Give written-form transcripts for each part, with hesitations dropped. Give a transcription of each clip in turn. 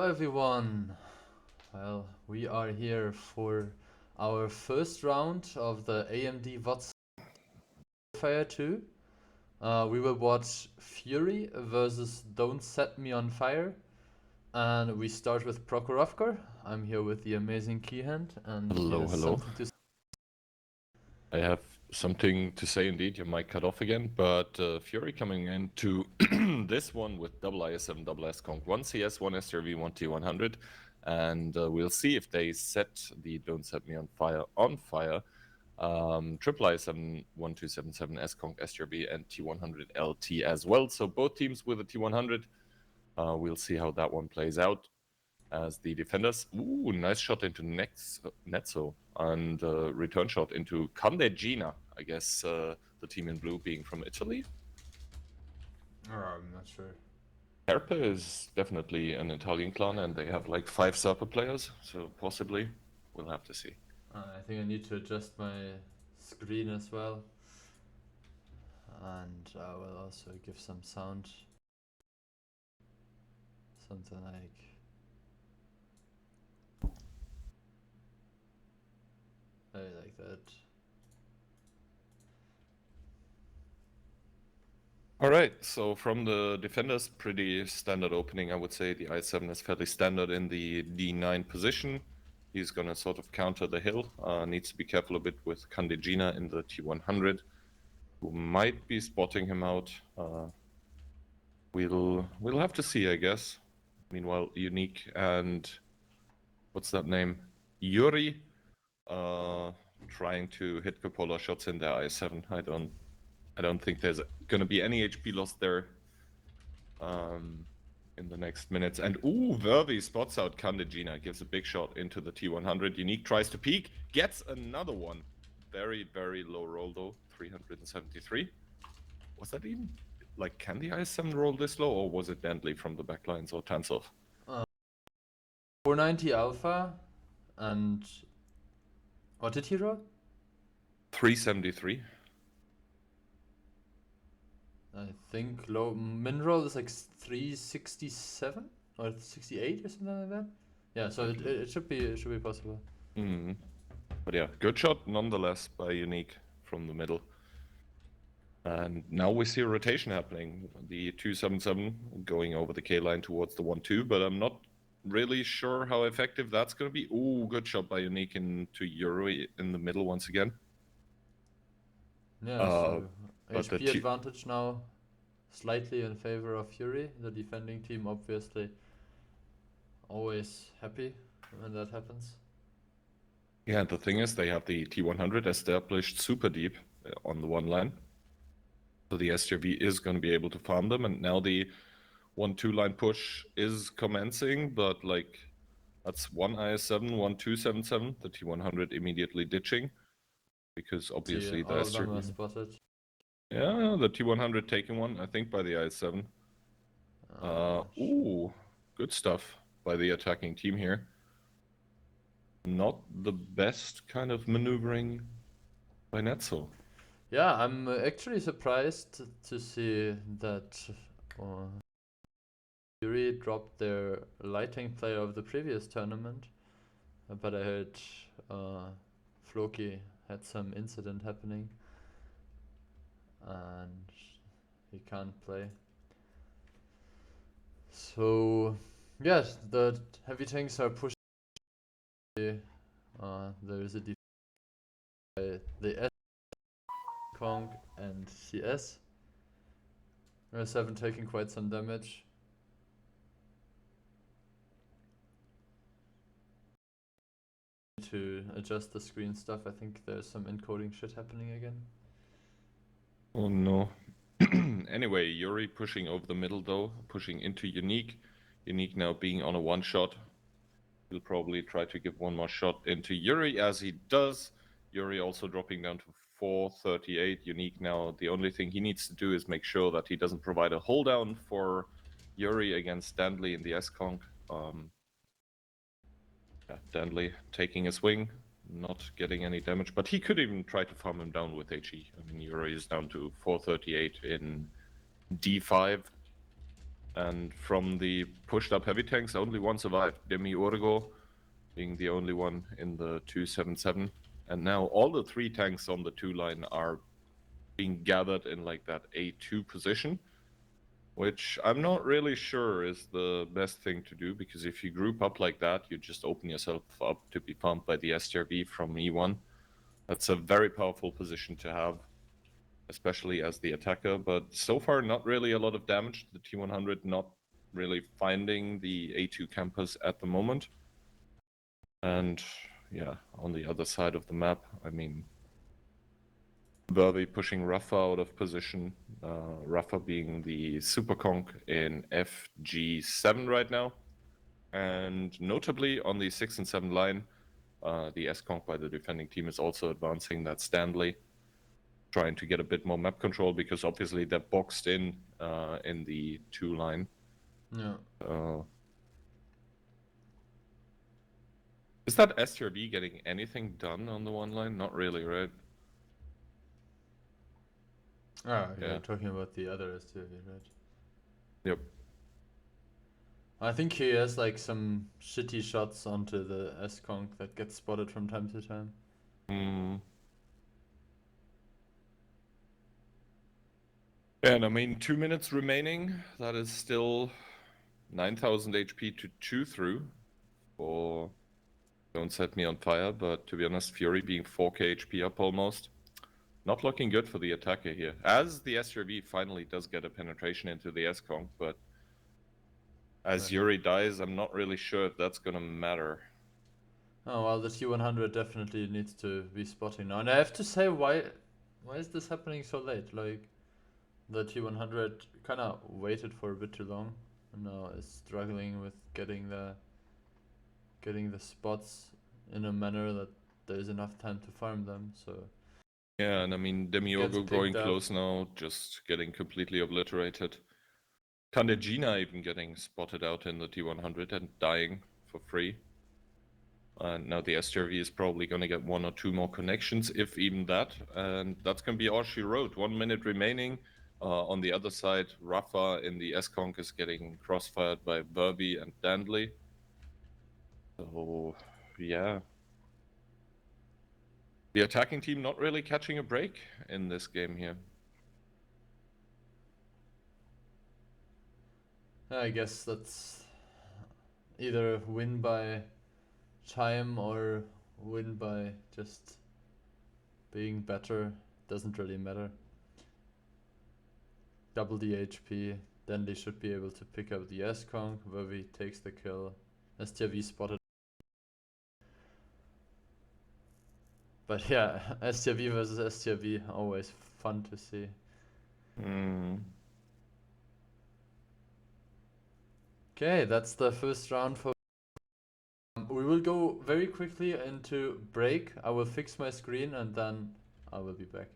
everyone. Well, we are here for our first round of the AMD WoT7 Qualifier 2. We will watch Fury versus Don't Set Me on Fire. And we start with Prokhorovka. I'm here with the amazing Keyhand, and he Hello, has hello. something to say. I have something to say indeed. Your mic cut off again, but Fury coming into this one with double IS7, double S-Conk, 1 CS, 1 SRV, 1 T100, and we'll see if they set the Don't Set Me on Fire on fire. Triple IS7, 1277, S-Conk, SRV, and T100 LT as well. So both teams with a T100. We'll see how that one plays out. As the defenders, ooh, nice shot into Netzo, and return shot into Candegina, I guess the team in blue being from Italy. I'm not sure. Herpe is definitely an Italian clan, and they have like 5 Serpa players, so possibly we'll have to see. I think I need to adjust my screen as well. And I will also give some sound. Something like that. All right, so from the defenders, pretty standard opening, I would say. The I7 is fairly standard in the D9 position. He's going to sort of counter the hill. Needs to be careful a bit with Candegina in the T100, who might be spotting him out. We'll have to see, I guess. Meanwhile, Unique and what's that name? Yuri, trying to hit cupola shots in their I7. I don't think there's gonna be any HP loss there. In the next minutes. And ooh, Vervi spots out Candegina, gives a big shot into the T100. Unique tries to peek, gets another one. Very, very low roll though, 373. Was that even, like, can the IS7 roll this low, or was it Bentley from the backlines or Tansov? 490 alpha, and what did he roll? 373. I think low min roll is like 367 or 68 or something like that. Yeah, so it should be possible. But yeah, good shot nonetheless by Unique from the middle. And now we see a rotation happening. The 277 going over the K line towards the 1-2, but I'm not really sure how effective that's going to be. Ooh, good shot by Unique into Yuri in the middle once again. Yeah, so HP advantage now slightly in favor of Fury. The defending team obviously always happy when that happens. Yeah, the thing is they have the T100 established super deep on the one line. So the SJV is going to be able to farm them, and now the 1-2 line push is commencing, but like that's one IS7, 1277, the T100 immediately ditching, because obviously the SJV... spotted. Yeah, the T100 taking one, I think, by the IS7. Ooh, good stuff by the attacking team here. Not the best kind of maneuvering by Netzo. Yeah, I'm actually surprised to see that Fury dropped their lighting player of the previous tournament, but I heard Floki had some incident happening and he can't play. So yes, the heavy tanks are pushing. There is a by the S, Kong, and CS. 7 taking quite some damage. To adjust the screen stuff, I think there's some encoding shit happening again. Oh no. Anyway, Yuri pushing over the middle though, pushing into Unique. Unique now being on a one shot. He'll probably try to give one more shot into Yuri, as he does. Yuri also dropping down to 438. Unique now, the only thing he needs to do is make sure that he doesn't provide a hold down for Yuri against Dandley in the S-Conk. Dandley taking a swing, not getting any damage, but he could even try to farm him down with HE. I mean, Yuri is down to 438 in D5. And from the pushed up heavy tanks, only one survived. Demiurgo being the only one in the 277. And now all the 3 tanks on the 2 line are being gathered in like that A2 position, which I'm not really sure is the best thing to do, because if you group up like that, you just open yourself up to be farmed by the STRV from E1. That's a very powerful position to have, especially as the attacker, but so far not really a lot of damage. The T100 not really finding the A2 campus at the moment. And yeah, on the other side of the map, I mean, Vervi pushing Rafa out of position, Rafa being the super conk in FG7 right now. And notably on the 6 and 7 line, the S-conk by the defending team is also advancing. That's Stanley, trying to get a bit more map control, because obviously they're boxed in the 2 line. Yeah. Is that STRV getting anything done on the 1 line? Not really, right? Ah, Yeah. you're talking about the other STRV, right? Yep. I think he has like some shitty shots onto the S-conk that gets spotted from time to time. And I mean, 2 minutes remaining. That is still 9,000 HP to chew through for Don't Set Me on Fire. But to be honest, Fury being 4k HP up almost. Not looking good for the attacker here. As the SRV finally does get a penetration into the S-conk, but as Right. Yuri dies, I'm not really sure if that's gonna matter. Oh well, the T100 definitely needs to be spotting now. And I have to say, why is this happening so late? Like, the T100 kind of waited for a bit too long, and now is struggling with getting the spots in a manner that there's enough time to farm them. So yeah, and I mean, Demiurgo going close now, just getting completely obliterated. Kandejina even getting spotted out in the T100 and dying for free. And now the STRV is probably going to get 1 or 2 more connections, if even that. And that's going to be all she wrote. 1 minute remaining. On the other side, Rafa in the S-conk is getting crossfired by Vervi and Dandley. So, yeah. The attacking team not really catching a break in this game here. I guess that's either win by time or win by just being better. Doesn't really matter. Double the HP, then they should be able to pick up the S-conk. Vervi takes the kill. STRV spotted. But yeah, STRV versus STRV, always fun to see. Okay, that's the first round for. We will go very quickly into break. I will fix my screen and then I will be back.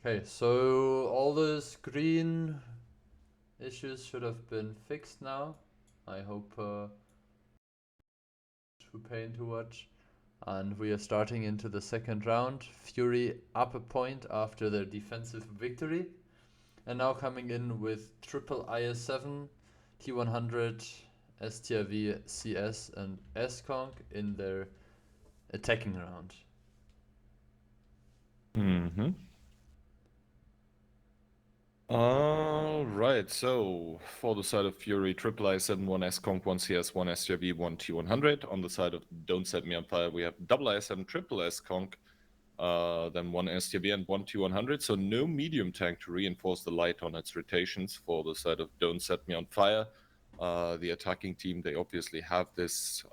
Okay, so all those green issues should have been fixed now. I hope too pain to watch. And we are starting into the second round. Fury up a point after their defensive victory. And now coming in with triple IS7, T100, STRV, CS, and S-Conk in their attacking round. Mm-hmm. All right, so for the side of Fury, triple I7, 1 S-Conk, 1 CS, 1 STRV, 1 T100. On the side of Don't Set Me on Fire, we have double I7, triple S-Conk, then 1 STRV and 1 T100. So no medium tank to reinforce the light on its rotations for the side of Don't Set Me on Fire. The attacking team, they obviously have this,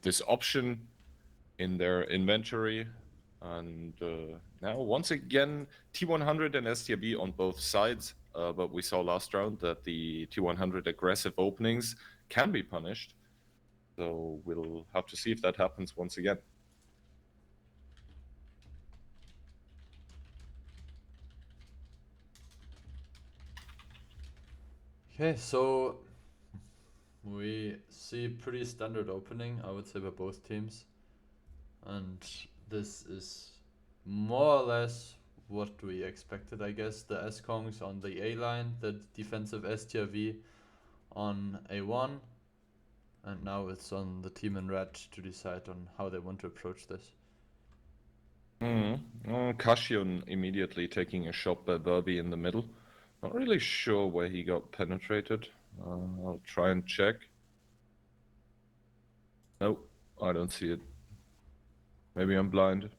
this option in their inventory. And now, once again, T100 and STRB on both sides. But we saw last round that the T100 aggressive openings can be punished. So we'll have to see if that happens once again. Okay, so we see pretty standard opening, I would say, by both teams. And this is more or less what we expected, I guess. The S-Kongs on the A line, the defensive STRV on A1. And now it's on the team in red to decide on how they want to approach this. Kashion immediately taking a shot by Burby in the middle. Not really sure where he got penetrated. I'll try and check. Nope, I don't see it. Maybe I'm blind.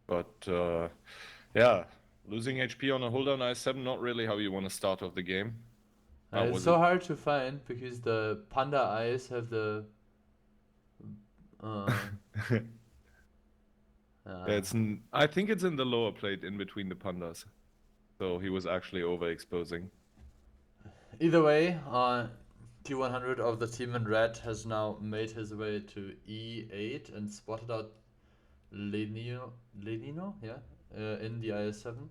But yeah, losing HP on a hold down I7, not really how you want to start off the game. It's so hard to find because the panda eyes have the I think it's in the lower plate in between the pandas. So he was actually overexposing. Either way, T100 of the team in red has now made his way to E8 and spotted out Lenino, yeah, in the IS7.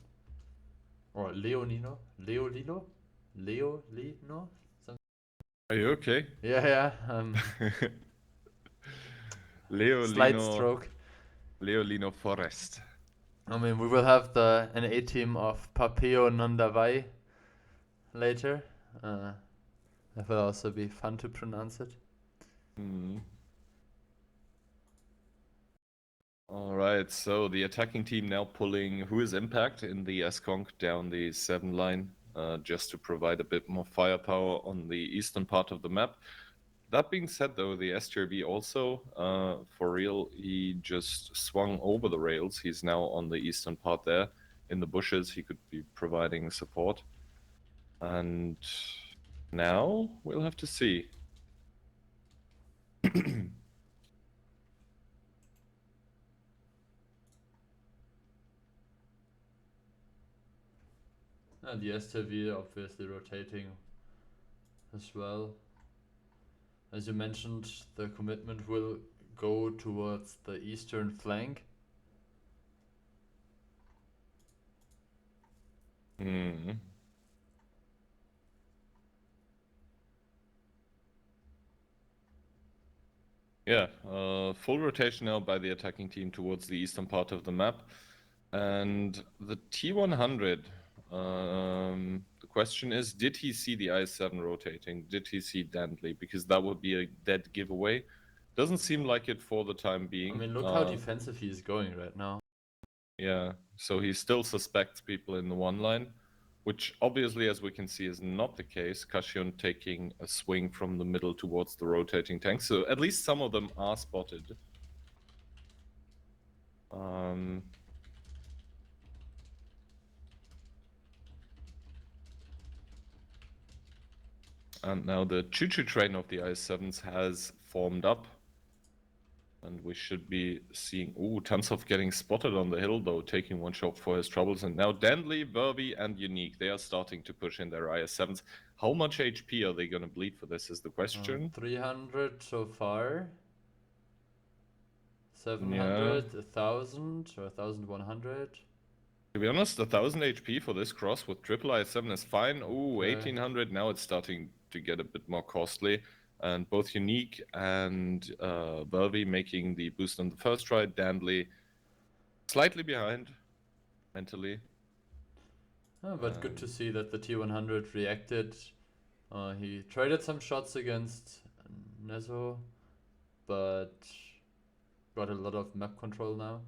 Or Leonino? Leolino? Leolino? Are you okay? Yeah. Slight stroke. Leolino Forest. I mean, we will have the an A team of Papeo Nandavai later. That will also be fun to pronounce it. All right, so the attacking team now pulling Who is Impact in the S-Conk down the 7 line, just to provide a bit more firepower on the eastern part of the map. That being said, though, the STRV also, for real, he just swung over the rails. He's now on the eastern part there. In the bushes, he could be providing support. And now we'll have to see. And the STV obviously rotating as well. As you mentioned, the commitment will go towards the eastern flank. Yeah, full rotation now by the attacking team towards the eastern part of the map. And the T100, the question is, did he see the I7 rotating? Did he see Dantley? Because that would be a dead giveaway. Doesn't seem like it for the time being. I mean, look how defensive he is going right now. Yeah, so he still suspects people in the one line, which obviously, as we can see, is not the case. Kashion taking a swing from the middle towards the rotating tank. So at least some of them are spotted. And now the choo-choo train of the IS-7s has formed up. And we should be seeing... Ooh, Tansov getting spotted on the hill, though, taking one shot for his troubles. And now Dantley, Verby, and Unique, they are starting to push in their IS-7s. How much HP are they going to bleed for this is the question. 300 so far. 700, 1000 or 1100. To be honest, 1000 HP for this cross with triple IS7 is fine. Ooh, Okay. 1800, now it's starting to get a bit more costly. And both Unique and Vervi making the boost on the first try. Dandley slightly behind mentally. Oh, but good to see that the T100 reacted. He traded some shots against Nezo, but got a lot of map control now.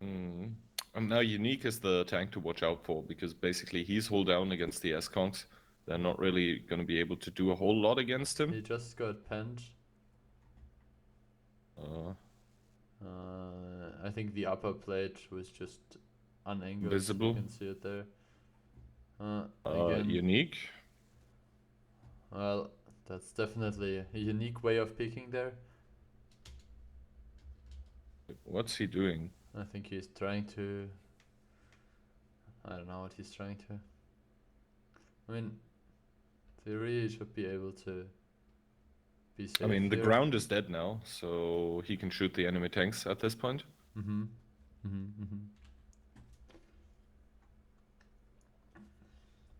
And now Unique is the tank to watch out for, because basically he's hold down against the S-Kongs. They're not really going to be able to do a whole lot against him. He just got penned. I think the upper plate was just unangled. Visible. You can see it there. Again, Unique. Well, that's definitely a unique way of peeking there. What's he doing? I think he's trying to... I don't know what he's trying to... I mean, theory he should be able to be safe. I mean, the here. ground is dead now, so he can shoot the enemy tanks at this point.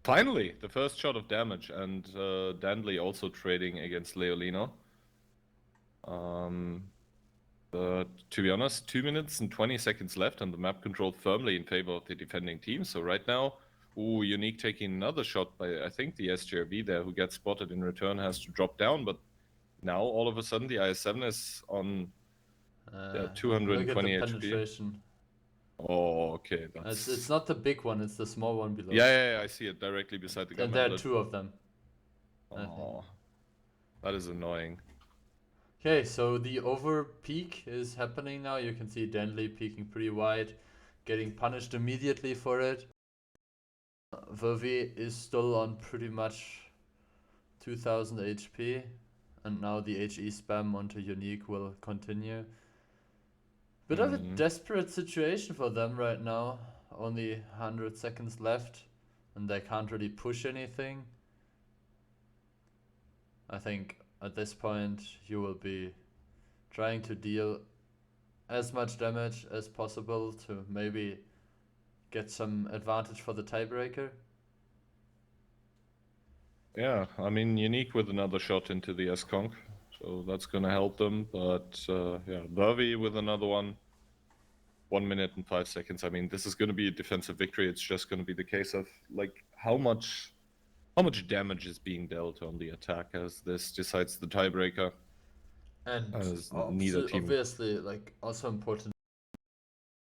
Finally, the first shot of damage, and Dandley also trading against Leolino. But to be honest, 2 minutes and 20 seconds left, and the map controlled firmly in favor of the defending team. So right now, Unique taking another shot by, I think, the SGRB there, who gets spotted in return, has to drop down. But now, all of a sudden, the IS-7 is on 220 look at the HP. penetration. Oh, okay. That's... It's not the big one, it's the small one below. Yeah, I see it directly beside the gun. And there are two of them. Oh, that is annoying. Okay, so the over peak is happening now. You can see Danley peaking pretty wide, getting punished immediately for it. Vervi is still on pretty much 2000 HP, and now the HE spam onto Unique will continue. Bit of a desperate situation for them right now. Only 100 seconds left, and they can't really push anything. I think at this point you will be trying to deal as much damage as possible to maybe get some advantage for the tiebreaker. Yeah, I mean, Unique with another shot into the S-Konk, so that's gonna help them. But yeah, Vervi with another one. 1 minute and 5 seconds. I mean, this is gonna be a defensive victory. It's just gonna be the case of like how much damage is being dealt on the attack as this decides the tiebreaker. And neither team. obviously, like, also important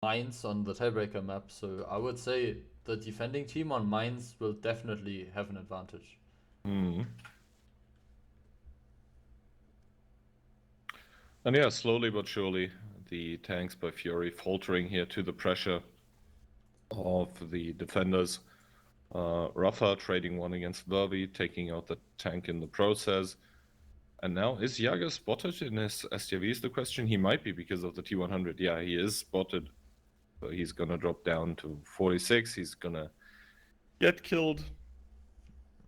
mines on the tiebreaker map. So I would say the defending team on mines will definitely have an advantage. And yeah, slowly but surely, the tanks by Fury faltering here to the pressure of the defenders. Rafa trading one against Vervi, taking out the tank in the process. And now, is Jager spotted in his STV is the question? He might be because of the T100. Yeah, he is spotted. So he's gonna drop down to 46. He's gonna get killed.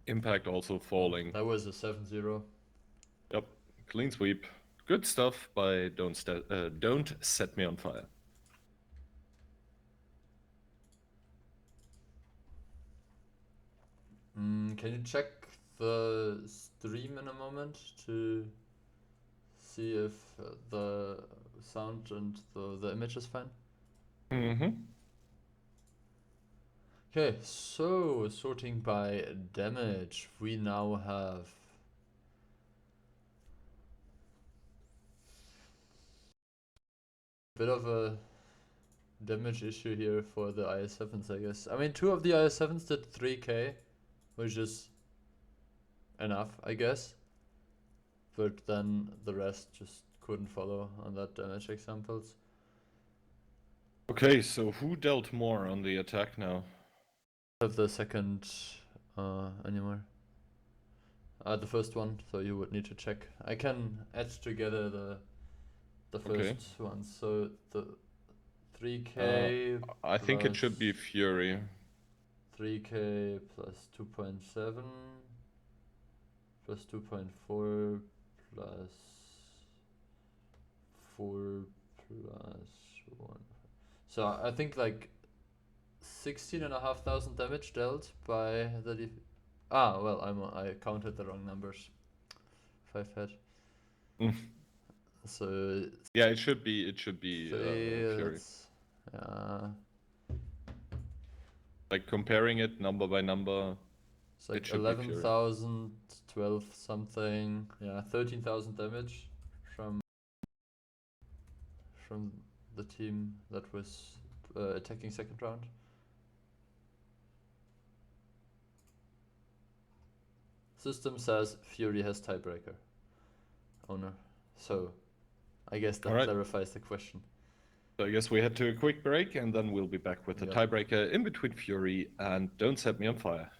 Impact also falling. That was a 7-0. Yep, clean sweep. Good stuff by Don't Set Me on Fire. Can you check the stream in a moment to see if the sound and the image is fine? Okay, so sorting by damage, we now have a bit of a damage issue here for the IS-7s, I guess. I mean, 2 of the IS-7s did 3k, which is enough, I guess. But then the rest just couldn't follow on that damage examples. Okay, so who dealt more on the attack now? Have the second anymore. The first one, so you would need to check. I can add together the first one. So the 3k. I think it should be Fury. 3k plus 2.7 plus 2.4 plus 4 +1. So I think like 16,500 damage dealt by the well, I counted the wrong numbers. 5 head. So Yeah, it should be Fury. Yeah. Like comparing it number by number, It's like it should be Fury. 11,000, 12 something, yeah, 13,000 damage from the team that was attacking second round. System says Fury has tiebreaker. Owner. So I guess that Alright. clarifies the question. So I guess we head to a quick break and then we'll be back with the Yep. tiebreaker in between Fury and Don't Set Me on Fire.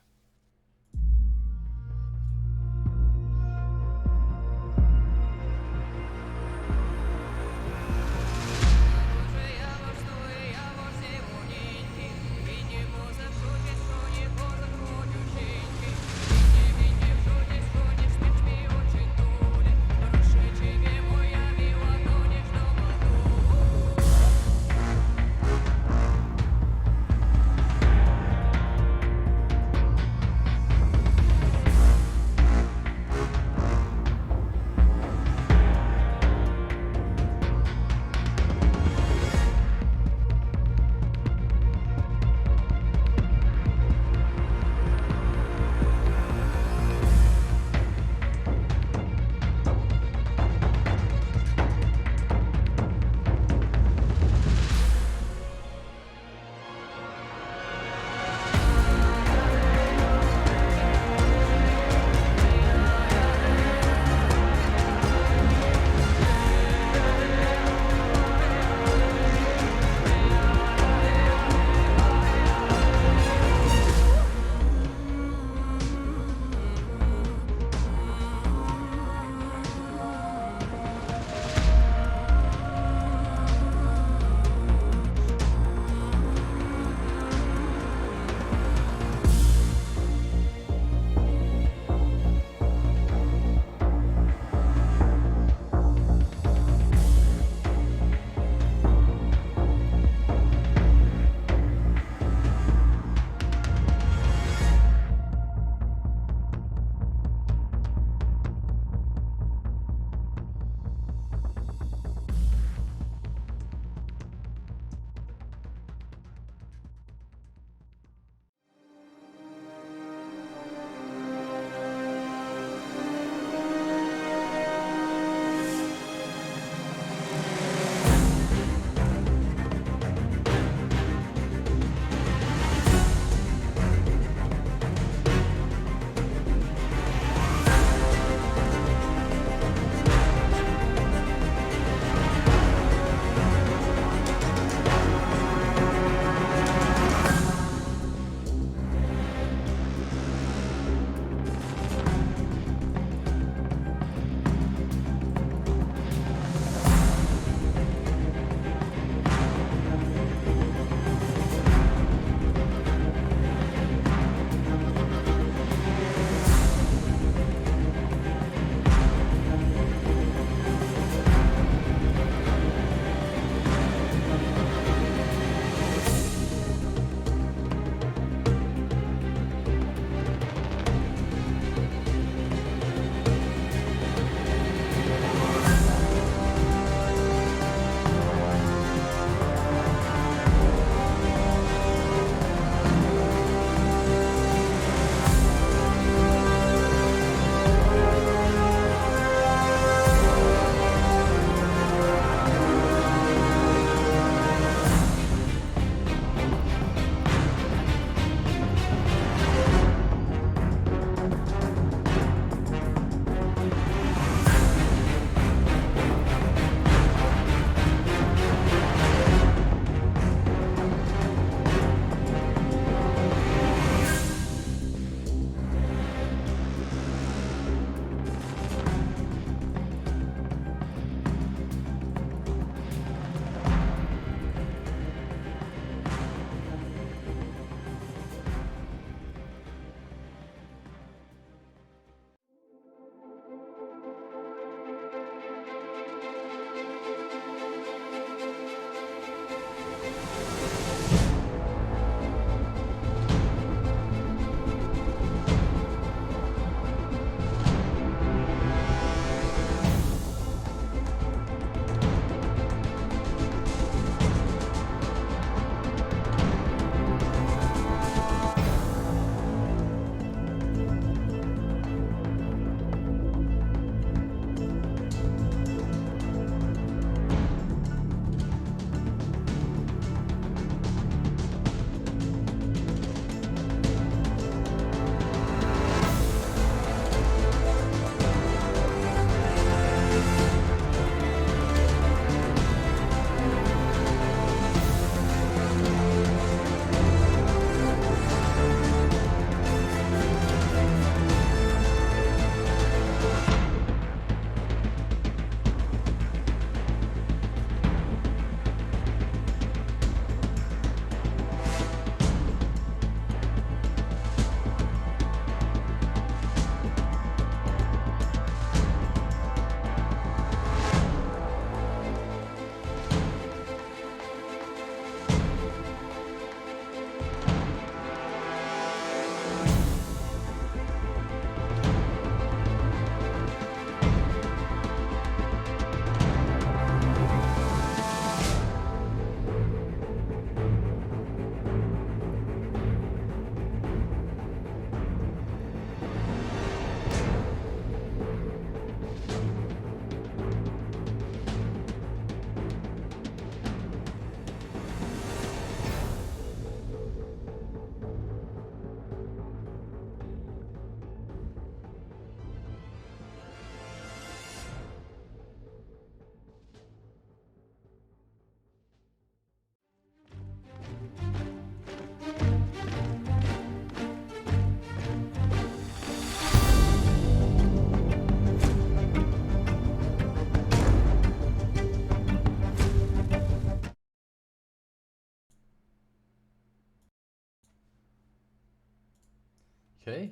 Okay,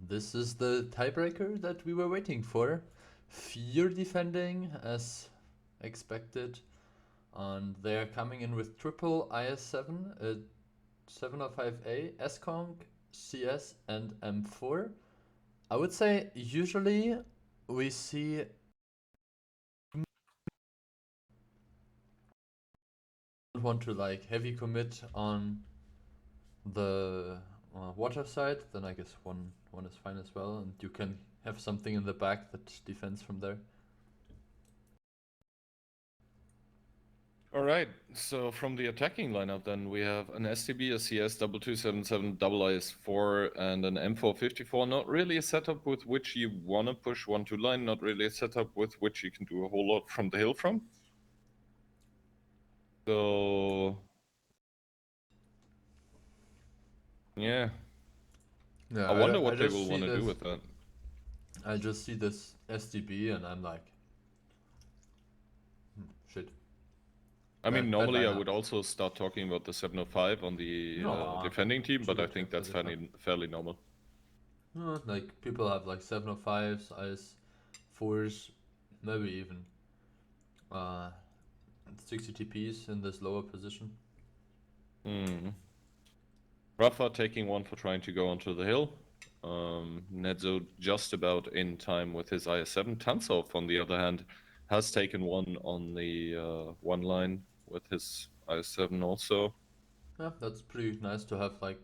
this is the tiebreaker that we were waiting for. Fear defending as expected, and they're coming in with triple IS7, 705A, S-Conk, CS, and M4. I would say usually we see want to like heavy commit on the water side, then I guess one is fine as well, and you can have something in the back that defends from there. All right, so from the attacking lineup, then we have an STB, a CS, 2277, double IS4, and an M454. Not really a setup with which you want to push 1-2 line, not really a setup with which you can do a whole lot from the hill from. So, yeah. Yeah, I wonder what they just will see want to do this. with that. I just see this STB and I'm like, shit. I mean, Bad normally I lineup. would also start talking about the 705 on the No, defending team, but I absolutely, think that's that is fine. fairly normal. Like people have like 705s, IS4s, maybe even 60 TPs in this lower position. Rafa taking one for trying to go onto the hill. Nedzo just about in time with his IS7. Tansov, on the other hand, has taken one on the one line with his IS7 also. Yeah, that's pretty nice to have like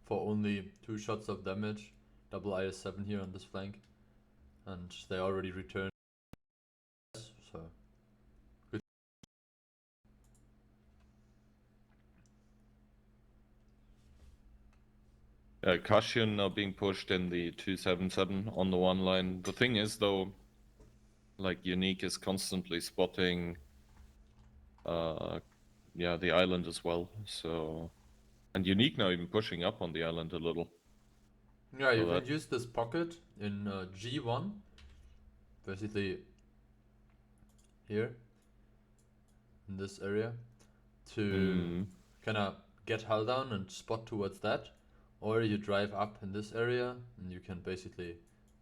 for only 2 shots of damage, double IS7 here on this flank, and they already returned, so good. Kashian now being pushed in the 277 on the one line. The thing is, though, like Unique is constantly spotting the island as well. So, and Unique now even pushing up on the island a little. Yeah, you can use this pocket in G1, basically here in this area, to kind of get hull down and spot towards that, or you drive up in this area and you can basically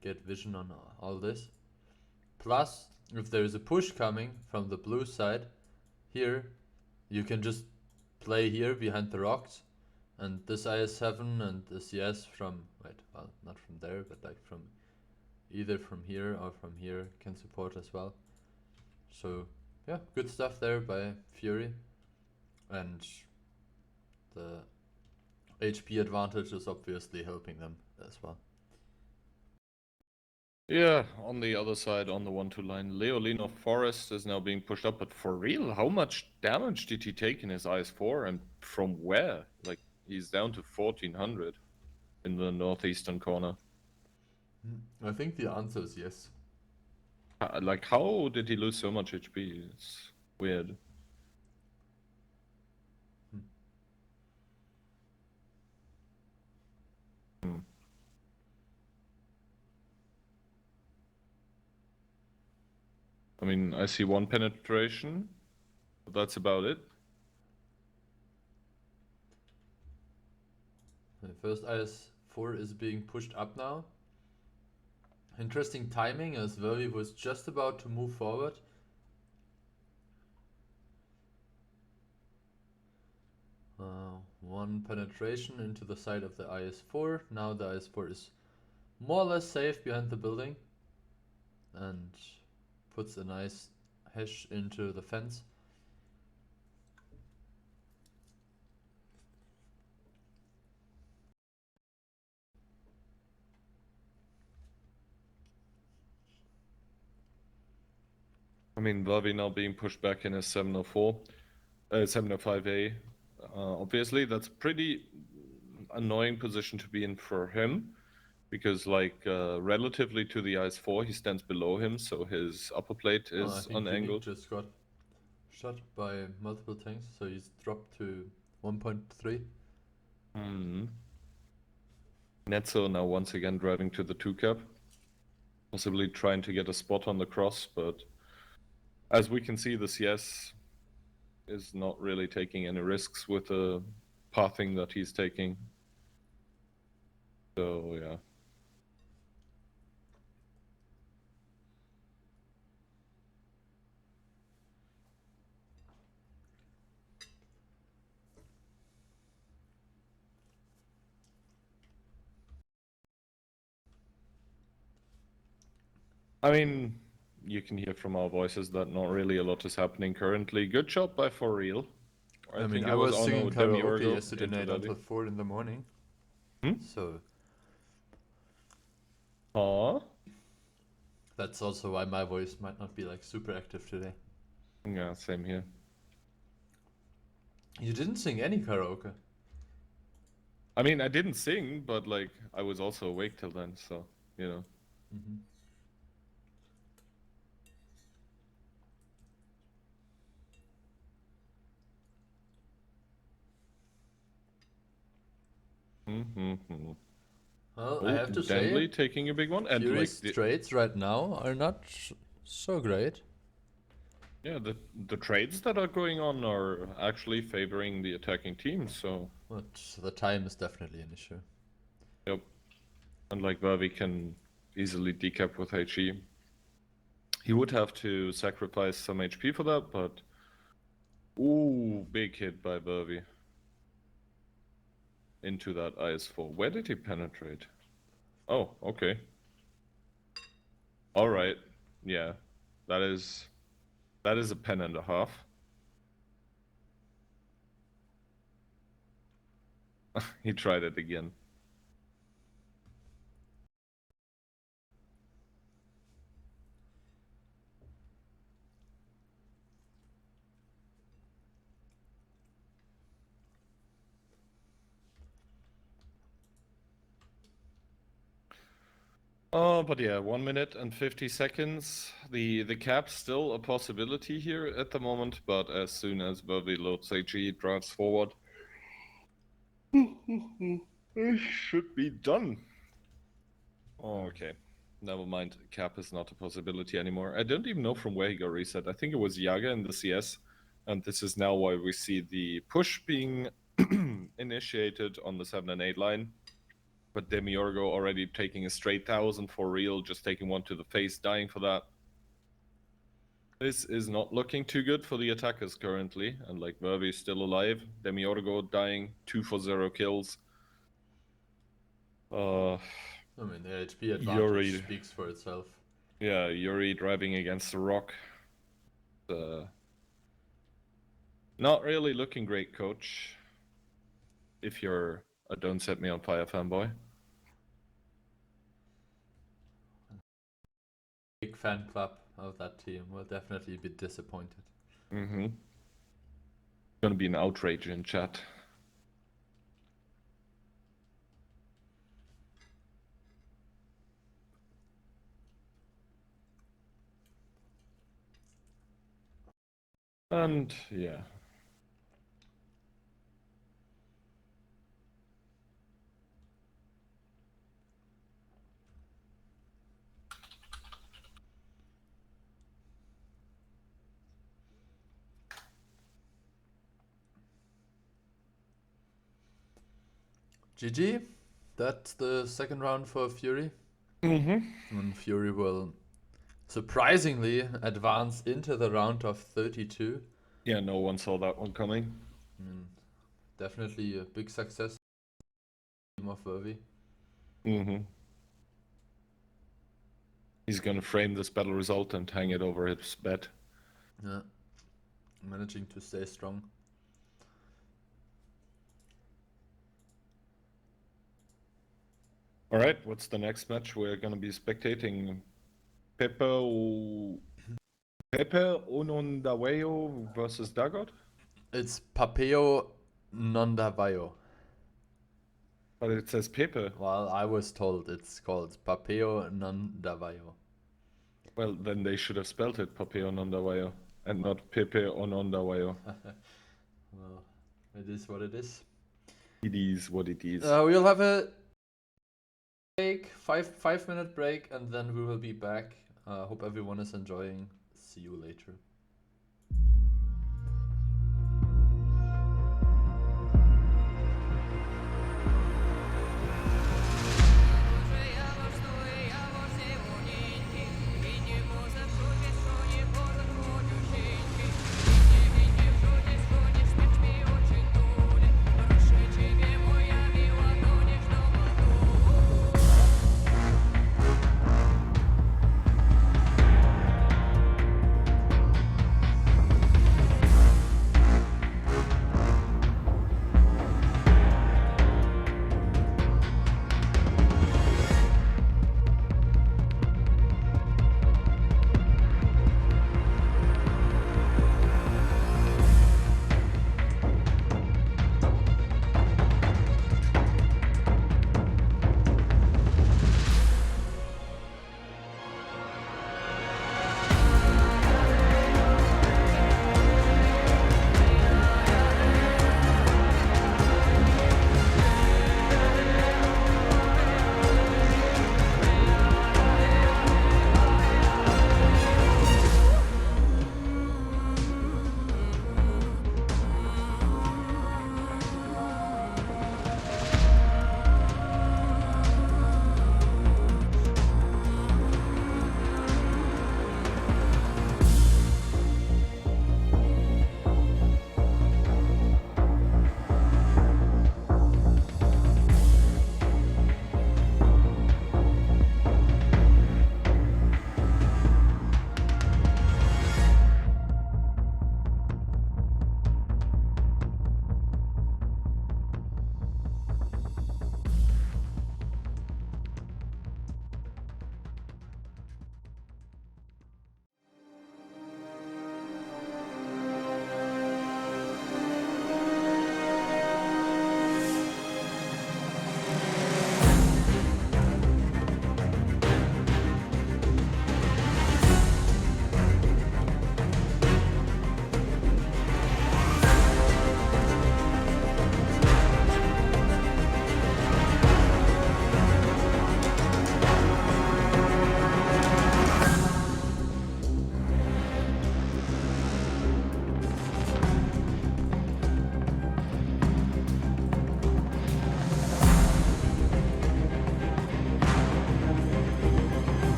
get vision on all this. Plus, if there is a push coming from the blue side here, you can just play here behind the rocks, and this IS7 and the CS from, well, not from there, but like from either from here or from here can support as well. So yeah, good stuff there by Fury, and the HP advantage is obviously helping them as well. Yeah, on the other side, on the 1-2 line, Leolino Forest is now being pushed up, but for real, how much damage did he take in his IS4 and from where? Like, he's down to 1400 in the northeastern corner. I think the answer is yes. Like, how did he lose so much HP? It's weird. I mean, I see one penetration, but that's about it. The first IS4 is being pushed up now. Interesting timing as Vervi was just about to move forward. One penetration into the side of the IS4. Now the IS4 is more or less safe behind the building and puts a nice hash into the fence. I mean, Vervi now being pushed back in a 704, 705A. Obviously, that's pretty annoying position to be in for him, because like relatively to the IS4, he stands below him, so his upper plate is I think unangled. Unique just got shot by multiple tanks, so he's dropped to 1.3. Netzo now once again driving to the 2-cap, possibly trying to get a spot on the cross, but as we can see, the CS is not really taking any risks with the pathing that he's taking. So yeah. I mean, you can hear from our voices that not really a lot is happening currently. Good job by For Real. I mean, think I it was was singing Ono karaoke Demiurgo yesterday into night Levy. until 4 in the morning. So Aw. that's also why my voice might not be like super active today. Yeah, same here. You didn't sing any karaoke. I mean, I didn't sing, but like I was also awake till then, so you know. Mm-hmm. Mm-hmm. Well, I Oh, have to Dembly say, taking a big one, and Fury's like trades right now are not so great. yeah, the trades that are going on are actually favoring the attacking team. So But the time is definitely an issue. yep, and like Vervi can easily decap with HE. He would have to sacrifice some HP for that, but ooh, big hit by Vervi into that IS4. Where did he penetrate? Oh, okay. All right. Yeah, that is a pen and a half. He tried it again. Oh, but yeah, 1 minute and 50 seconds. The cap's still a possibility here at the moment, but as soon as Vervi loads HE, drives forward, it should be done. Okay, never mind. Cap is not a possibility anymore. I don't even know from where he got reset. I think it was Yaga in the CS, and this is now why we see the push being initiated on the 7 and 8 line. But Demiurgo already taking a straight 1000 for real, just taking one to the face, dying for that. This is not looking too good for the attackers currently, and like Vervi is still alive. Demiurgo dying, 2 for 0 kills. I mean, the HP advantage Yuri speaks for itself. Yeah, Yuri driving against the rock. Not really looking great, coach. If you're a Don't Set Me on Fire fanboy. Big fan club of that team will definitely be disappointed. Mm-hmm. Gonna be an outrage in chat. And yeah. GG. That's the second round for Fury. Mm-hmm. And Fury will surprisingly advance into the round of 32. Yeah, no one saw that one coming. Definitely a big success team of Vervi. Mm-hmm. He's gonna frame this battle result and hang it over his bed. Yeah. Managing to stay strong. Alright, what's the next match? We're gonna be spectating Pepe Onondaweo versus Dagot? It's Papeo Nondavayo. But it says Pepe. Well, I was told it's called Papeo Nondavayo. Well, then they should have spelled it Pepe Onondaweo and not Pepe Onondaweo. Well, it is what it is. It is what it is. We'll have a break, 5 minute break, and then we will be back. Hope everyone is enjoying. See you later.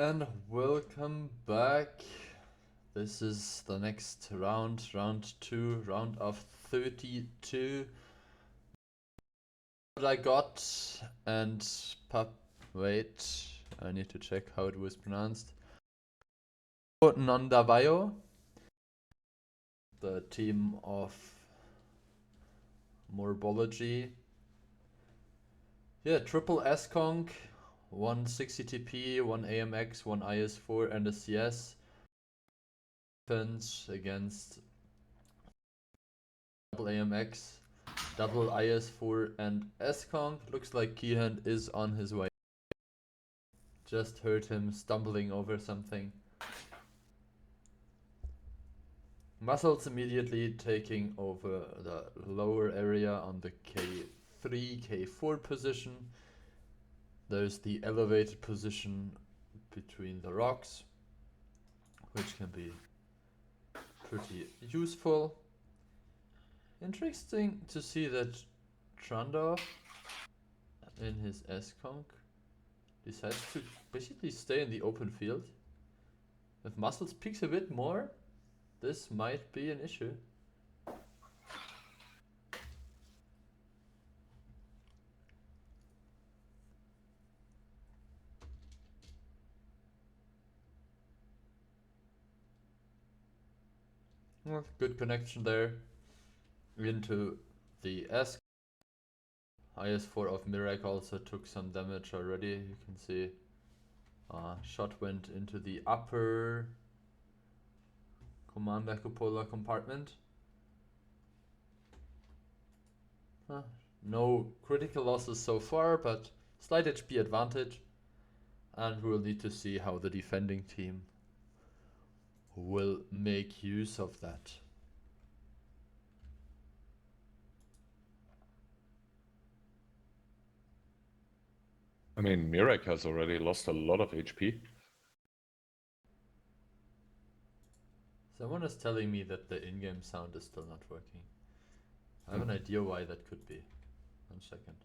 and welcome back. This is the next round, round 2, round of 32. What I got and wait, I need to check how it was pronounced. Nondavayo, the team of Morbology. Yeah, triple S-Conk, 160 TP, 1 AMX, 1 IS4 and a CS. Defense against double AMX, double IS4 and S-Conk. Looks like Keyhand is on his way. Just heard him stumbling over something. Muscles immediately taking over the lower area on the K3, K4 position. There's the elevated position between the rocks, which can be pretty useful. Interesting to see that Trandor in his S-Conk decides to basically stay in the open field. If Muscles peaks a bit more, this might be an issue. Well, good connection there into the S. IS4 of Mirak also took some damage already. You can see shot went into the upper commander cupola compartment. No critical losses so far, but slight HP advantage. And we'll need to see how the defending team will make use of that. I mean, Mirak has already lost a lot of HP. Someone is telling me that the in-game sound is still not working. I have an idea why that could be. 1 second.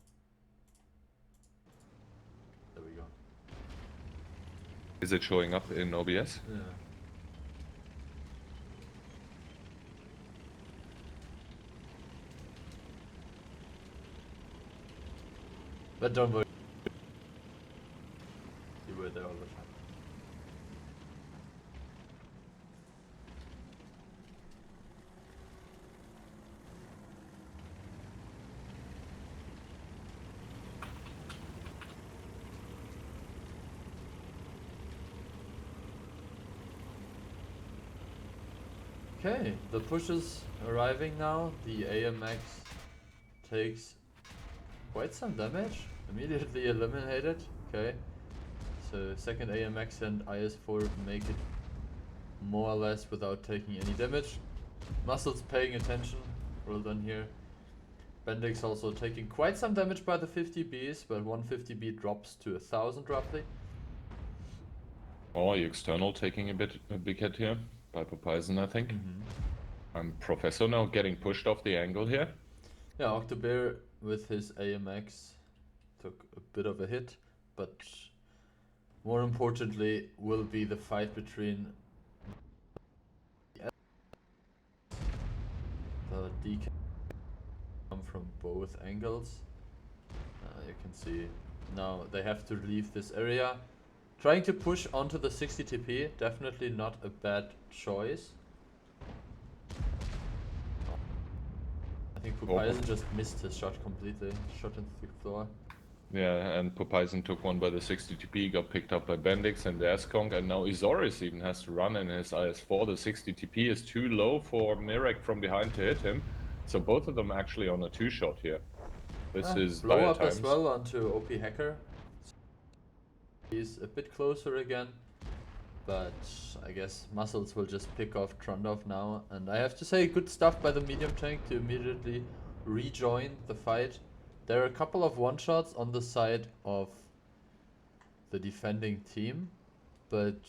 There we go. Is it showing up in OBS? Yeah. But don't worry. You were there all the time. Okay, the push is arriving now. The AMX takes quite some damage. Immediately eliminated. Okay. So second AMX and IS4 make it more or less without taking any damage. Muscles paying attention. Well done here. Bendix also taking quite some damage by the 50Bs, but 150B drops to 1000 roughly. Oh, the external taking a big hit here by Poison, I think. Professor now getting pushed off the angle here. Yeah, Octobear with his AMX took a bit of a hit, but more importantly will be the fight between the DK come from both angles. You can see now they have to leave this area. Trying to push onto the 60 TP, definitely not a bad choice. I think Poison just missed his shot completely, shot into the floor. Yeah, and Poison took one by the 60 TP, got picked up by Bendix and the S-Conk, and now Izoris even has to run in his IS4. The 60 TP is too low for Mirak from behind to hit him, so both of them actually on a 2-shot here. This is blow dire up times. as well onto OP Hacker. He's a bit closer again, but I guess Muscles will just pick off Trundov now. And I have to say, good stuff by the medium tank to immediately rejoin the fight. There are a couple of one-shots on the side of the defending team, but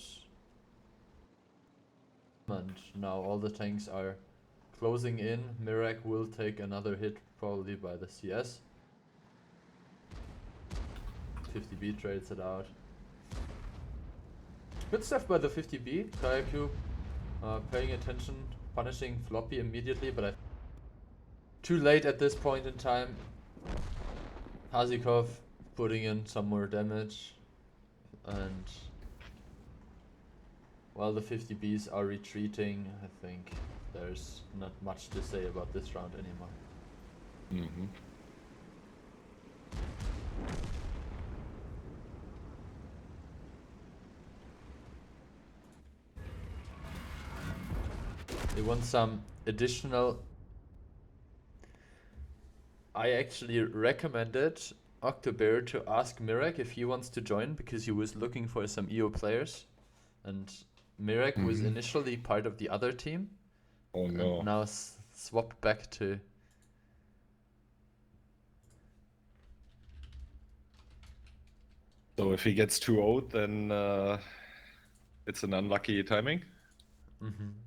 and now all the tanks are closing in. Mirak will take another hit probably by the CS. 50B trades it out. Good stuff by the 50B. Kayaku paying attention, punishing Floppy immediately, but too late at this point in time. Hazikov putting in some more damage, and while the 50Bs are retreating, I think there's not much to say about this round anymore. Mm-hmm. They want some additional. I actually recommended Octobear to ask Mirek if he wants to join because he was looking for some EO players, and Mirek was initially part of the other team. Oh no. And now swapped back to. So if he gets too old, then it's an unlucky timing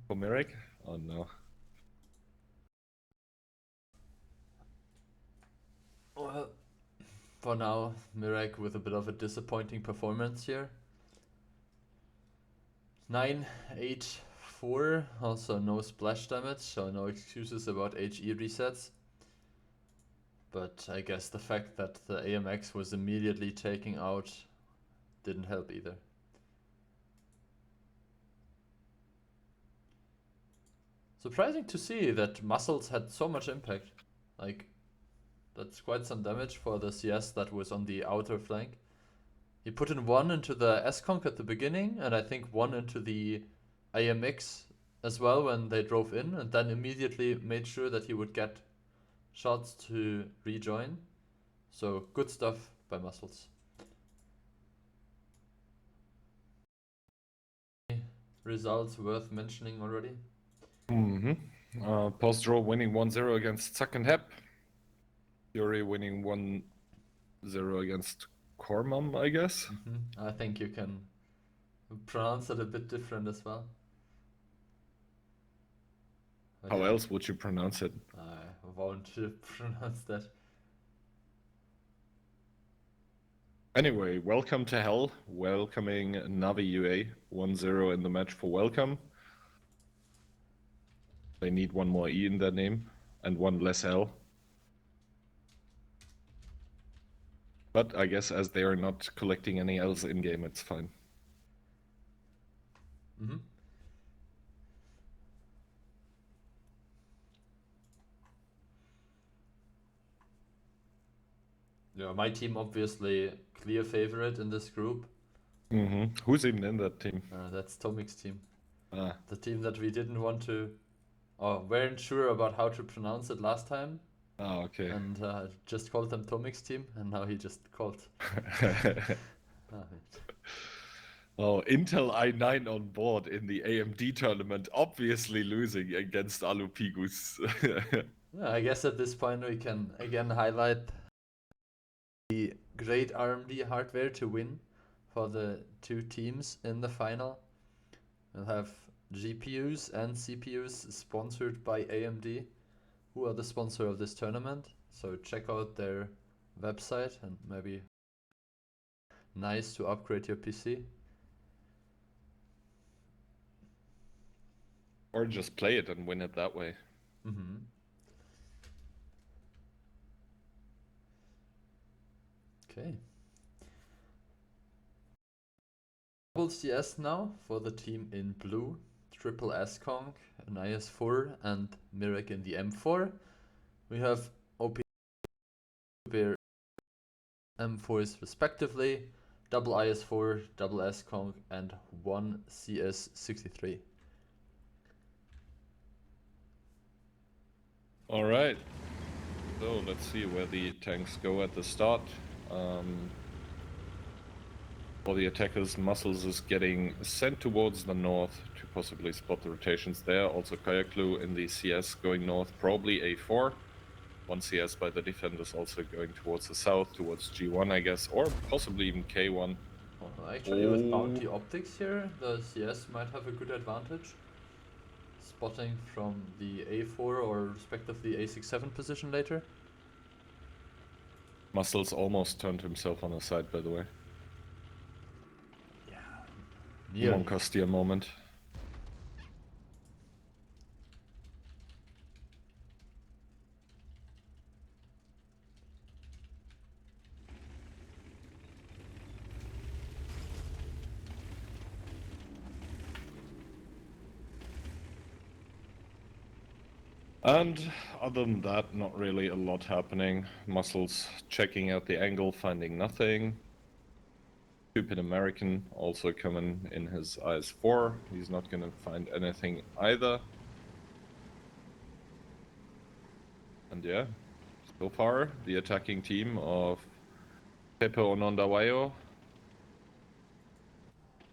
for Mirek. Oh no. Well, for now, Mirek with a bit of a disappointing performance here. 9-8-4, also no splash damage, so no excuses about HE resets. But I guess the fact that the AMX was immediately taking out didn't help either. Surprising to see that Muscles had so much impact. Like, that's quite some damage for the CS that was on the outer flank. He put in 1 into the S-Conk at the beginning, and I think 1 into the AMX as well when they drove in, and then immediately made sure that he would get shots to rejoin. So good stuff by Muscles. Results worth mentioning already? Post-draw winning 1-0 against Zack and Hep. Fury winning 1-0 against Cormum, I guess. I think you can pronounce it a bit different as well. How else would you pronounce it? I won't pronounce that. Anyway, welcome to Hell, welcoming Navi UA, 1-0 in the match for welcome. They need one more E in their name and one less L. But I guess as they are not collecting any L's in-game, it's fine. Yeah, my team obviously clear favorite in this group. Who's even in that team? That's Tomic's team. Ah. The team that we didn't want to, or weren't sure about how to pronounce it last time. Ah, okay. And just called them Tomic's team, and now he just called. Oh, Intel i9 on board in the AMD tournament, obviously losing against Alupigus. Yeah, I guess at this point we can again highlight the great AMD hardware to win for the two teams in the final. We'll have GPUs and CPUs sponsored by AMD, who are the sponsor of this tournament. So check out their website and maybe nice to upgrade your PC. Or just play it and win it that way. Okay. Double CS now for the team in blue. Triple S-Conk, an IS-4 and Mirek in the M4. We have OP Bear M4s respectively, double IS-4, double S-Conk and one CS63. Alright, so let's see where the tanks go at the start. For the attackers, Muscles is getting sent towards the north to possibly spot the rotations there. Also Kayaklu in the CS going north, probably A4. One CS by the defenders also going towards the south, towards G1 I guess, or possibly even K1. Actually with bounty optics here, the CS might have a good advantage. Spotting from the A4 or respectively A67 position later. Muscles almost turned himself on his side, by the way. Nearly. Moncasti a moment. And other than that, not really a lot happening. Muscles checking out the angle, finding nothing. Stupid American also coming in his IS-4. He's not gonna find anything either. And yeah, so far the attacking team of Pepe Onondawayo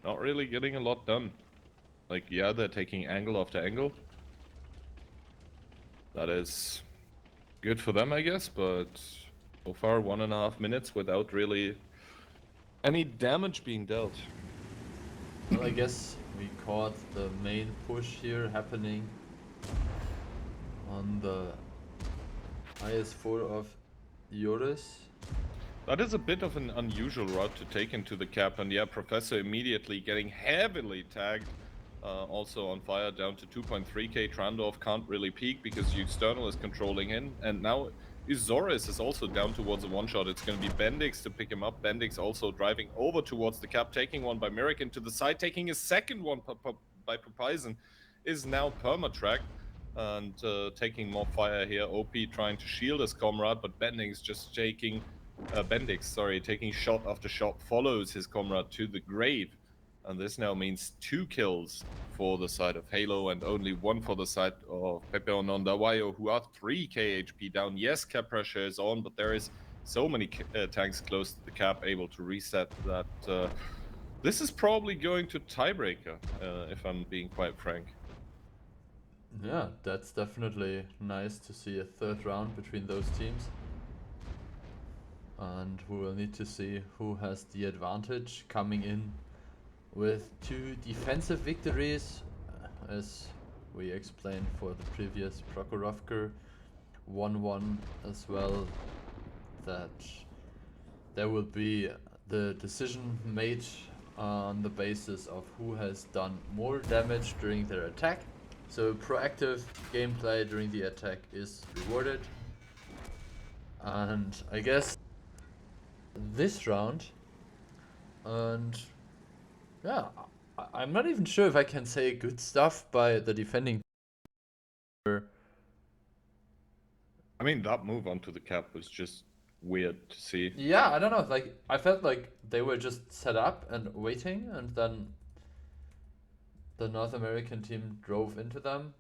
not really getting a lot done. Like, yeah, they're taking angle after angle. That is good for them, I guess, but so far 1.5 minutes without really any damage being dealt. Well, I guess we caught the main push here happening on the IS-4 of Joris. That is a bit of an unusual route to take into the cap, and yeah, Professor immediately getting heavily tagged, also on fire, down to 2.3k. Trandorf can't really peek because the external is controlling in, and now Izoris is also down towards a one-shot. It's going to be Bendix to pick him up. Bendix also driving over towards the cap, taking one by Merrick to the side, taking a second one by Popeyzen, is now perma-tracked. And taking more fire here. OP trying to shield his comrade, but Bendix just taking taking shot after shot, follows his comrade to the grave. And this now means 2 kills for the side of Halo and only 1 for the side of Pepe Onondawayo, who are 3k HP down. Yes, cap pressure is on, but there is so many tanks close to the cap, able to reset that. This is probably going to tiebreaker, if I'm being quite frank. Yeah, that's definitely nice to see a third round between those teams. And we will need to see who has the advantage, coming in with 2 defensive victories, as we explained for the previous Prokhorovka 1-1 as well, that there will be the decision made on the basis of who has done more damage during their attack. So proactive gameplay during the attack is rewarded. And I guess this round, and yeah, I'm not even sure if I can say good stuff by the defending. I mean, that move onto the cap was just weird to see. Yeah, I don't know, like I felt like they were just set up and waiting, and then the North American team drove into them.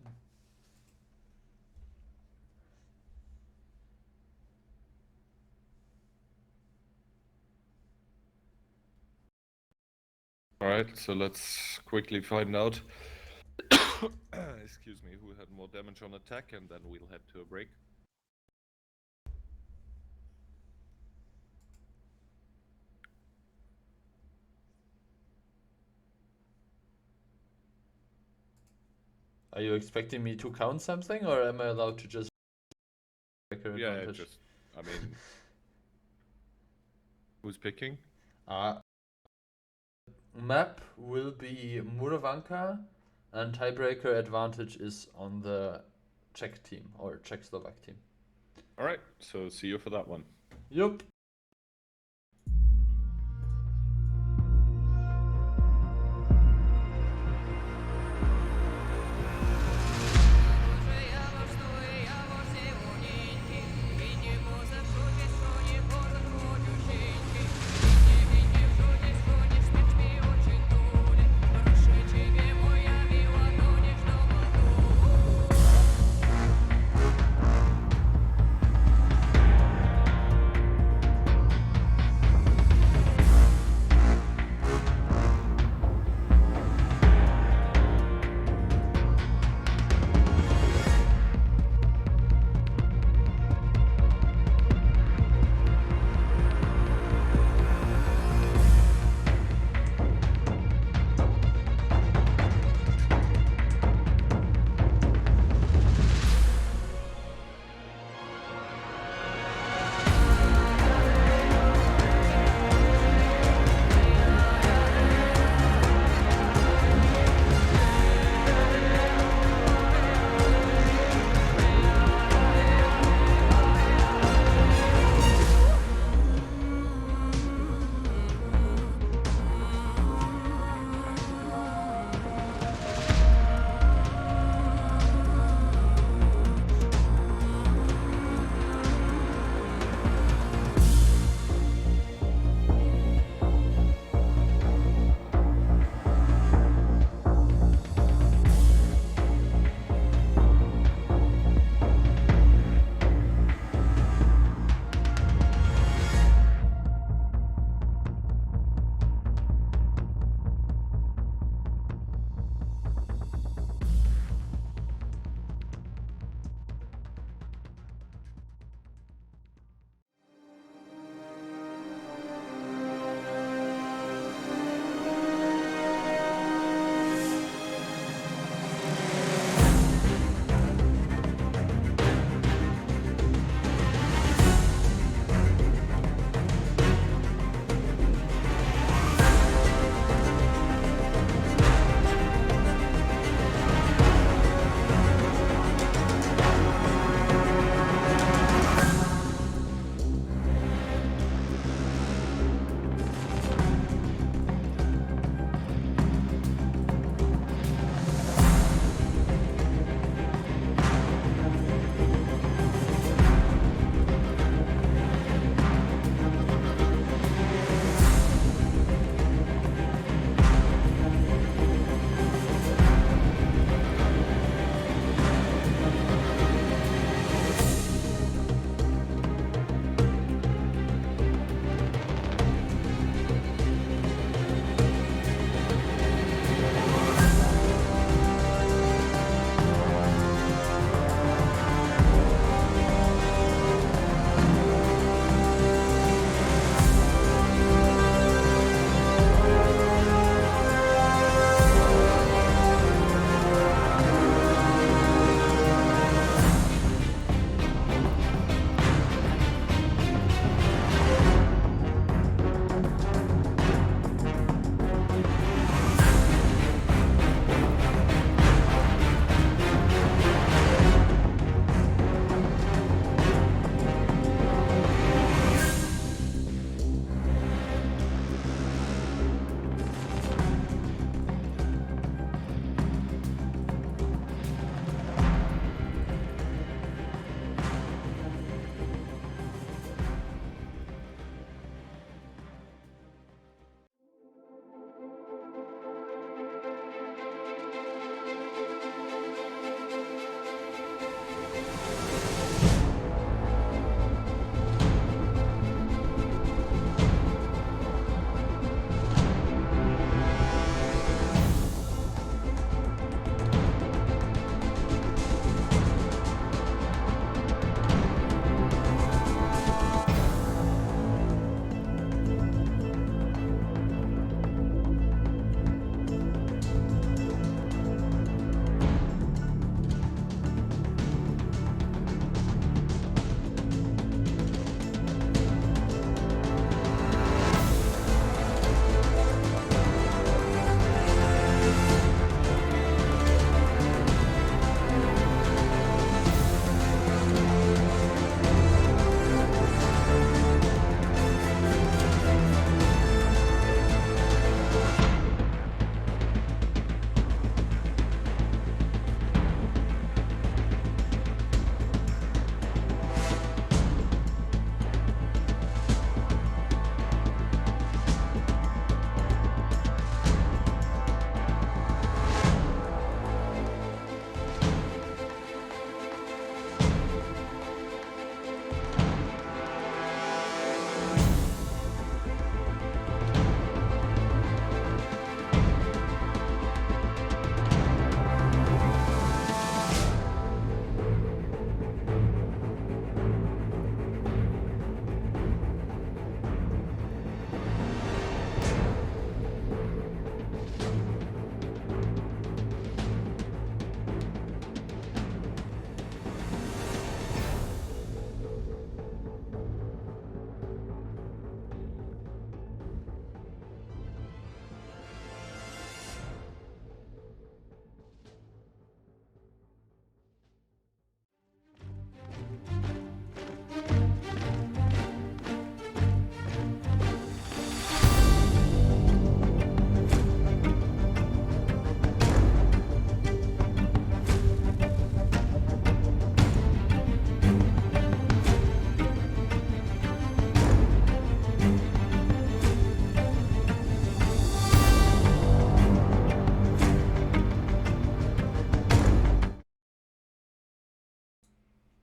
Alright, so let's quickly find out excuse me, who had more damage on attack, and then we'll head to a break. Are you expecting me to count something, or am I allowed to just Yeah, just, I mean, who's picking? Map will be Murovanka, and tiebreaker advantage is on the Czech team, or Czech-Slovak team. Alright, so see you for that one. Yup.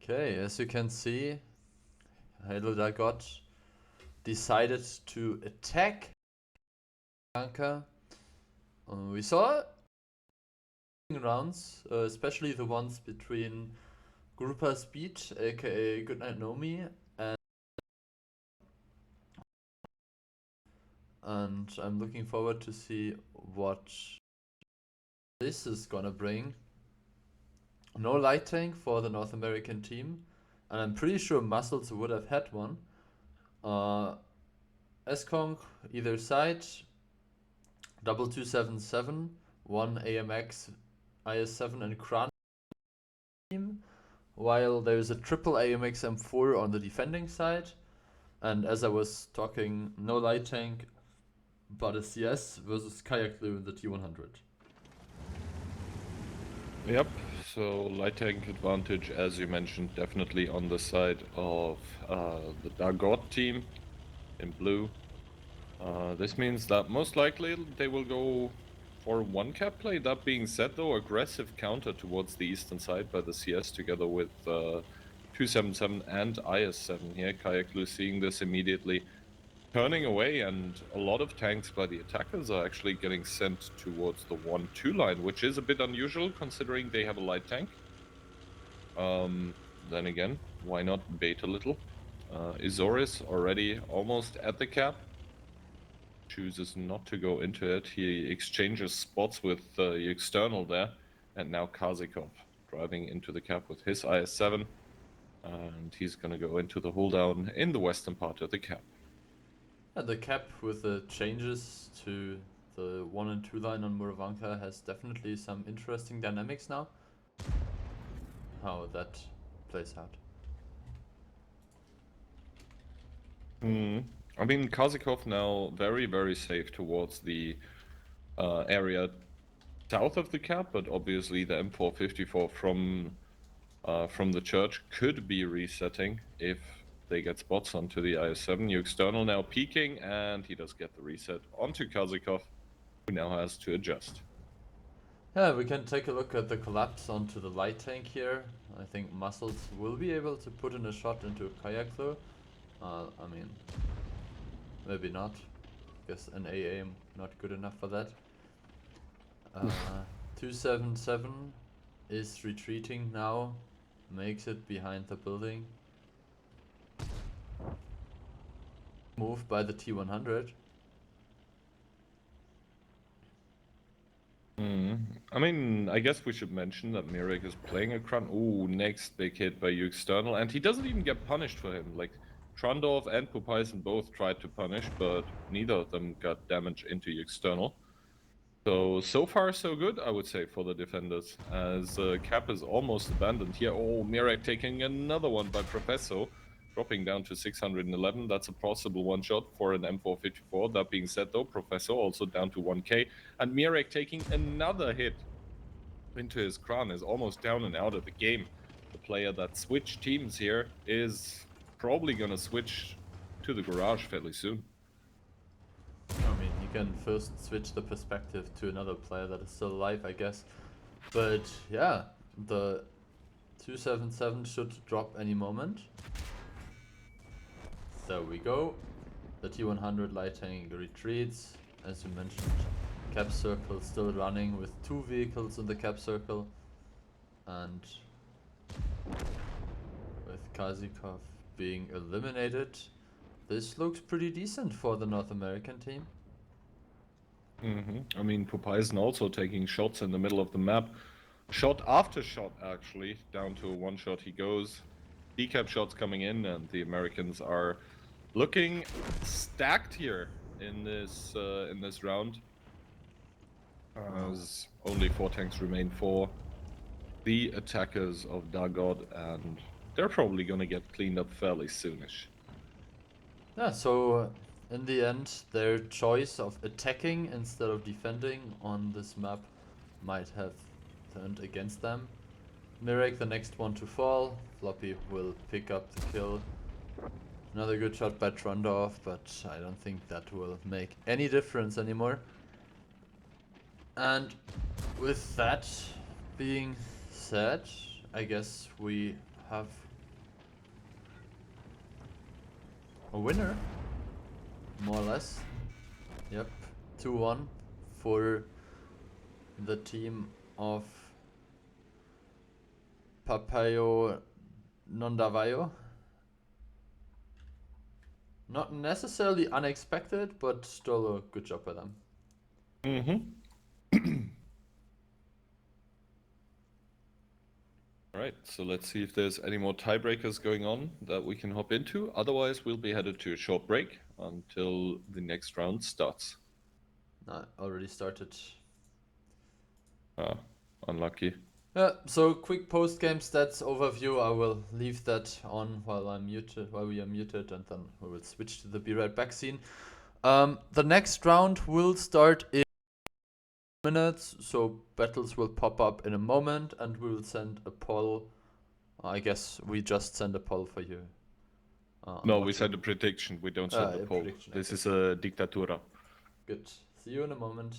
Okay, as you can see, Halo Dagot decided to attack Anka. We saw rounds, especially the ones between Grupa Speed, aka Goodnight Nomi, and I'm looking forward to see what this is gonna bring. No light tank for the North American team, and I'm pretty sure Muscles would have had one. S-Kong either side, 2277, one AMX, IS7 and Kran team, while there's a triple AMX M4 on the defending side. And as I was talking, no light tank, but a CS versus Kayak Blue in the T100. Yep, so light tank advantage, as you mentioned, definitely on the side of the Dagot team in blue. This means that most likely they will go for one cap play. That being said, though, aggressive counter towards the eastern side by the CS together with 277 and IS7 here. Kayak Blue seeing this immediately turning away, and a lot of tanks by the attackers are actually getting sent towards the 1-2 line, which is a bit unusual considering they have a light tank. Then again, why not bait a little? Izoris already almost at the cap. Chooses not to go into it. He exchanges spots with the external there, and now Kazikov driving into the cap with his IS7, and he's gonna go into the hold down in the western part of the cap. Yeah, the cap with the changes to the 1 and 2 line on Muravanka has definitely some interesting dynamics now. How that plays out. I mean, Kazikov now very, very safe towards the area south of the cap, but obviously the M454 from the church could be resetting if they get spots onto the IS7. New external now peeking, and he does get the reset onto Kazikov, who now has to adjust. Yeah, we can take a look at the collapse onto the light tank here. I think Muscles will be able to put in a shot into Kayak though. I mean, maybe not. Guess an AA not good enough for that. 277 is retreating now, makes it behind the building. Move by the T100. I mean, I guess we should mention that Mirek is playing a Kran. Ooh, next big hit by you external, and he doesn't even get punished for him. Like, Trondorf and Pupaisen both tried to punish, but neither of them got damage into you external. So far so good, I would say, for the defenders, as cap is almost abandoned here. Oh, Mirek taking another one by Professor, dropping down to 611. That's a possible one-shot for an M454. That being said, though, Professor also down to 1k, and Mirek taking another hit into his crown is almost down and out of the game. The player that switched teams here is probably gonna switch to the garage fairly soon. I mean, you can first switch the perspective to another player that is still alive, I guess. But yeah, the 277 should drop any moment. There we go. The T100 light tank retreats. As you mentioned, cap circle still running with 2 vehicles in the cap circle. And with Kazikov being eliminated, this looks pretty decent for the North American team. I mean, Pupaisen also taking shots in the middle of the map. Shot after shot, actually. Down to a one-shot he goes. Decap shots coming in, and the Americans are looking stacked here in this round. As only 4 tanks remain for the attackers of Dagot, and they're probably gonna get cleaned up fairly soonish. Yeah, so in the end, their choice of attacking instead of defending on this map might have turned against them. Mirek, the next one to fall. Floppy will pick up the kill. Another good shot by Trondorf, but I don't think that will make any difference anymore. And with that being said, I guess we have a winner, more or less. Yep, 2-1 for the team of Papayo Nondavayo. Not necessarily unexpected, but still a good job by them. Mm-hmm. All right, so let's see if there's any more tiebreakers going on that we can hop into. Otherwise, we'll be headed to a short break until the next round starts. No, already started. Ah, unlucky. Yeah, so quick post-game stats overview. I will leave that on while we are muted, and then we will switch to the Be Right Back scene. The next round will start in minutes, so battles will pop up in a moment, and we will send a poll. I guess we just send a poll for you. No, we send a prediction. We don't send a poll. Prediction, This okay. is a dictatura. Good. See you in a moment.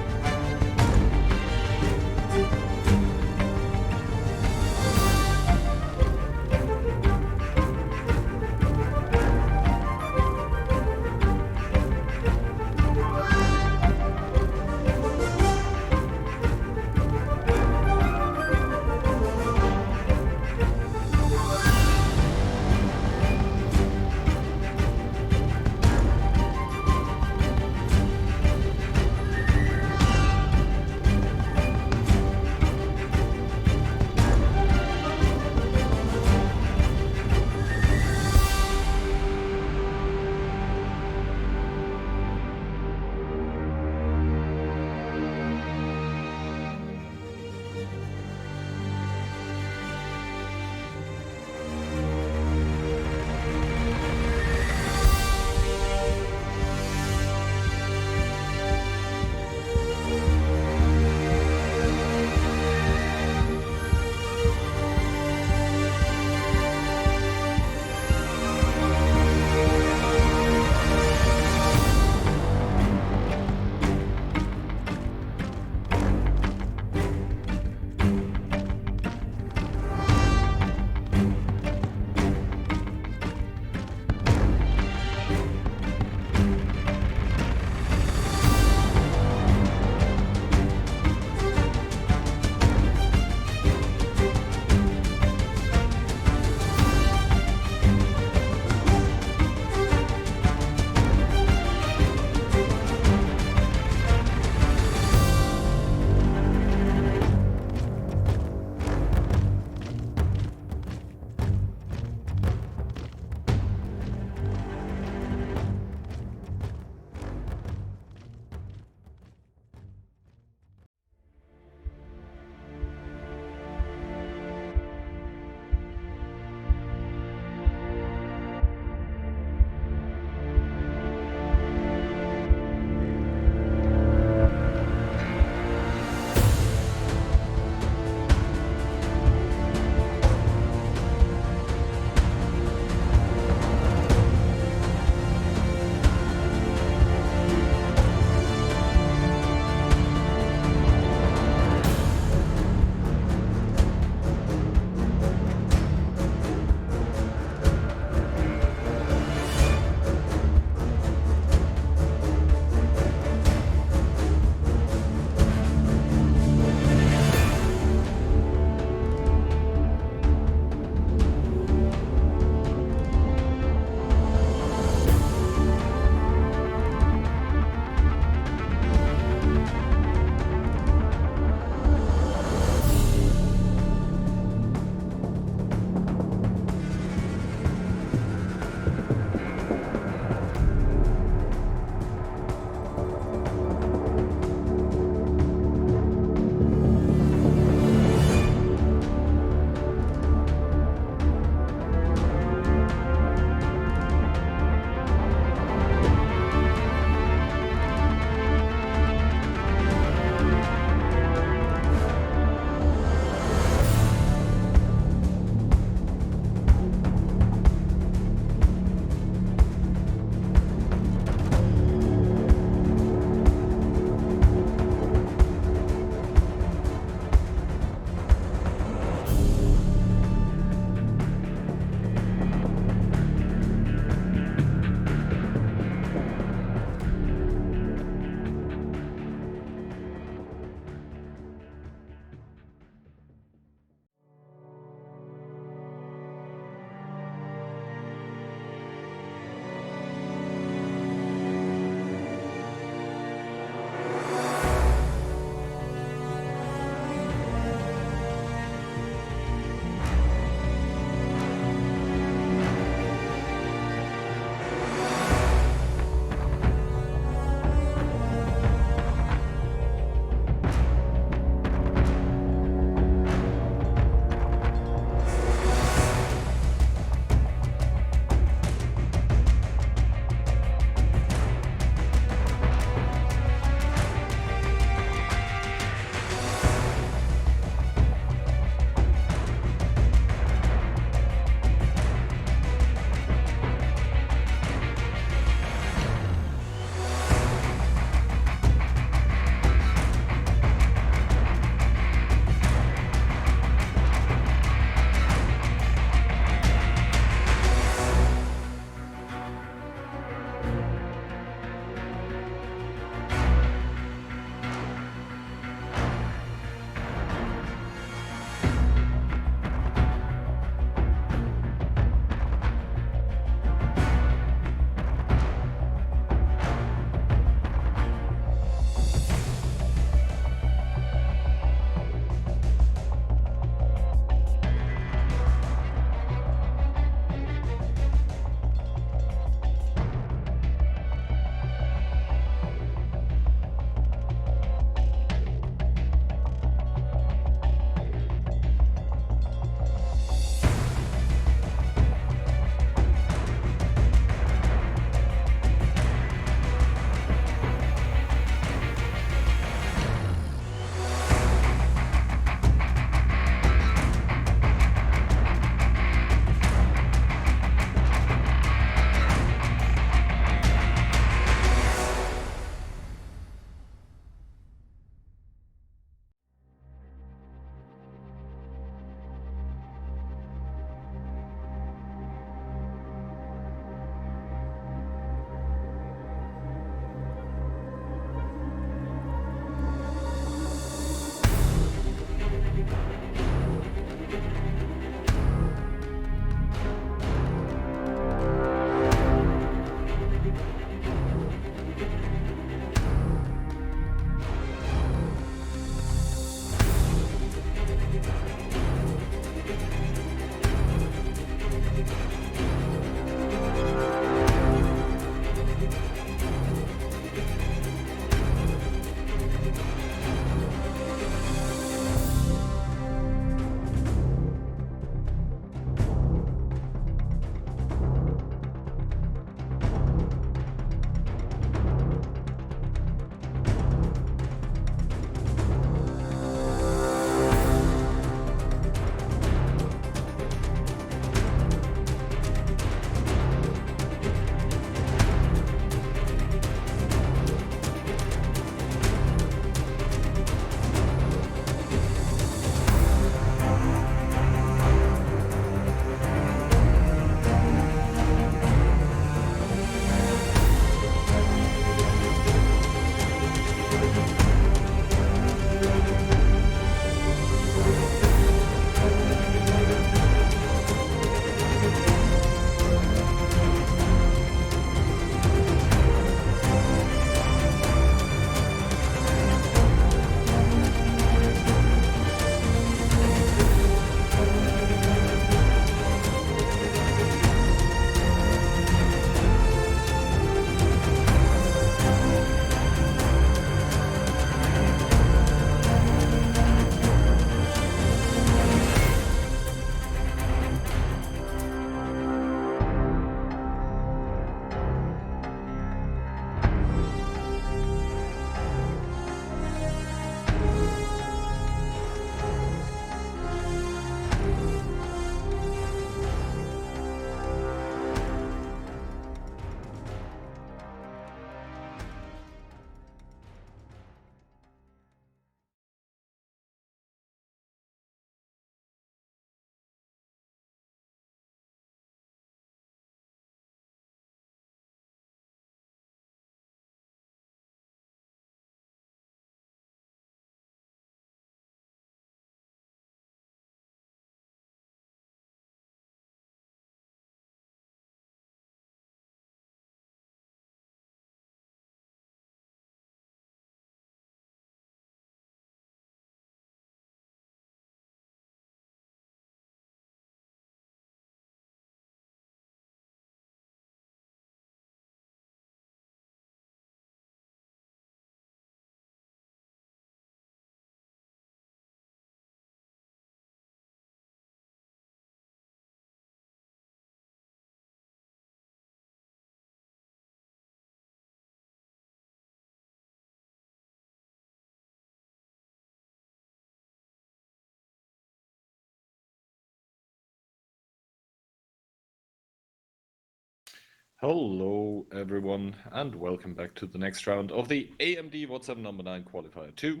Hello everyone and welcome back to the next round of the AMD WoT7 number 9 Qualifier 2.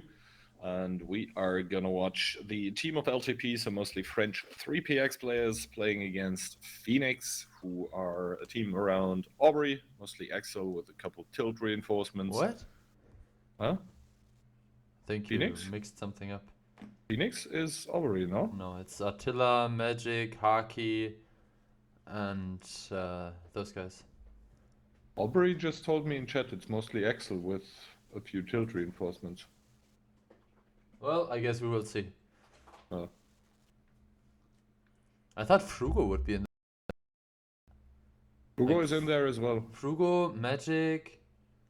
And we are gonna watch the team of LTP, so mostly French 3PX players, playing against Phoenix, who are a team around Aubrey, mostly Axel with a couple tilt reinforcements. What? Huh? I think Phoenix? you mixed something up. Phoenix is Aubrey, no? No, it's Attila, Magic, Haki, and those guys. Aubrey just told me in chat it's mostly Axel with a few tilt reinforcements. Well, I guess we will see. Uh, I thought Frugo would be in Hugo Like, is in there as well. Frugo, Magic,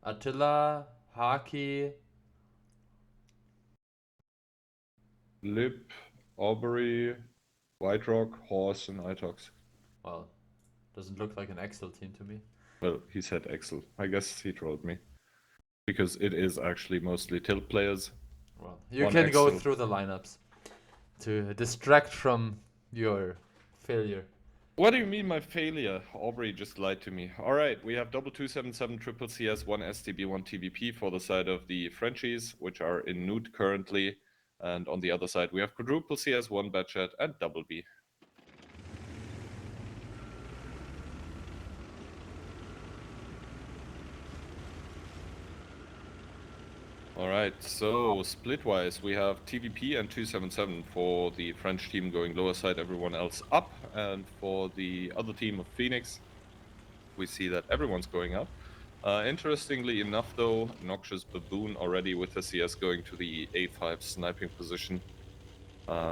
Attila, Haki. Lip, Aubrey, White Rock, Horse, and Itox. Well, doesn't look like an Excel team to me. Well, he said Axel. I guess he trolled me. Because it is actually mostly tilt players. Well, you One can go Excel. through the lineups to distract from your failure. What do you mean my failure? Aubrey just lied to me. Alright, we have WoT7 triple CS, 1 STB, 1 TVP for the side of the Frenchies, which are in Nude currently. And on the other side we have quadruple CS, 1 Batchat, and double B. Alright, so split-wise we have TVP and 277 for the French team going lower side, everyone else up. And for the other team of Phoenix, we see that everyone's going up. Interestingly enough though, Noxious Baboon already with the CS going to the A5 sniping position.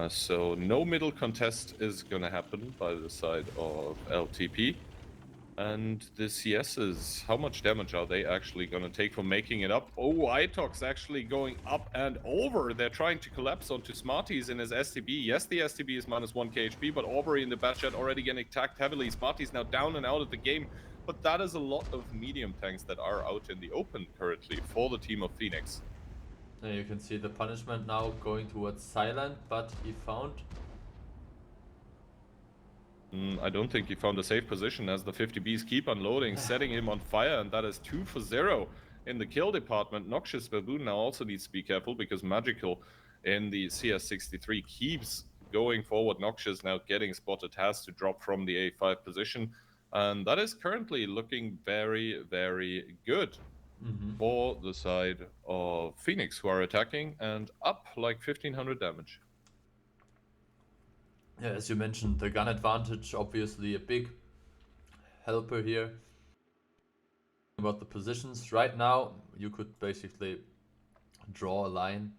So no middle contest is gonna happen by the side of LTP. And the CSs, how much damage are they actually gonna take for making it up? Oh, Itox actually going up and over. They're trying to collapse onto Smarties in his STB. Yes, the STB is -1 KHP, but Aubrey in the Batchat already getting attacked heavily. Smarties now down and out of the game. But that is a lot of medium tanks that are out in the open currently for the team of Phoenix. And you can see the punishment now going towards Silent, but he found... I don't think he found a safe position as the 50Bs keep unloading, setting him on fire, and that is 2 for 0 in the kill department. Noxious Baboon now also needs to be careful because Magical in the CS63 keeps going forward. Noxious now getting spotted, has to drop from the A5 position, and that is currently looking very, very good for the side of Phoenix, who are attacking and up like 1500 damage. Yeah, as you mentioned, the gun advantage, obviously a big helper here. About the positions, right now you could basically draw a line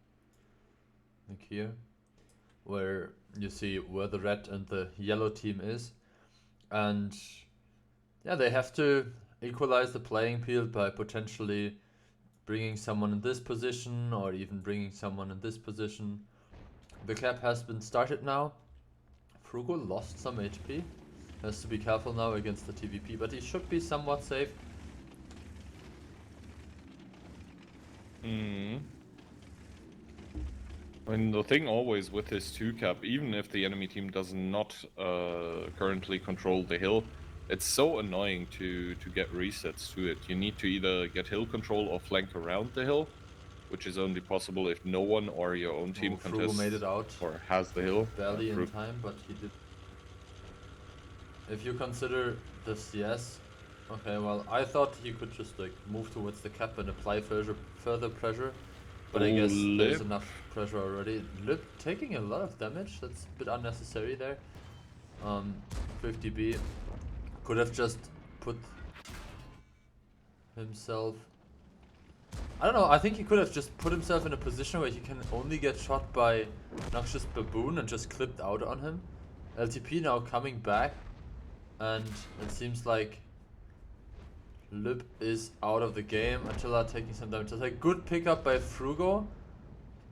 like here, where you see where the red and the yellow team is, and yeah, they have to equalize the playing field by potentially bringing someone in this position or even bringing someone in this position. The cap has been started now. Frugo lost some HP. Has to be careful now against the TVP, but he should be somewhat safe. I mean, the thing always with this 2-cap, even if the enemy team does not currently control the hill, it's so annoying to get resets to it. You need to either get hill control or flank around the hill, which is only possible if no one or your own team contests made it out. or has the hill. Barely in time, but he did. If you consider the CS, okay, well, I thought he could just like move towards the cap and apply further pressure, but I guess there's enough pressure already. Lip taking a lot of damage, that's a bit unnecessary there. 50B could have just put himself... I don't know, I think he could have just put himself in a position where he can only get shot by Noxious Baboon and just clipped out on him. LTP now coming back, and it seems like Lip is out of the game. Attila taking some damage. It's a good pickup by Frugo.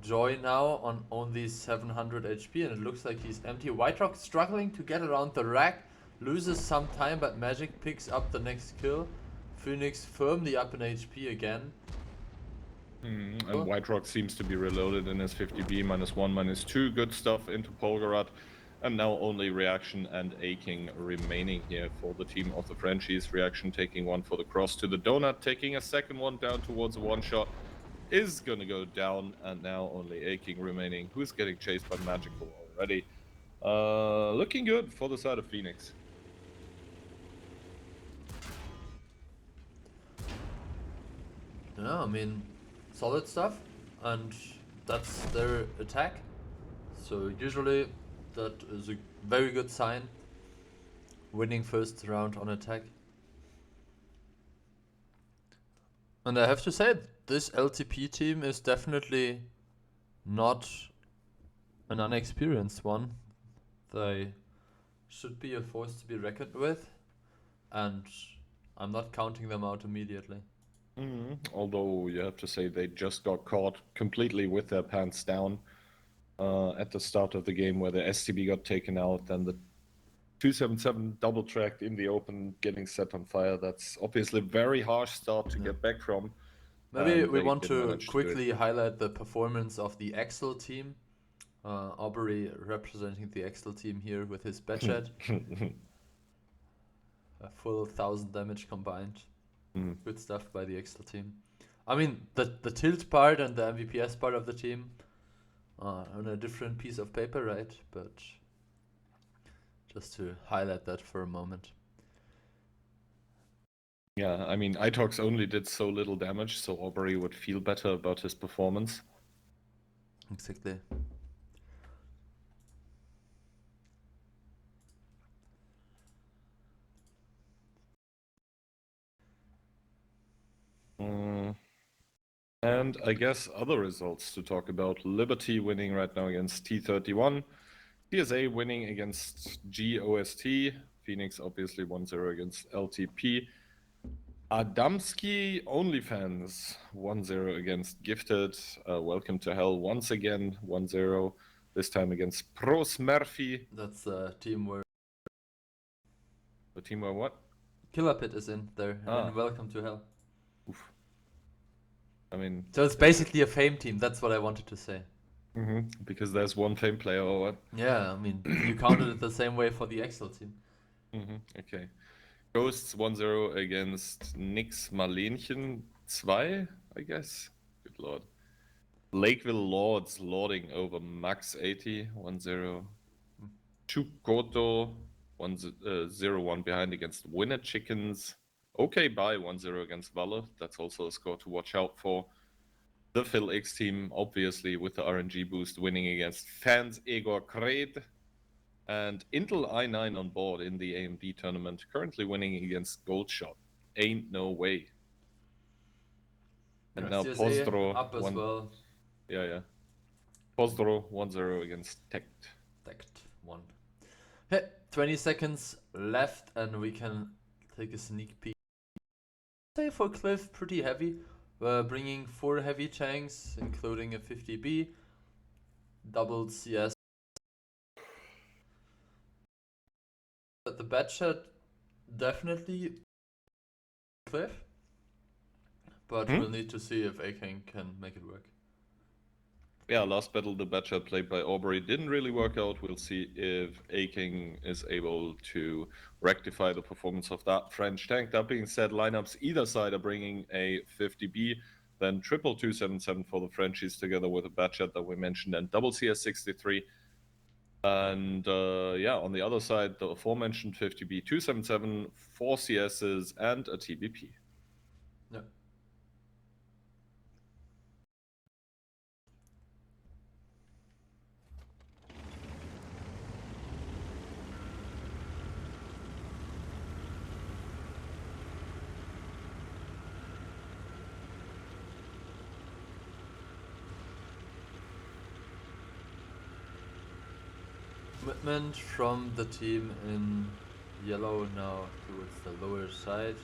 Joy now on only 700 HP, and it looks like he's empty. White Rock struggling to get around the rack. Loses some time, but Magic picks up the next kill. Phoenix firmly up in HP again. And White Rock seems to be reloaded in his 50B, -1, -2. Good stuff into Polgarad. And now only Reaction and Aching remaining here for the team of the Frenchies. Reaction taking one for the cross to the donut, taking a second one down towards a one-shot. Is gonna go down, and now only Aching remaining, who's getting chased by Magical already. Looking good for the side of Phoenix. Yeah, I mean, solid stuff, and that's their attack. So usually that is a very good sign. Winning first round on attack. And I have to say, this LTP team is definitely not an unexperienced one. They should be a force to be reckoned with, and I'm not counting them out immediately. Although you have to say they just got caught completely with their pants down at the start of the game, where the STB got taken out, and the 277 double tracked in the open, getting set on fire. That's obviously a very harsh start to get back from. Maybe we they want did to manage to do it. quickly highlight the performance of the Excel team. Aubrey representing the Excel team here with his Betchat. A full 1000 damage combined. Good stuff by the Excel team. I mean, the tilt part and the MVPS part of the team on a different piece of paper, right? But just to highlight that for a moment. Yeah, I mean, Itox only did so little damage, so Aubrey would feel better about his performance. Exactly. And I guess other results to talk about. Liberty winning right now against T31. TSA winning against GOST. Phoenix obviously 1-0 against LTP. Adamski OnlyFans 1-0 against Gifted. Welcome to Hell once again 1-0. This time against Pros Murphy. That's the team where The team where what? Killer Pit is in there, and Welcome to Hell. Oof. I mean, so it's basically a fame team. That's what I wanted to say. Because there's one fame player or what? Yeah, I mean, you counted it the same way for the Excel team. Okay. Ghosts 1-0 against Nix Marlenchen 2, I guess. Good lord. Lakeville Lords lording over Max 80 1-0. Chukoto 0-1 behind against Winner Chickens. Okay, bye 1-0 against Valor. That's also a score to watch out for. The Phil X team, obviously, with the RNG boost, winning against Fans Egor Kred. And Intel i9 on board in the AMD tournament, currently winning against Goldshot. Ain't no way. And now CSA Pozdro up as well. Yeah. Pozdro 1-0 against Tect. Tect 1. Hey, 20 seconds left, and we can take a sneak peek. Say for Cliff, pretty heavy. Bringing 4 heavy tanks, including a 50B, double CS. But the Batchat definitely Cliff, but we'll need to see if Aking can make it work. Yeah, last battle the Batchat played by Aubrey didn't really work out. We'll see if Aking is able to rectify the performance of that French tank. That being said, lineups either side are bringing a 50B, then triple 277 for the Frenchies together with a Batchat that we mentioned, and double CS63. And yeah, on the other side, the aforementioned 50B 277, 4 CSs, and a TBP. Yeah. Commitment from the team in yellow now towards the lower side.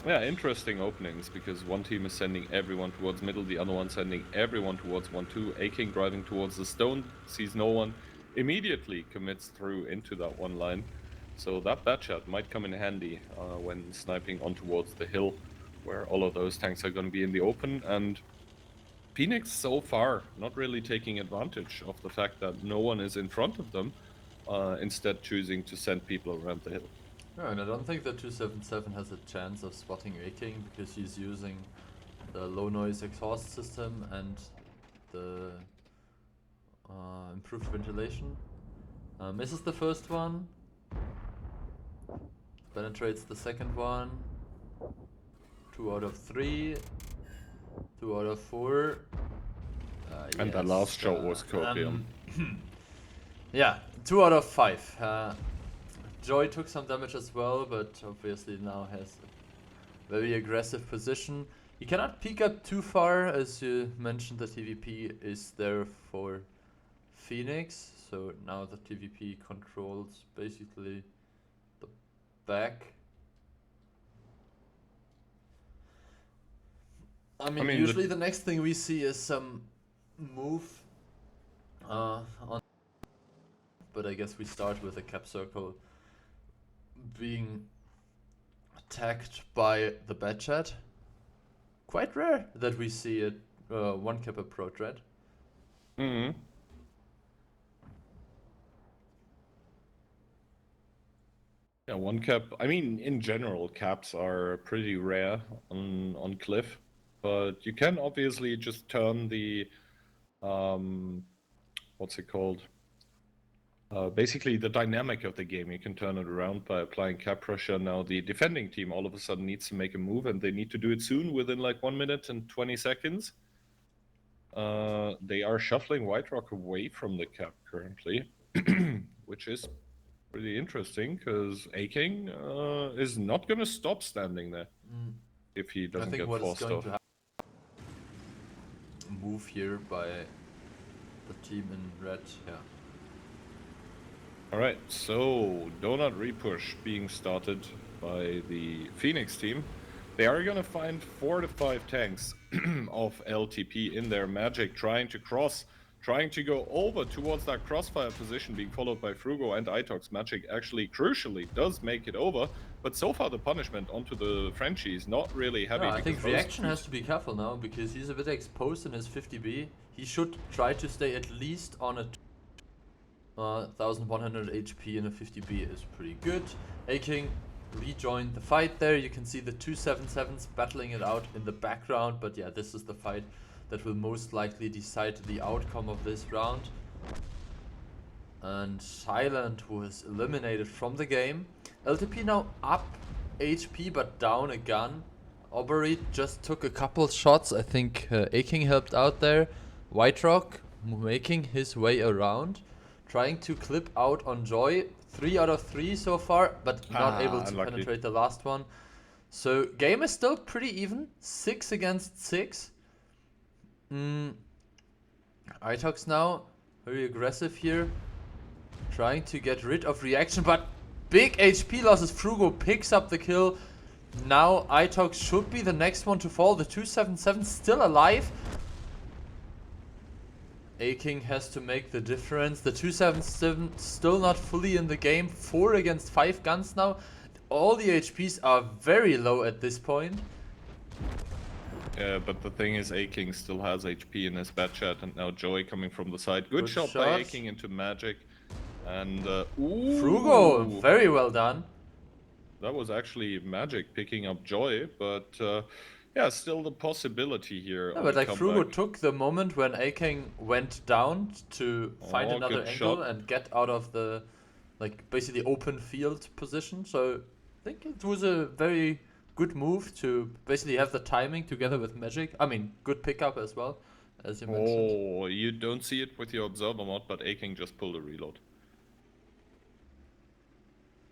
Yeah, interesting openings, because one team is sending everyone towards middle, the other one sending everyone towards 1-2. Aking driving towards the stone, sees no one, immediately commits through into that one line. So that Batchat might come in handy when sniping on towards the hill, where all of those tanks are going to be in the open. And Phoenix so far not really taking advantage of the fact that no one is in front of them, instead choosing to send people around the hill. Yeah, and I don't think the 277 has a chance of spotting A-King because he's using the low noise exhaust system and the improved ventilation. Misses the first one. Penetrates the second one. 2 out of 3. 2 out of 4. And that last shot was copium. Yeah, 2 out of 5. Joy took some damage as well, but obviously now has a very aggressive position. He cannot peek up too far, as you mentioned. The TVP is there for Phoenix, so now the TVP controls basically the back. I mean usually the next thing we see is some move on, but I guess we start with a cap circle being attacked by the bad chat. Quite rare that we see a one cap approach, right? Mm-hmm. Yeah, one cap. I mean, in general, caps are pretty rare on Cliff, but you can obviously just turn the what's it called? Basically, the dynamic of the game. You can turn it around by applying cap pressure. Now, the defending team all of a sudden needs to make a move, and they need to do it soon, within like 1 minute and 20 seconds. They are shuffling White Rock away from the cap currently, which is pretty interesting because A-King is not going to stop standing there if he doesn't get forced off. Move here by the team in red, yeah. Alright, so Donut Repush being started by the Phoenix team. They are going to find 4 to 5 tanks of LTP in their Magic, trying to cross, trying to go over towards that crossfire position, being followed by Frugo and Itox. Magic actually, crucially, does make it over, but so far the punishment onto the Frenchie is not really heavy. I think Reaction has to be careful now, because he's a bit exposed in his 50B. He should try to stay at least on a 1100 HP in a 50B is pretty good. A-King rejoined the fight there. You can see the 277s battling it out in the background, but yeah, this is the fight that will most likely decide the outcome of this round. And Silent was eliminated from the game. LTP now up HP but down a gun. Aubrey just took a couple shots. I think A-King helped out there. White Rock making his way around, trying to clip out on Joy. 3 out of 3 so far, but not able to penetrate the last one. So game is still pretty even. 6 against 6. Itox now very aggressive here, trying to get rid of Reaction, but big HP losses. Frugo picks up the kill. Now Itox should be the next one to fall. The 277 still alive. A-King has to make the difference. The 277 still not fully in the game. 4 against 5 guns now. All the HPs are very low at this point. Yeah, but the thing is, A-King still has HP in his bad chat, and now Joy coming from the side. Good shot by A-King into Magic. And Frugo, very well done. That was actually Magic picking up Joy, but yeah, still the possibility here. Yeah, but like Frugo took the moment when A-King went down to find another angle and get out of the like basically open field position. So I think it was a very good move to basically have the timing together with Magic. I mean, good pickup as well, as you mentioned. Oh, you don't see it with your observer mod, but A-King just pulled a reload.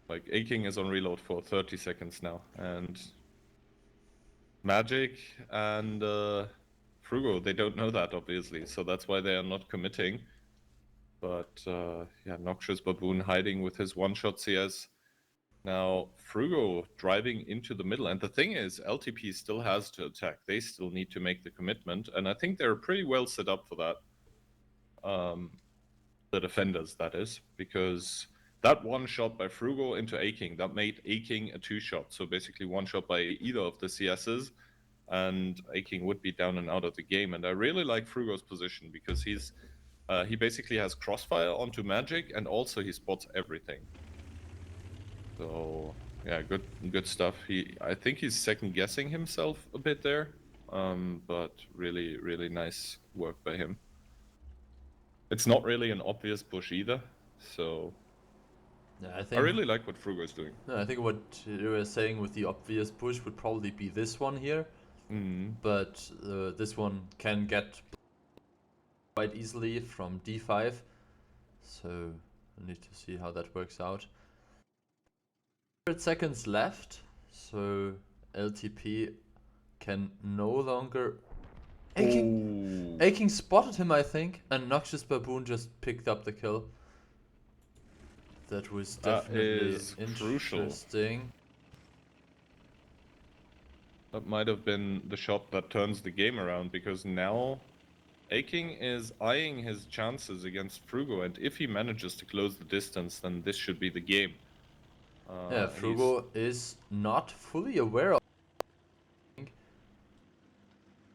Like, A-King is on reload for 30 seconds now, and Magic and Frugo, they don't know that, obviously, so that's why they are not committing. But yeah, Noxious Baboon hiding with his one-shot CS. Now, Frugo driving into the middle, and the thing is, LTP still has to attack. They still need to make the commitment, and I think they're pretty well set up for that. The defenders, that is, because that one shot by Frugo into A-King, that made A-King a 2-shot. So basically one shot by either of the CSs and Aking would be down and out of the game. And I really like Frugo's position because he basically has crossfire onto magic, and also he spots everything. So yeah, good stuff. I think he's second guessing himself a bit there, but really nice work by him. It's not really an obvious push either, so Yeah, I really like what Frugo is doing. I think what you were saying with the obvious push would probably be this one here, but this one can get quite easily from d5, so I need to see how that works out. 100 seconds left, so LTP can no longer... Aking spotted him, I think, and Noxious Baboon just picked up the kill. That was definitely interesting. That might have been the shot that turns the game around, because now Aking is eyeing his chances against Frugo, and if he manages to close the distance, then this should be the game. Yeah, Frugo is not fully aware of...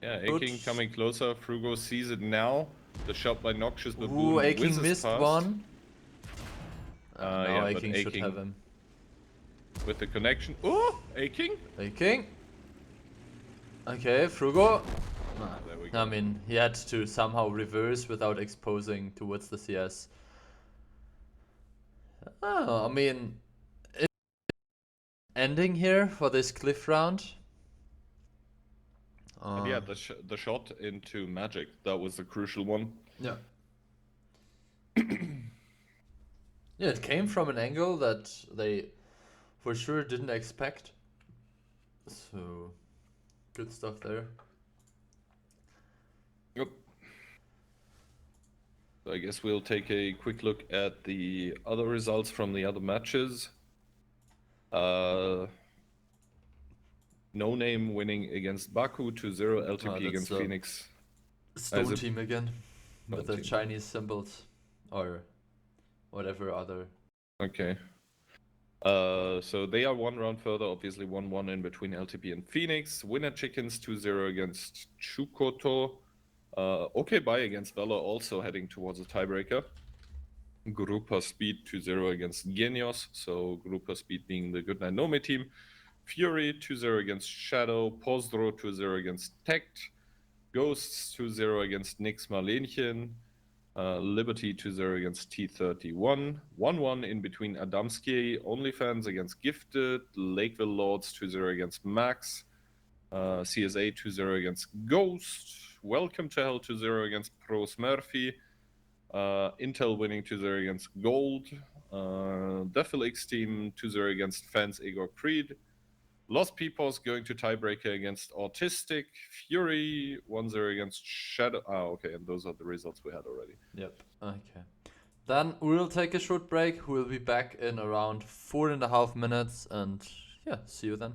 Yeah, Aking coming closer. Frugo sees it now. The shot by Noxious Baboon. Ooh, Aking missed one. Now yeah, Aking should have him. With the connection. Oh, Aking! Aking! Okay, Frugo. There we go. I mean, he had to somehow reverse without exposing towards the CS. Oh, I mean, ending here for this cliff round. Yeah, the shot into magic, that was the crucial one. Yeah. Yeah, it came from an angle that they for sure didn't expect. So, good stuff there. Yep. So I guess we'll take a quick look at the other results from the other matches. No Name winning against Baku 2-0, LTP against Phoenix. Stone team again, with the Chinese symbols, or whatever other. Okay. So they are one round further, obviously 1-1 in between LTP and Phoenix. Winner Chickens 2-0 against Chukoto. Okay, bye against Valor, also heading towards a tiebreaker. Grupa Speed 2-0 against Genios, so Grupa Speed being the Goodnight Nome team. Fury 2-0 against Shadow. Pozdro 2-0 against Tect. Ghosts 2-0 against Nix Marlenchen. Liberty 2-0 against T31. 1-1 in between Adamski, OnlyFans against Gifted. Lakeville Lords 2-0 against Max. CSA 2-0 against Ghost. Welcome to Hell 2-0 against Pros Murphy. Intel winning 2-0 against Gold. Devil X Team 2-0 against Fans Igor Creed. Lost Peoples going to tiebreaker against Autistic. Fury 1-0 against Shadow. Okay, and those are the results we had already. Yep, okay. Then we'll take a short break. We'll be back in around 4.5 minutes, and yeah, see you then.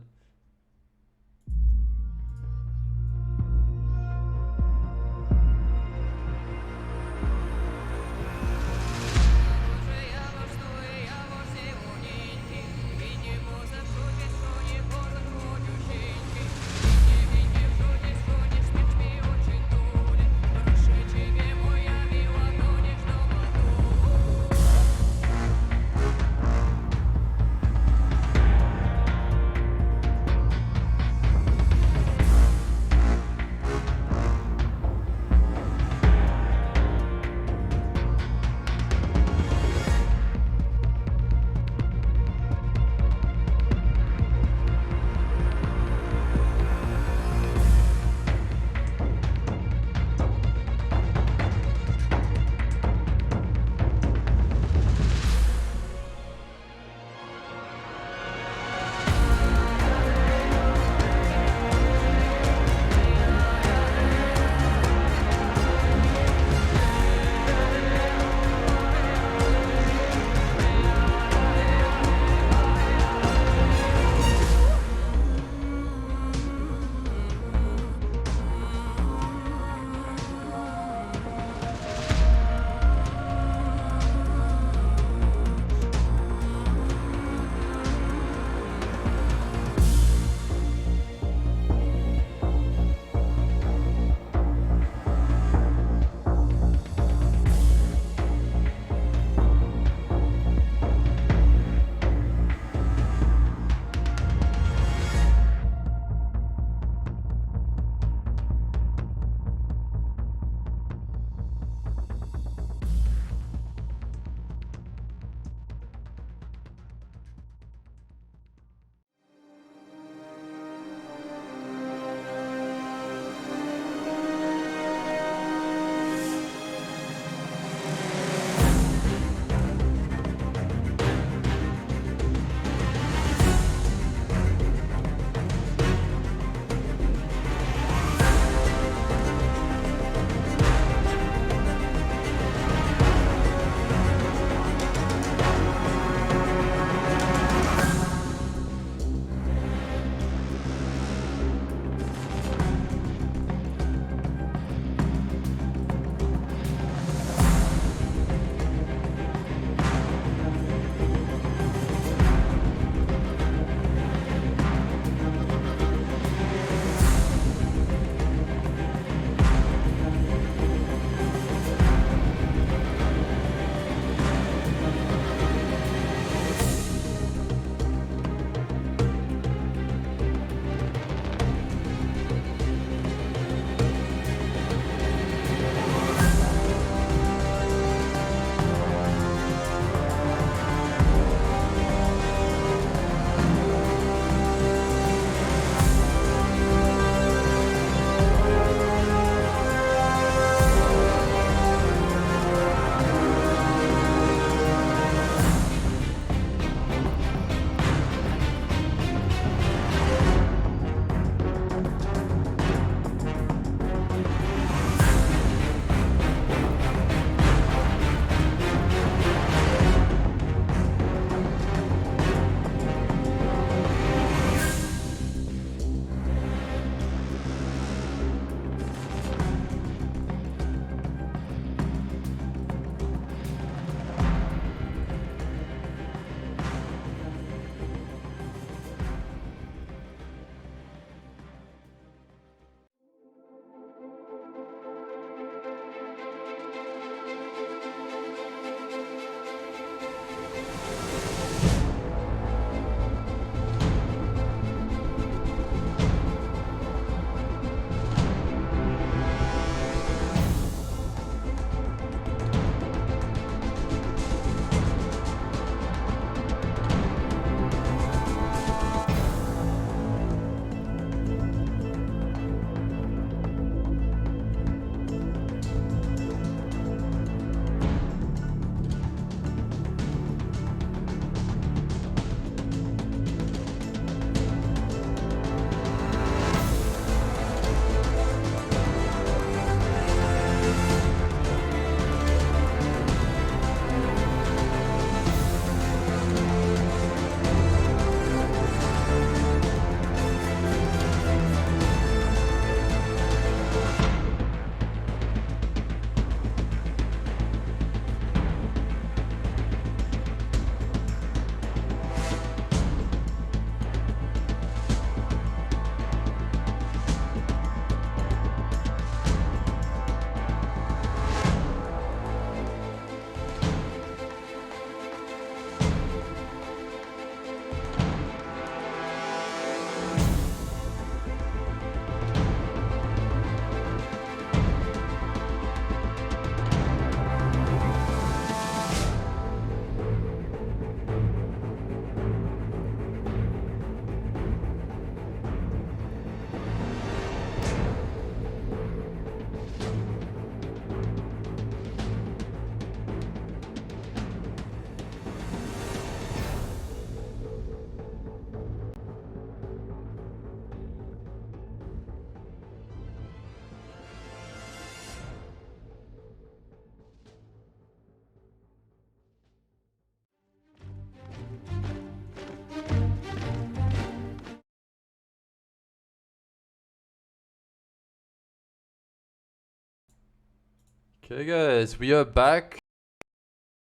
Okay guys, we are back.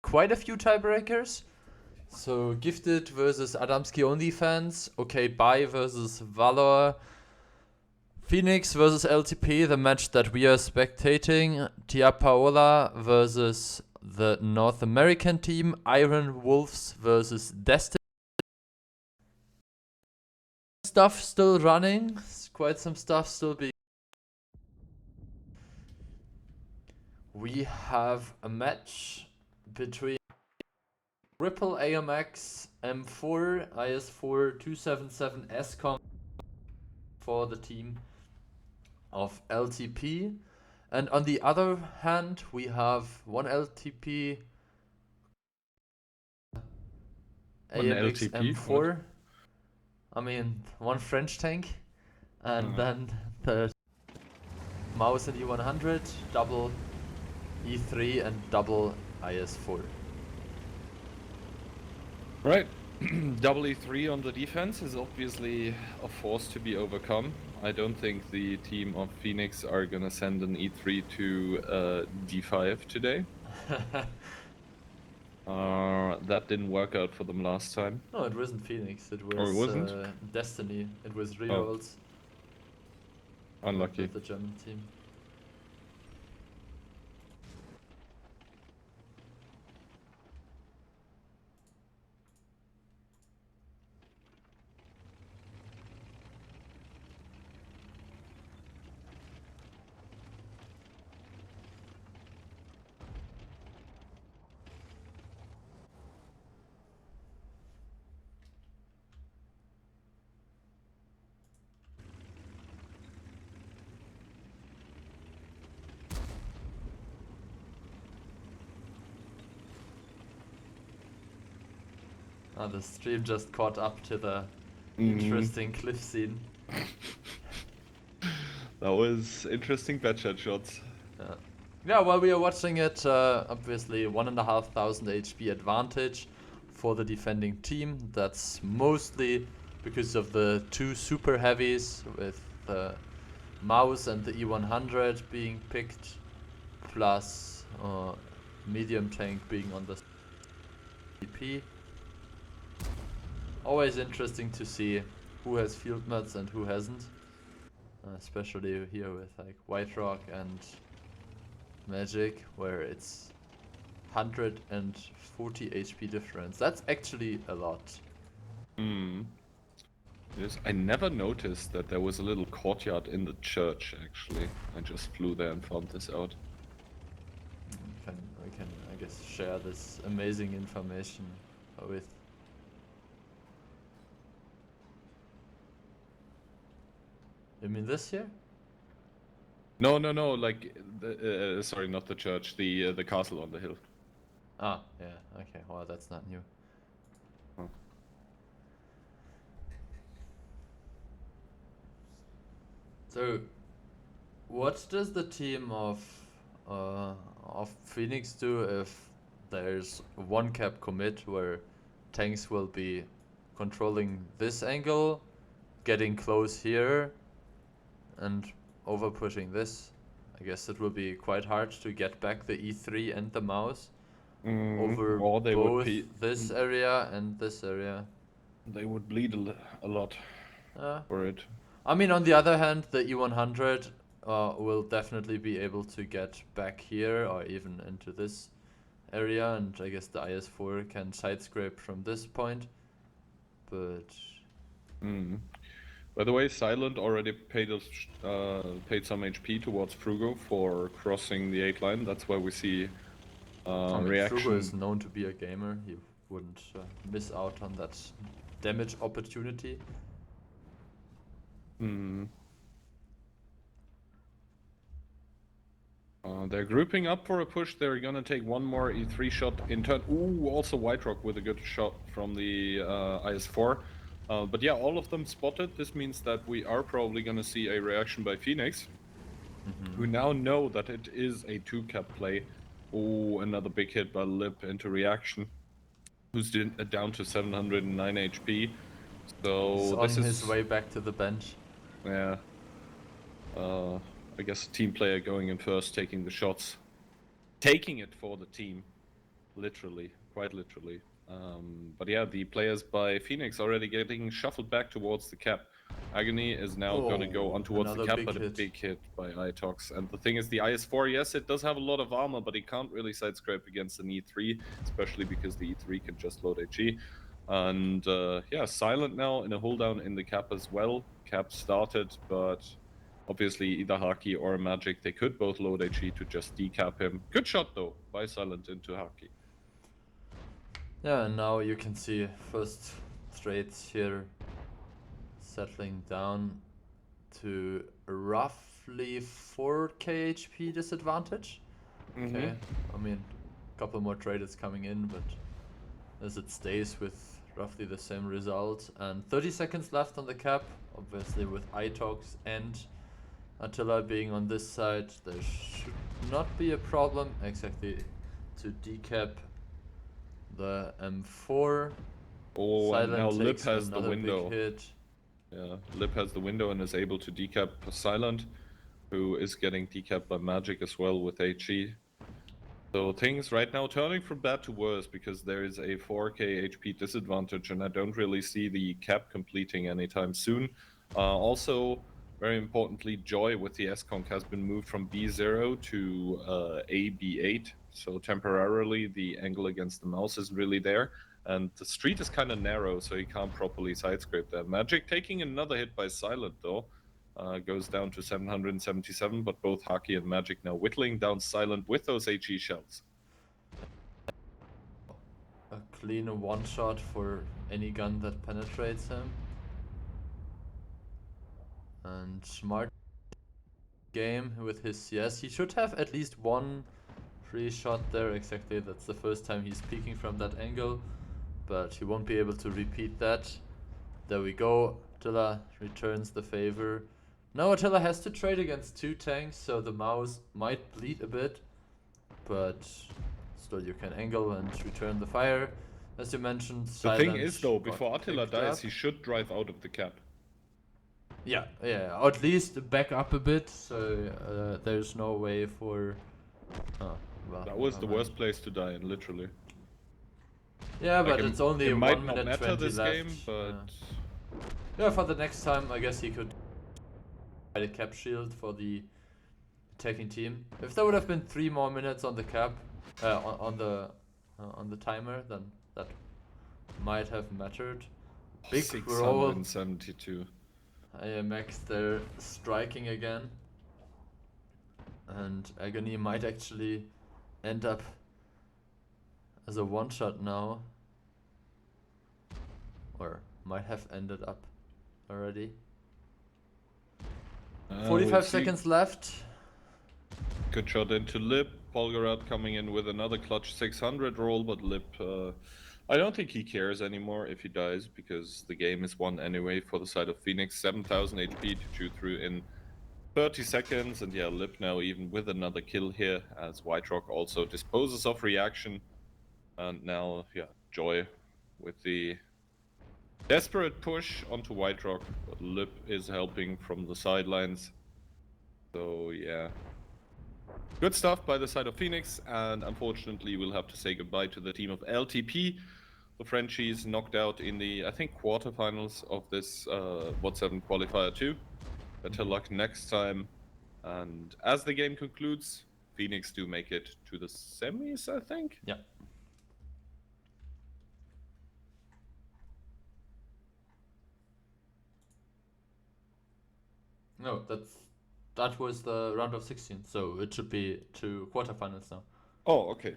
Quite a few tiebreakers. So Gifted versus Adamski only fans. Okay, Bye versus Valor. Phoenix versus LTP, the match that we are spectating. Tia Paola versus the North American team. Iron Wolves versus Destiny. Stuff still running. Quite some stuff still being. We have a match between Ripple AMX M4 IS4 277 SCOM for the team of LTP, and on the other hand we have one LTP One AMX LTP, M4. what? I mean one French tank, and then the mouse and E100 double E3 and double IS4. Right. Double E3 on the defense is obviously a force to be overcome. I don't think the team of Phoenix are gonna send an E3 to D5 today. That didn't work out for them last time. No, it wasn't Phoenix, it Or it was wasn't? Destiny. It was rerolls. Unlucky. The German team. The stream just caught up to the interesting cliff scene. That was interesting batchat shots. Yeah, while we are watching it, obviously 1,500 HP advantage for the defending team. That's mostly because of the two super heavies with the mouse and the E100 being picked, plus medium tank being on the CP. Always interesting to see who has field mats and who hasn't, especially here with like White Rock and Magic, where it's 140 HP difference. That's actually a lot. Yes, I never noticed that there was a little courtyard in the church, actually. I just flew there and found this out. We can, I guess, share this amazing information with. You mean this here? No, like, sorry, not the church, the castle on the hill. Ah, yeah, okay, well, that's not new. Oh. So, what does the team of Phoenix do if there's one cap commit where tanks will be controlling this angle, getting close here, and over pushing this? I guess it will be quite hard to get back the E3 and the mouse over or they both would this area and this area. They would bleed a lot for it. I mean, on the other hand, the E100 will definitely be able to get back here or even into this area, and I guess the IS4 can side scrape from this point. But by the way, Silent already paid us paid some HP towards Frugo for crossing the 8 line. That's why we see reaction. Frugo is known to be a gamer. He wouldn't miss out on that damage opportunity. They're grouping up for a push. They're gonna take one more E3 shot in turn. Ooh, also White Rock with a good shot from the IS4. But yeah, all of them spotted. This means that we are probably gonna see a reaction by Phoenix. We now know that it is a 2-cap play. Oh, another big hit by Lip into reaction. Who's down to 709 HP. So He's this on is his way back to the bench. Yeah. I guess a team player going in first, taking the shots. taking it for the team, literally, quite literally. But yeah, the players by Phoenix already getting shuffled back towards the cap. Agony is now going to go on towards the cap, but a big hit by Itox. And the thing is, the IS-4, yes, it does have a lot of armor, but he can't really side scrape against an E3, especially because the E3 can just load HE. And yeah, Silent now in a hold down in the cap as well. Cap started, but obviously either Haki or Magic, they could both load HE to just decap him. Good shot though by Silent into Haki. Yeah, and now you can see first trades here settling down to roughly 4k HP disadvantage. Okay, I mean, a couple more traders coming in, but as it stays with roughly the same result. And 30 seconds left on the cap, obviously with Itox and Attila being on this side, there should not be a problem exactly to decap the M4. Oh, Silent and now Lip takes has the another window. big hit. Yeah, Lip has the window and is able to decap Silent, who is getting decapped by Magic as well with HE. So things right now turning from bad to worse because there is a 4k HP disadvantage and I don't really see the cap completing anytime soon. Also, very importantly, Joy with the S-Conk has been moved from B0 to AB8. So temporarily the angle against the mouse isn't really there. And the street is kind of narrow, so he can't properly side scrape that. Magic taking another hit by Silent though. Goes down to 777, but both Haki and Magic now whittling down Silent with those HE shells. A clean one-shot for any gun that penetrates him. And smart game with his CS. He should have at least one free shot there, exactly. That's the first time he's peeking from that angle, but he won't be able to repeat that. There we go. Attila returns the favor. Now Attila has to trade against two tanks, so the mouse might bleed a bit, but still you can angle and return the fire. As you mentioned, the thing is though, before Attila dies, he should drive out of the cap. Yeah, or at least back up a bit, so there's no way for... Oh, well, that was the worst place to die in, literally. Yeah, like but it's only 1 minute 20 this left. Game, but... Yeah, for the next time, I guess he could buy the cap shield for the attacking team. If there would have been 3 more minutes on the cap, on the timer, then that might have mattered. Big 672. AMX there striking again, and Agony might actually end up as a one-shot now, or might have ended up already. 45 seconds left. Good shot into Lip. Polgarad coming in with another clutch 600 roll, but Lip, I don't think he cares anymore if he dies, because the game is won anyway for the side of Phoenix. 7,000 HP to chew through in 30 seconds, and yeah, Lip now even with another kill here, as White Rock also disposes of reaction. And now, yeah, Joy with the desperate push onto White Rock, but Lip is helping from the sidelines. So yeah, good stuff by the side of Phoenix, and unfortunately we'll have to say goodbye to the team of LTP. The Frenchies knocked out in the, I think, quarterfinals of this WoT7 Qualifier 2. Better luck next time. And as the game concludes, Phoenix do make it to the semis, I think? Yeah. No, that was the round of 16, so it should be to quarterfinals now. Oh, okay.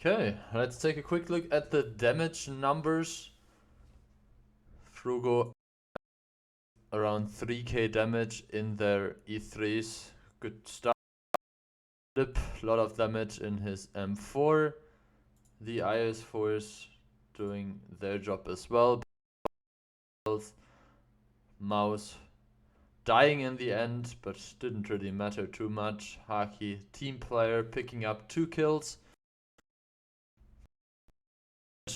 Okay, let's take a quick look at the damage numbers. Frugo around 3k damage in their E3s. Good start. Lip, a lot of damage in his M4. The IS4s doing their job as well. Mouse dying in the end, but didn't really matter too much. Haki, team player, picking up 2 kills.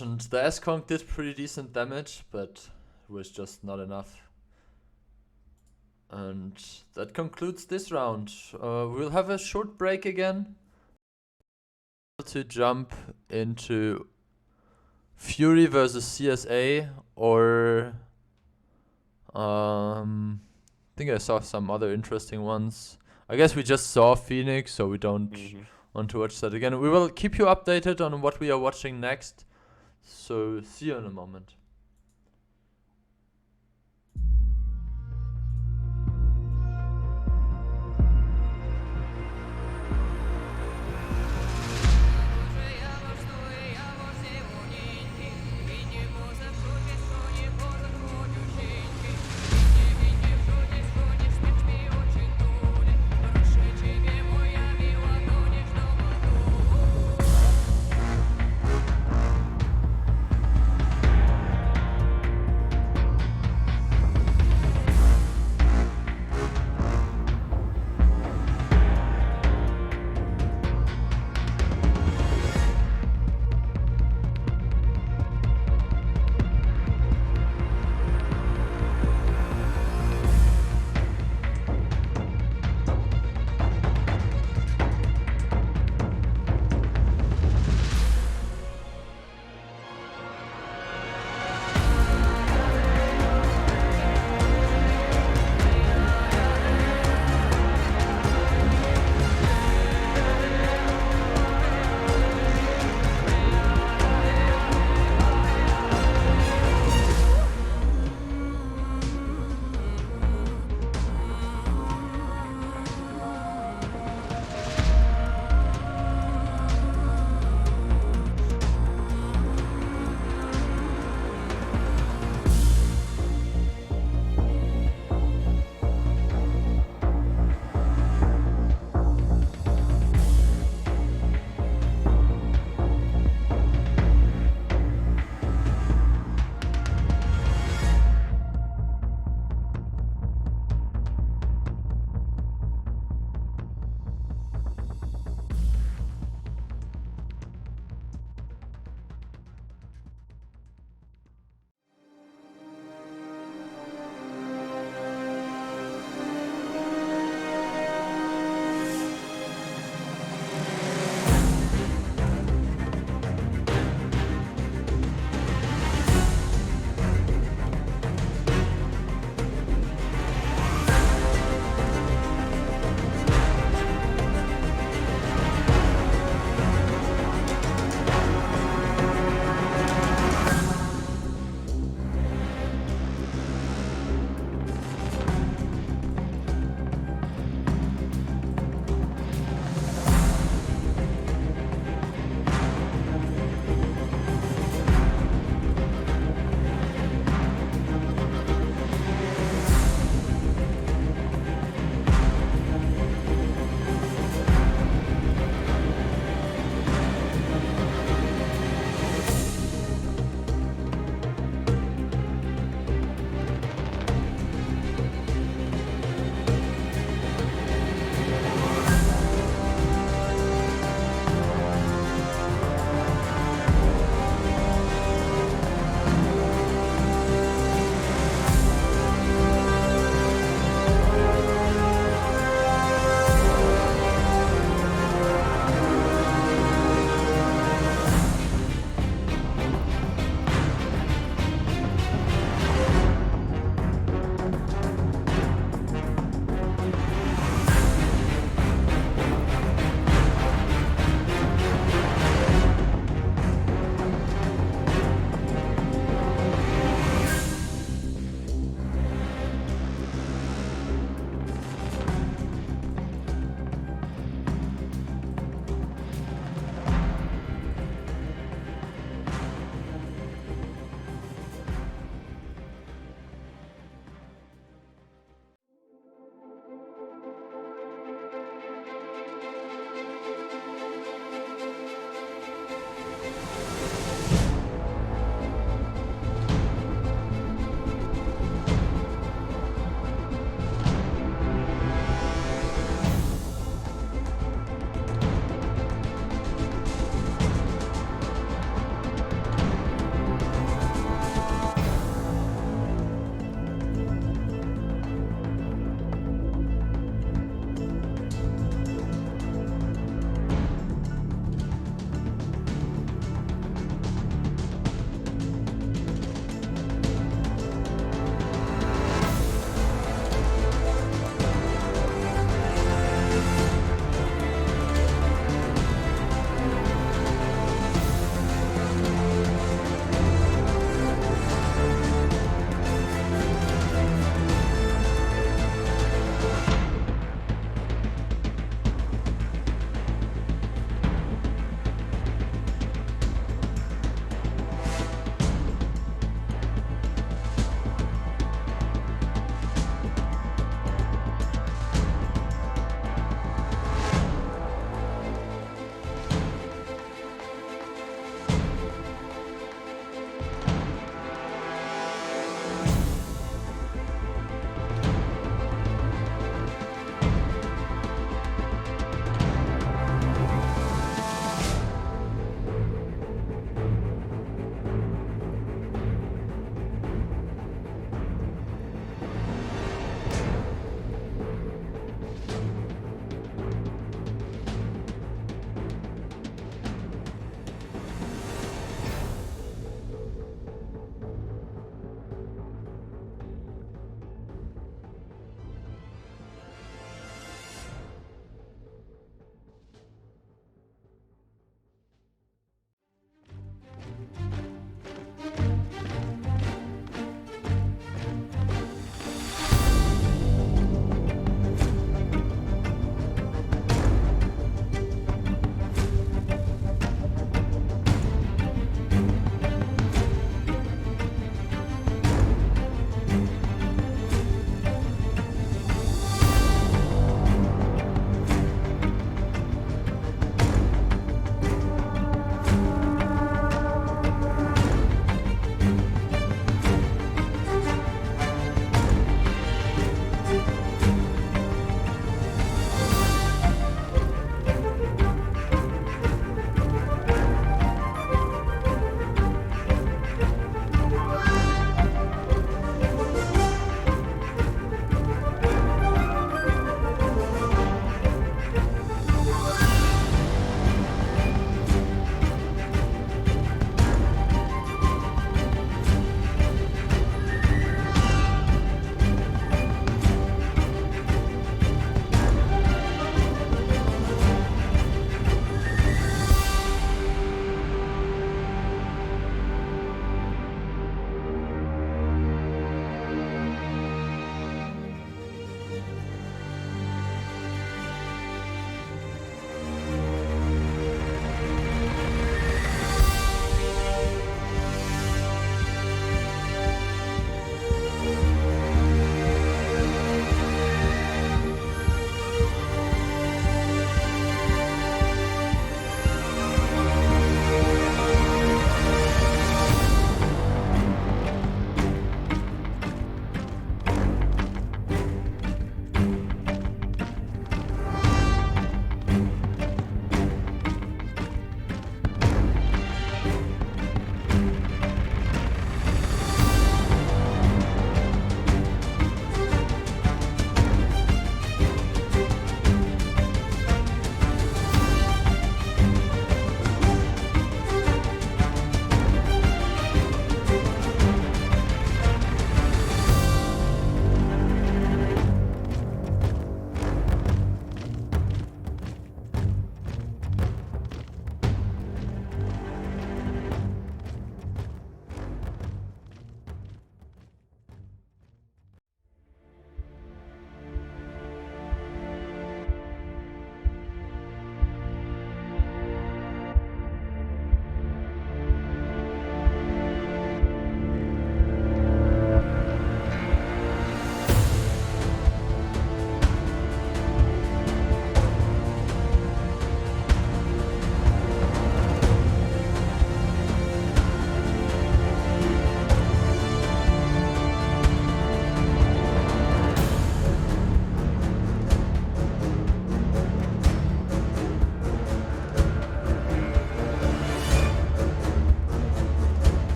And the S-Conk did pretty decent damage, but it was just not enough. And that concludes this round. We'll have a short break again to jump into Fury versus CSA, or I think I saw some other interesting ones. I guess we just saw Phoenix, so we don't want to watch that again. We will keep you updated on what we are watching next. So see you in a moment.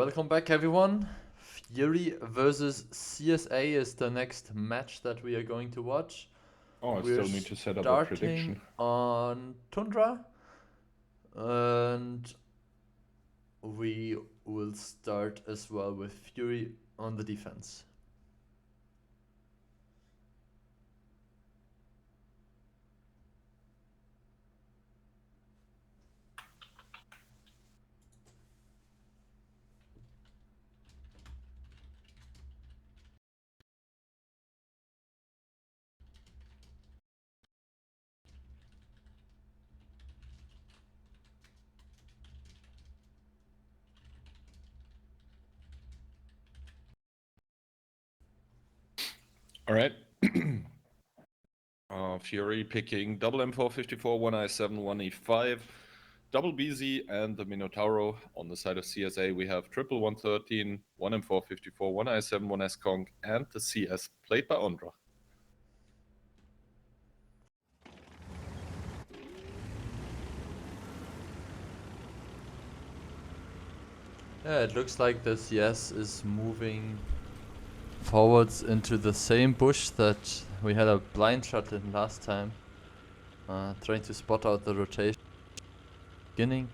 Welcome back, everyone. Fury versus CSA is the next match that we are going to watch. Oh, I We're still need to set up a starting prediction. on Tundra, and we will start as well with Fury on the defense. All right. Fury picking double M454, one I7, one E5, double BZ, and the Minotauro. On the side of CSA, we have triple 113, one M454, one I7, one S-Kong, and the CS played by Ondra. Yeah, it looks like the CS is moving forwards into the same bush that we had a blind shot in last time. Trying to spot out the rotation beginning.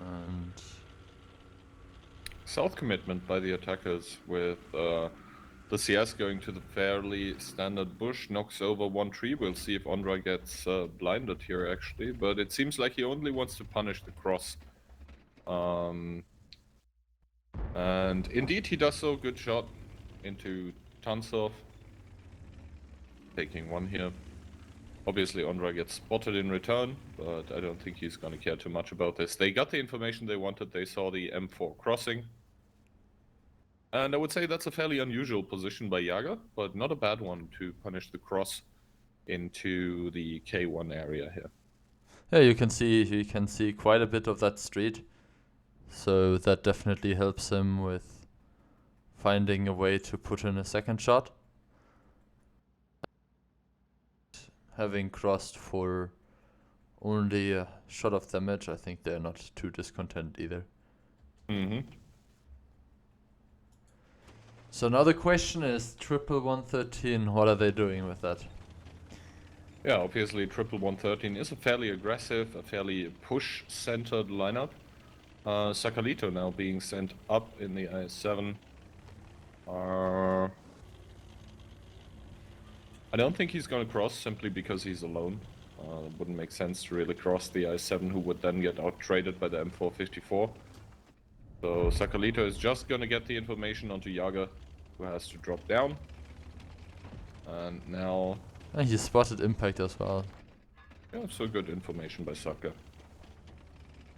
And South commitment by the attackers with the CS going to the fairly standard bush, knocks over one tree. We'll see if Ondra gets blinded here actually, but it seems like he only wants to punish the cross. And indeed he does so. Good shot into Tansov. Taking one here. Obviously Ondra gets spotted in return, but I don't think he's gonna care too much about this. They got the information they wanted. They saw the M4 crossing. And I would say that's a fairly unusual position by Yaga, but not a bad one to punish the cross into the K1 area here. yeah, you can see quite a bit of that street. So that definitely helps him with finding a way to put in a second shot. Having crossed for only a shot of damage, I think they're not too discontent either. Mm-hmm. So now the question is, triple 113, what are they doing with that? Yeah, obviously triple 113 is a fairly aggressive, a fairly push-centered lineup. Sakalito now being sent up in the IS-7. I don't think he's going to cross simply because he's alone. It wouldn't make sense to really cross the IS-7, who would then get out-traded by the M454. So Sakalito is just going to get the information onto Yaga, who has to drop down. And now... And he spotted impact as well. Yeah, so good information by Saka.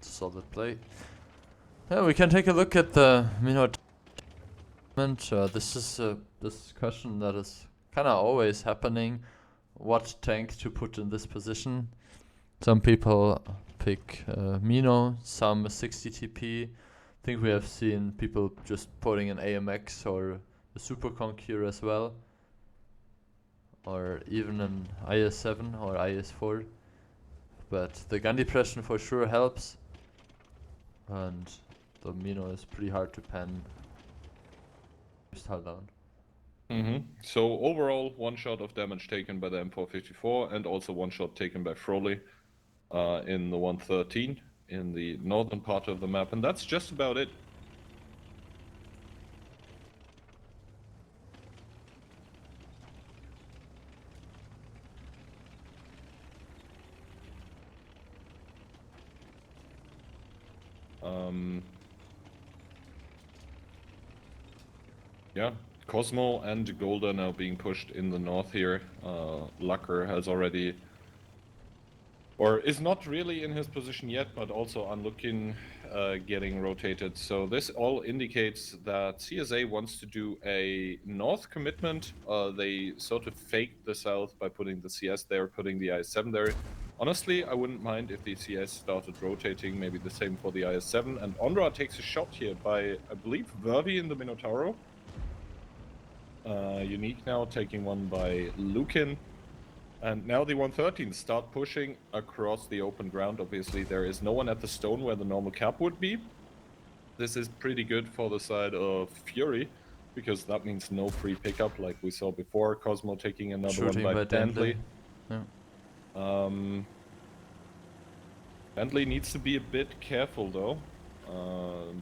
Solid play. Yeah, we can take a look at the Minotaur. This is a discussion that is kind of always happening. What tank to put in this position? Some people pick Mino, some 60 TP. I think we have seen people just putting an AMX or a Super Conk here as well. Or even an IS-7 or IS-4. But the gun depression for sure helps. And the Mino is pretty hard to pen. Down. Mm-hmm. So overall, one shot of damage taken by the M454 and also one shot taken by Froley in the 113 in the northern part of the map, and that's just about it. Yeah, Cosmo and Golda now being pushed in the north here. Lucker has already, or is not really in his position yet, but also Unlooking getting rotated. So this all indicates that CSA wants to do a north commitment. They sort of faked the south by putting the CS there, putting the IS-7 there. Honestly, I wouldn't mind if the CS started rotating, maybe the same for the IS-7. And Ondra takes a shot here by, I believe, Vervi in the Minotauro. Unique now taking one by Lukin. And now the 113 start pushing across the open ground. Obviously, there is no one at the stone where the normal cap would be. This is pretty good for the side of Fury, because that means no free pickup like we saw before. Cosmo taking another Shooting one by by Dantley. Yeah. Dantley needs to be a bit careful though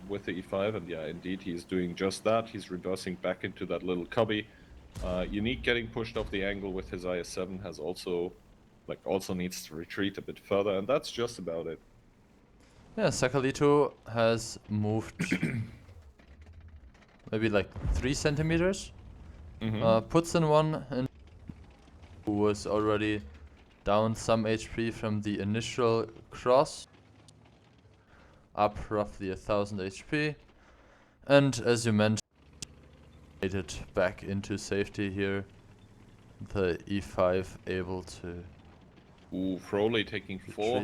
with the E5, and yeah, indeed, he's doing just that. He's reversing back into that little cubby. Unique getting pushed off the angle with his IS-7 has also needs to retreat a bit further, and that's just about it. Yeah, Sakalito has moved maybe like 3 centimeters. Puts in one, and who was already down some HP from the initial cross, up roughly 1000 HP, and as you mentioned, made it back into safety here. The E5 able to. Ooh, Froley taking retreat.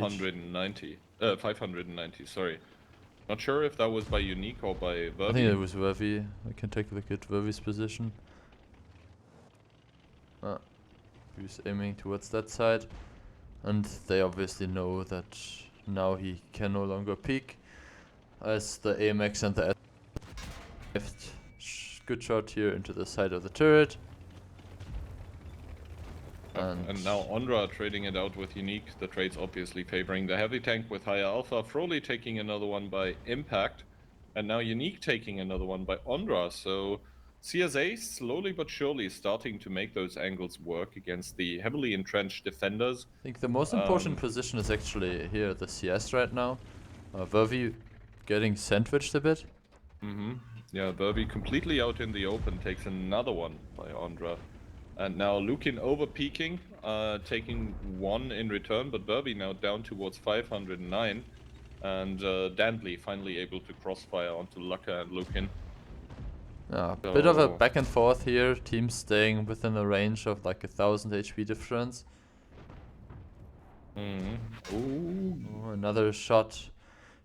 590, sorry. Not sure if that was by Unique or by Vervi. I think it was Vervi. We can take a look at Vervi's position. He was aiming towards that side, and they obviously know that now he can no longer peek, as the AMX and the left good shot here into the side of the turret. And now Ondra trading it out with Unique. The trade's obviously favoring the heavy tank with higher alpha. Froley taking another one by Impact. And now Unique taking another one by Ondra. So CSA slowly but surely starting to make those angles work against the heavily entrenched defenders. I think the most important position is actually here at the CS right now. Vervi getting sandwiched a bit. Yeah, Vervi completely out in the open takes another one by Ondra. And now Lukin over peaking, taking one in return, but Vervi now down towards 509. And Dantley finally able to crossfire onto Lucka and Lukin. Bit of a back and forth here, teams staying within a range of like 1000 HP difference. Ooh. Another shot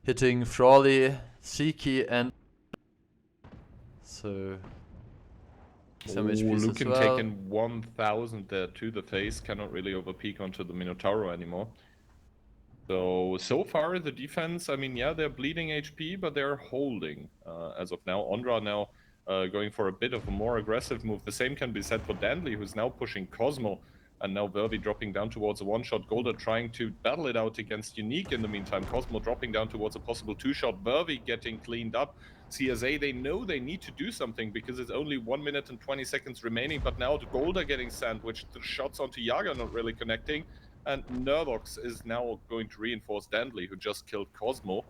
hitting Frawley, Seiki, and so some HP Lukin as well. taking 1000 there to the face, cannot really overpeak onto the Minotauro anymore. So far the defense, I mean, yeah, they're bleeding HP, but they're holding as of now. Ondra now going for a bit of a more aggressive move. The same can be said for Dantley, who's now pushing Cosmo, and now Vervi dropping down towards a one-shot. Golda trying to battle it out against Unique in the meantime. Cosmo dropping down towards a possible two-shot. Vervi getting cleaned up. CSA, they know they need to do something because it's only 1 minute and 20 seconds remaining, but now Golda getting sandwiched. The shots onto Yaga not really connecting. And Nervox is now going to reinforce Dantley, who just killed Cosmo.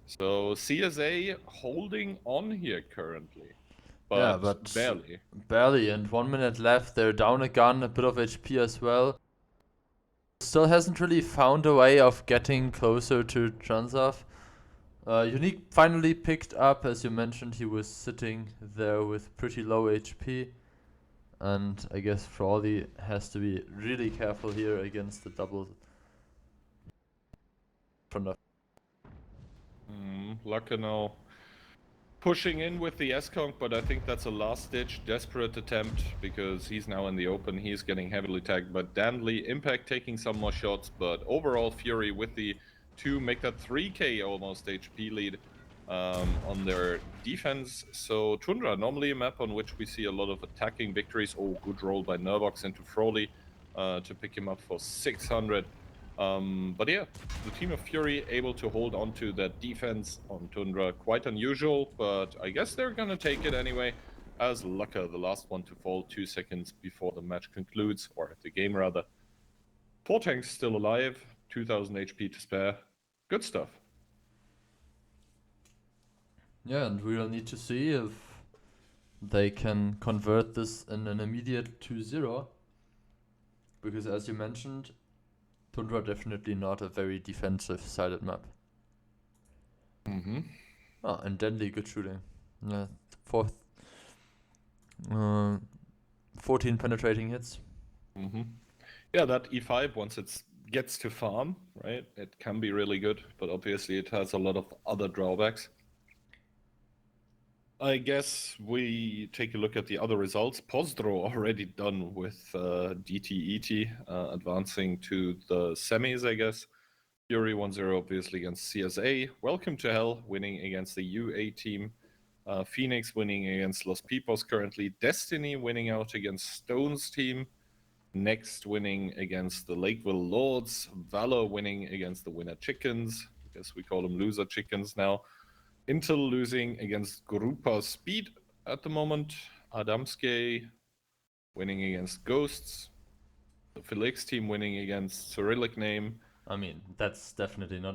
So CSA holding on here currently. But barely. Barely, and 1 minute left. They're down a gun, a bit of HP as well. Still hasn't really found a way of getting closer to Transov. Unique finally picked up, as you mentioned, he was sitting there with pretty low HP. And I guess Frawley has to be really careful here against the double front of. Lucka now pushing in with the S-Conk, but I think that's a last-ditch, desperate attempt because he's now in the open. He's getting heavily tagged, but Dantley, Impact taking some more shots, but overall Fury with the 2 make that 3k almost HP lead on their defense. So Tundra, normally a map on which we see a lot of attacking victories. Oh, good roll by Nervox into Froley to pick him up for 600. But yeah, the team of Fury able to hold on to that defense on Tundra. Quite unusual, but I guess they're gonna take it anyway, as Lucka, the last one to fall 2 seconds before the match concludes, or the game rather. 4 tanks still alive, 2000 HP to spare. Good stuff. Yeah, and we'll need to see if they can convert this in an immediate 2-0. Because as you mentioned, Tundra definitely not a very defensive-sided map. And Dantley, good shooting. 14 penetrating hits. Yeah, that E5, once it gets to farm, right, it can be really good, but obviously it has a lot of other drawbacks. I guess we take a look at the other results. Pozdro already done with DTET, advancing to the semis, I guess. Fury 1-0 obviously against CSA. Welcome to Hell winning against the UA team. Phoenix winning against Los Pipos currently. Destiny winning out against Stone's team. Next winning against the Lakeville Lords. Valor winning against the Winner Chickens. I guess we call them loser chickens now. Intel losing against Grupa Speed at the moment. Adamske winning against Ghosts. The Felix team winning against Cyrillic Name. I mean, that's definitely not.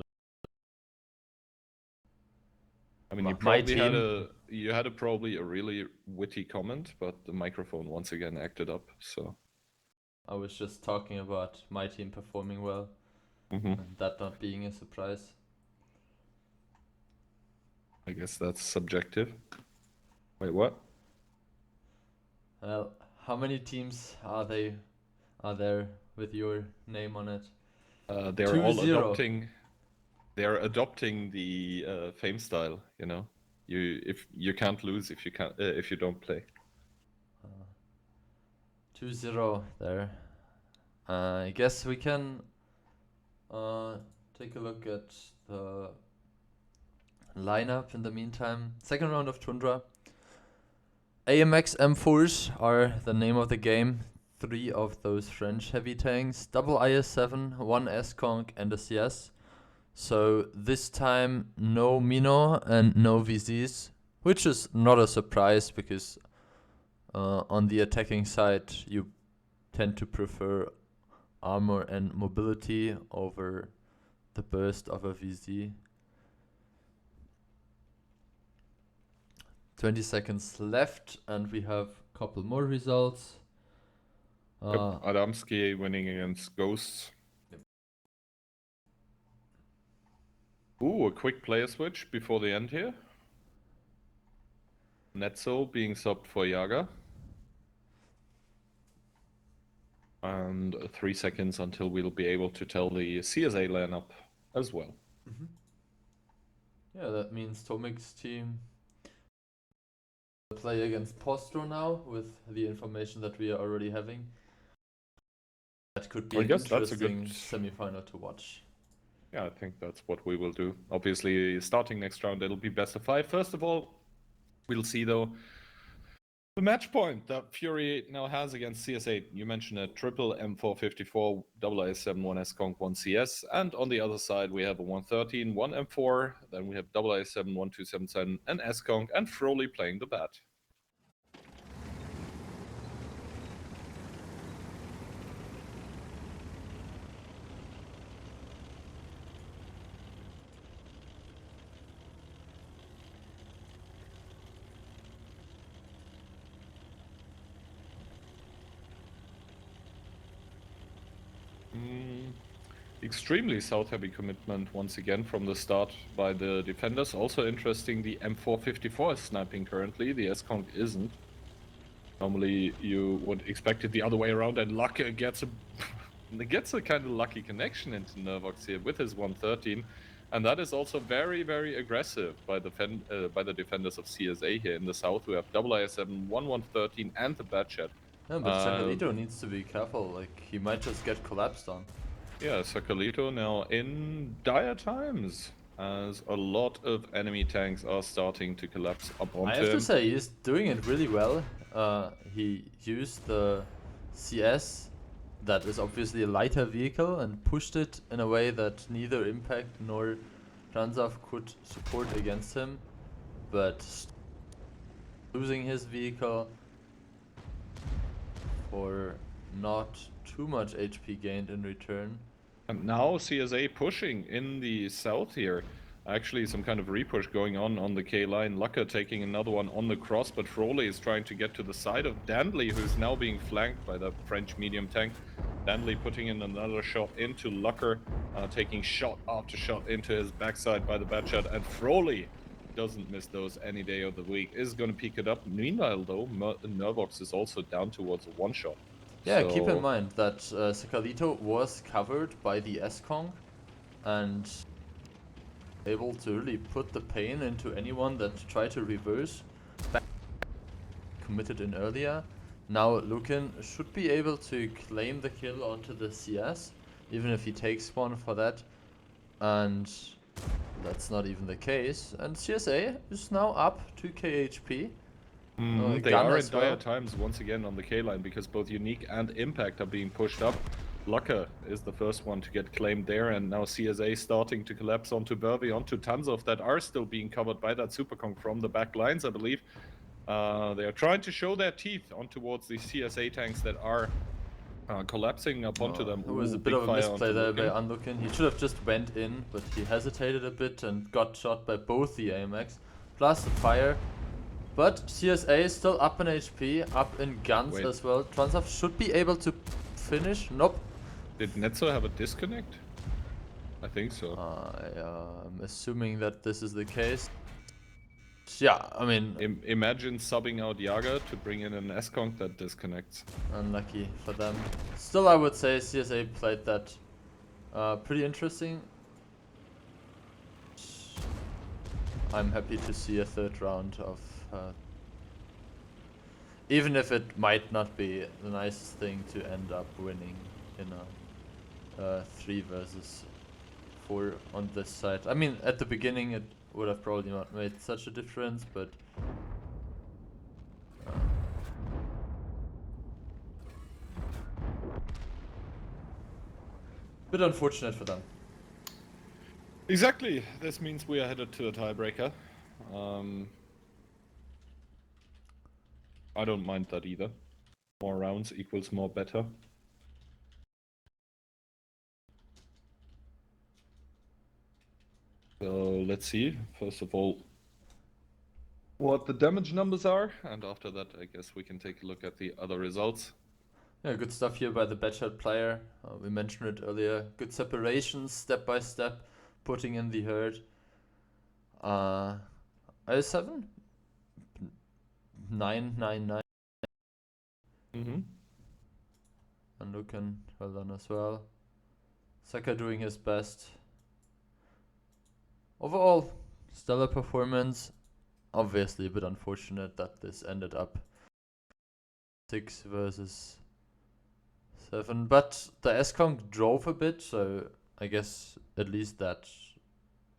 I mean, you had probably a really witty comment, but the microphone once again acted up. So I was just talking about my team performing well, and that not being a surprise. I guess that's subjective. Wait, what? Well, how many teams are there with your name on it? They're all 2-0. They're adopting the fame style. You know, if you can't lose if you don't play. 2-0 there. I guess we can take a look at the lineup in the meantime. Second round of Tundra. AMX M4s are the name of the game. 3 of those French heavy tanks. Double IS-7, 1 S-Conk and a CS. So this time no Mino and no VZs, which is not a surprise because on the attacking side you tend to prefer armor and mobility over the burst of a VZ. 20 seconds left and we have a couple more results. Adamski winning against Ghosts. Yep. Ooh, a quick player switch before the end here. Netzo being subbed for Yaga. And 3 seconds until we'll be able to tell the CSA lineup as well. Yeah, that means Tomic's team play against Postro now with the information that we are already having. That could be an interesting semi-final to watch. Yeah, I think that's what we will do. Obviously, starting next round, it'll be best of 5. First of all, we'll see though the match point that Fury now has against CS8. You mentioned a triple M454, double IS-7, 1 S-Conk, 1 CS. And on the other side, we have a 113, 1 M4. Then we have double IS-7, 1277, and S-Conk, and Froly playing the bat. Extremely south-heavy commitment once again from the start by the defenders. Also interesting, the M454 is sniping currently, the S-Conk isn't. Normally you would expect it the other way around, and Lucke gets a kind of lucky connection into Nervox here with his 113. And that is also very, very aggressive by the defenders of CSA here in the south, who have double IS-7, 113, and the Batchat. Yeah, but Sacalito needs to be careful, like he might just get collapsed on. Yeah, Sacalito now in dire times, as a lot of enemy tanks are starting to collapse up onto him. I have to say, he's doing it really well. He used the CS, that is obviously a lighter vehicle, and pushed it in a way that neither Impact nor Transav could support against him. But losing his vehicle for not too much HP gained in return. And now CSA pushing in the south here. Actually, some kind of repush going on the K line. Lucke taking another one on the cross, but Froly is trying to get to the side of Dandley, who's now being flanked by the French medium tank. Dandley putting in another shot into Lucke, taking shot after shot into his backside by the Batchat, and Froly doesn't miss those any day of the week, is going to pick it up. Meanwhile, though, Nervox is also down towards a one-shot. Yeah, keep in mind that Sacalito was covered by the S-Conk and able to really put the pain into anyone that tried to reverse. committed in earlier. Now Lukin should be able to claim the kill onto the CS, even if he takes one for that. And that's not even the case. And CSA is now up to KHP. They Gun are in as dire well. times once again on the K line because both Unique and Impact are being pushed up. Lucker is the first one to get claimed there, and now CSA starting to collapse onto Burvey, onto Tanzov that are still being covered by that Superconk from the back lines, I believe. They are trying to show their teeth on towards the CSA tanks that are collapsing up onto them. It was a bit big of a fire misplay onto there by Lukin. Unlookin. He should have just went in, but he hesitated a bit and got shot by both the AMX, plus the fire. But CSA is still up in HP, up in guns Wait. as well. Transov should be able to finish. Nope. Did Netzo have a disconnect? I think so. I'm assuming that this is the case. Yeah, I mean, Imagine subbing out Yaga to bring in an S-Conk that disconnects. unlucky for them. Still, I would say CSA played that pretty interesting. I'm happy to see a third round of... even if it might not be the nicest thing to end up winning in a 3 versus 4 on this side. I mean, at the beginning it would have probably not made such a difference, but... bit unfortunate for them. Exactly. This means we are headed to a tiebreaker. I don't mind that either. More rounds equals more better. So let's see, first of all, what the damage numbers are, and after that I guess we can take a look at the other results. Yeah, good stuff here by the Batshot player. We mentioned it earlier. Good separation, step by step, putting in the herd. IS7? 999. And Lucan, well done as well. Saka doing his best. Overall, stellar performance. Obviously a bit unfortunate that this ended up 6 versus 7, but the S-Conk drove a bit, so I guess at least that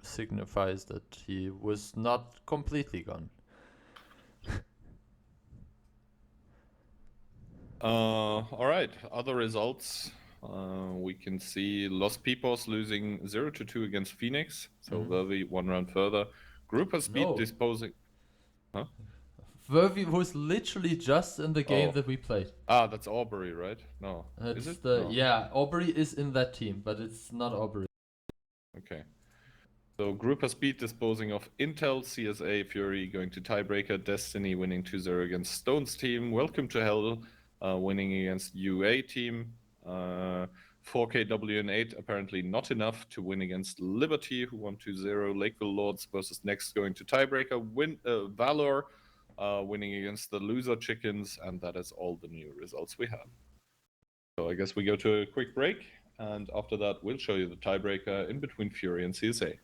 signifies that he was not completely gone. Alright, other results. We can see Los Pipos losing 0-2 against Phoenix, so Vervi 1 round further. Group of Speed disposing... Huh? Vervi was literally just in the game that we played. Ah, that's Aubrey, right? No. It's is it? the No. Yeah, Aubrey is in that team, but it's not Aubrey. Okay. So Group of Speed disposing of Intel, CSA, Fury going to tiebreaker, Destiny winning 2-0 against Stone's team, Welcome to Hell winning against UA team, 4KW and 8 apparently not enough to win against Liberty, who won 2-0, Lakeville Lords versus Next going to tiebreaker, Valor winning against the Loser Chickens, and that is all the new results we have. So I guess we go to a quick break, and after that we'll show you the tiebreaker in between Fury and CSA.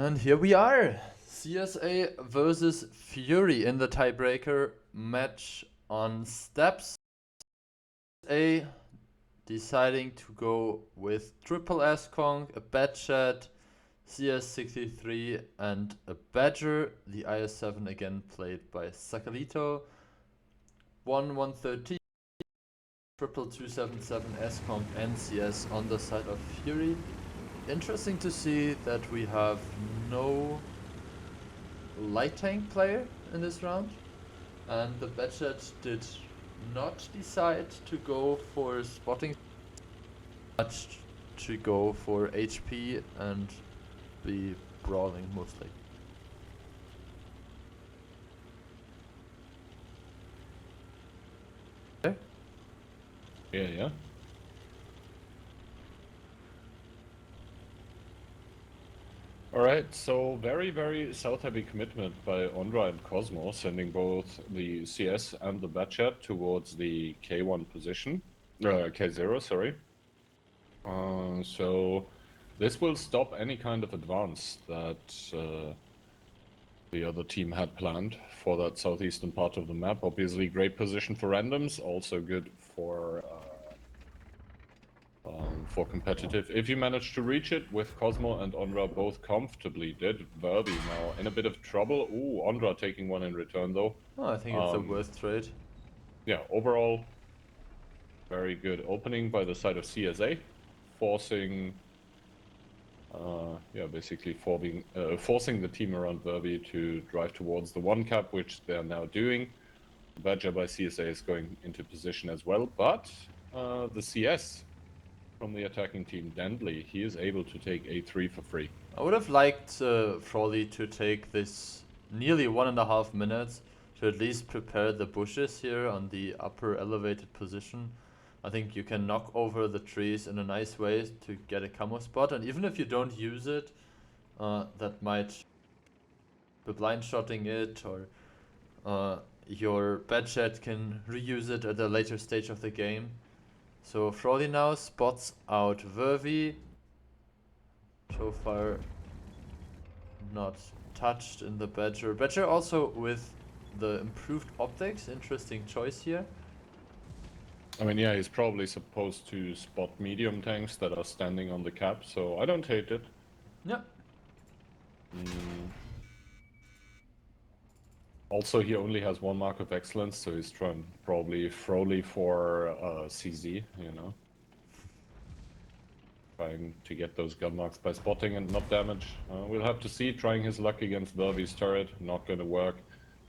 And here we are, CSA versus Fury in the tiebreaker match on steps. A deciding to go with triple S-Kong, a Batchat, CS63 and a Badger. The IS-7 again played by Sakalito. 113, triple 277 S-Kong and CS on the side of Fury. Interesting to see that we have no light tank player in this round, and the Batchat did not decide to go for spotting, but to go for HP and be brawling mostly. Okay. Yeah. Alright, so very south-heavy commitment by Ondra and Cosmo, sending both the CS and the Batchat towards the K1 position. K0, sorry. So this will stop any kind of advance that the other team had planned for that southeastern part of the map. Obviously great position for randoms, also good for competitive. If you manage to reach it, with Cosmo and Ondra both comfortably did. Verbi now in a bit of trouble. Ooh, Ondra taking one in return though. Oh, I think it's the worst trade. Yeah, overall, very good opening by the side of CSA, forcing, basically forcing the team around Verbi to drive towards the 1 cap, which they're now doing. Badger by CSA is going into position as well, but the CS from the attacking team, Dandley, he is able to take A3 for free. I would have liked Frawley to take this nearly 1.5 minutes to at least prepare the bushes here on the upper elevated position. I think you can knock over the trees in a nice way to get a camo spot, and even if you don't use it, that might be blind shotting it, or your Batchat can reuse it at a later stage of the game. So Frawley now spots out Vervi. So far not touched in the Badger. Badger also with the improved optics, interesting choice here. I mean, yeah, he's probably supposed to spot medium tanks that are standing on the cap, so I don't hate it. Yeah. Also, he only has 1 mark of excellence, so he's trying probably Frawley for CZ, you know. Trying to get those gun marks by spotting and not damage. We'll have to see. Trying his luck against Vervi's turret, not going to work.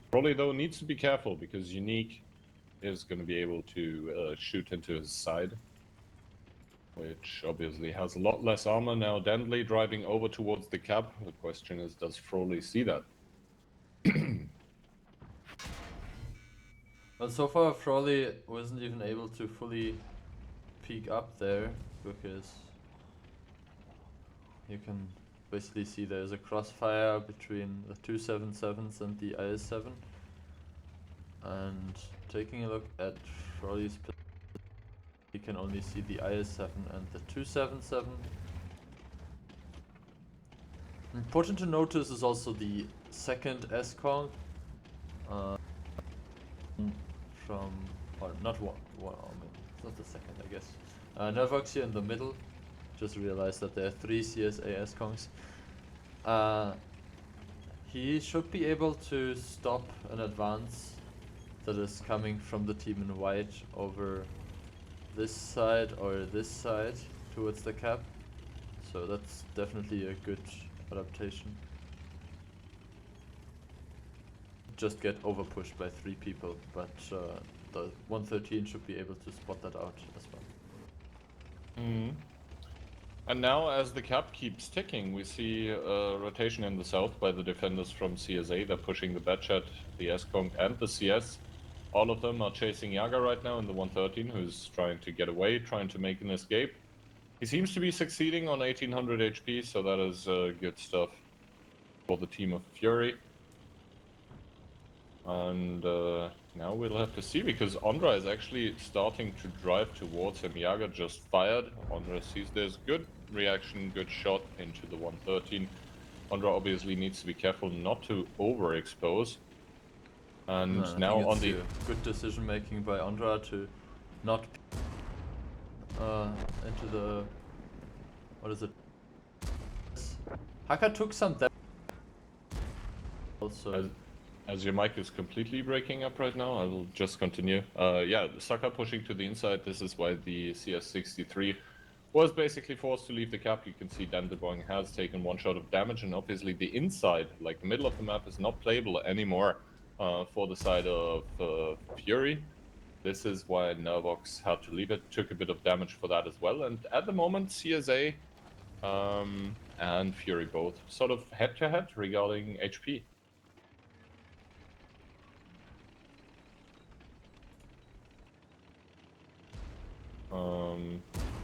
Frawley, though, needs to be careful, because Unique is going to be able to shoot into his side, which obviously has a lot less armor. Now Dandley driving over towards the cap. The question is, does Frawley see that? Well, so far Frawley wasn't even able to fully peek up there, because you can basically see there's a crossfire between the 277s and the IS-7. And taking a look at Frawley's position, you can only see the IS-7 and the 277. Important to notice is also the second S-Kong from, or not one, it's not the second, I guess. Nervox here in the middle. Just realized that there are 3 CSA S-Kongs. He should be able to stop an advance that is coming from the team in white over this side or this side towards the cap. So that's definitely a good adaptation. Just get overpushed by 3 people, but the 113 should be able to spot that out as well. And now, as the cap keeps ticking, we see rotation in the south by the defenders from CSA. They're pushing the Batchat, the S-Kong, and the CS. All of them are chasing Yaga right now in the 113, who's trying to get away, trying to make an escape. He seems to be succeeding on 1800 HP, so that is good stuff for the team of Fury. And now we'll have to see, because Ondra is actually starting to drive towards him. Yaga just fired. Ondra sees there's good reaction, good shot into the 113. Ondra obviously needs to be careful not to overexpose. And I now think on it's the... a good decision making by Ondra to not into the... What is it? Haka took some damage also. As your mic is completely breaking up right now, I will just continue. Yeah, Saka pushing to the inside. This is why the CS63 was basically forced to leave the cap. You can see Dan de Boing has taken one shot of damage, and obviously the inside, like the middle of the map, is not playable anymore for the side of Fury. This is why Nervox had to leave it, took a bit of damage for that as well. And at the moment, CSA and Fury both sort of head-to-head regarding HP.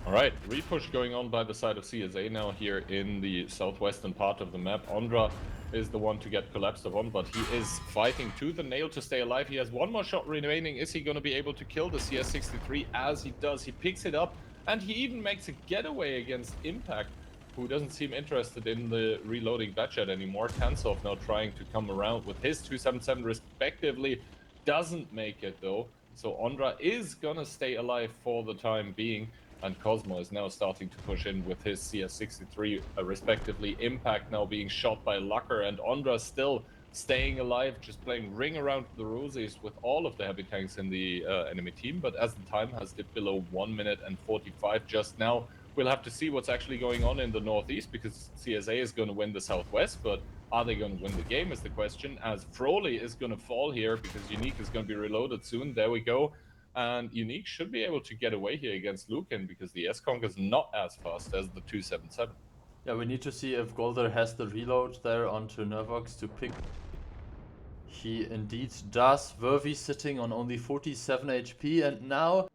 Alright, repush going on by the side of CSA now here in the southwestern part of the map. Ondra is the one to get collapsed upon, but he is fighting to the nail to stay alive. He has one more shot remaining. Is he going to be able to kill the CS63? As he does, he picks it up, and he even makes a getaway against Impact, who doesn't seem interested in the reloading Batchat anymore. Tansov now trying to come around with his 277 respectively. Doesn't make it though. So Ondra is gonna stay alive for the time being, and Cosmo is now starting to push in with his CS63 respectively. Impact now being shot by Lucker, and Ondra still staying alive, just playing ring around the roses with all of the heavy tanks in the enemy team. But as the time has dipped below 1 minute and 45 just now, we'll have to see what's actually going on in the northeast, because CSA is going to win the southwest, but are they going to win the game is the question, as Froley is going to fall here because Unique is going to be reloaded soon. There we go. And Unique should be able to get away here against Lucan, because the S-Conk is not as fast as the 277. Yeah, we need to see if Golder has the reload there onto Nervox to pick. He indeed does. Vervi sitting on only 47 HP, and now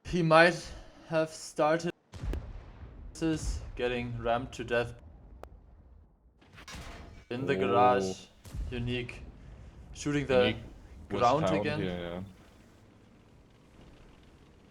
he might have started getting rammed to death in the garage. Unique shooting the ground again. Yeah.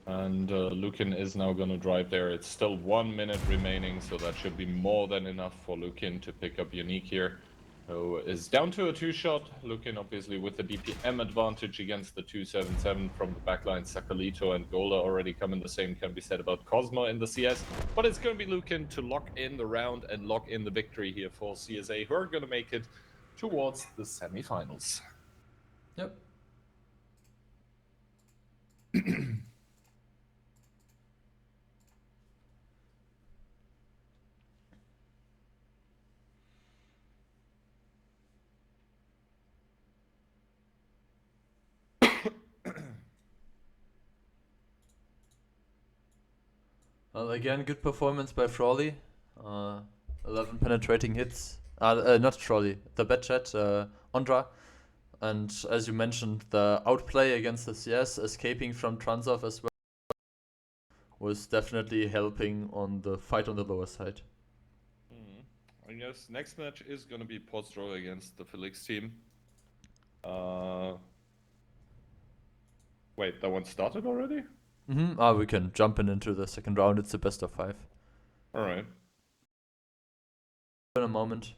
And Lucan is now going to drive there. It's still 1 minute remaining, so that should be more than enough for Lucan to pick up Unique here, who is down to a 2-shot. Lucan obviously with the DPM advantage against the 277 from the backline. Sakalito and Golda already come in. The same can be said about Cosmo in the CS, but it's going to be Lucan to lock in the round and lock in the victory here for CSA, who are going to make it towards the semi-finals. Yep. Well, again, good performance by Frawley. 11 penetrating hits. Not Frawley, the Batchat, Ondra. And as you mentioned, the outplay against the CS, escaping from Transov as well, was definitely helping on the fight on the lower side. I guess next match is going to be Postro against the Felix team. Wait, that one started already? We can jump into the second round. It's the best of 5. Alright. In a moment.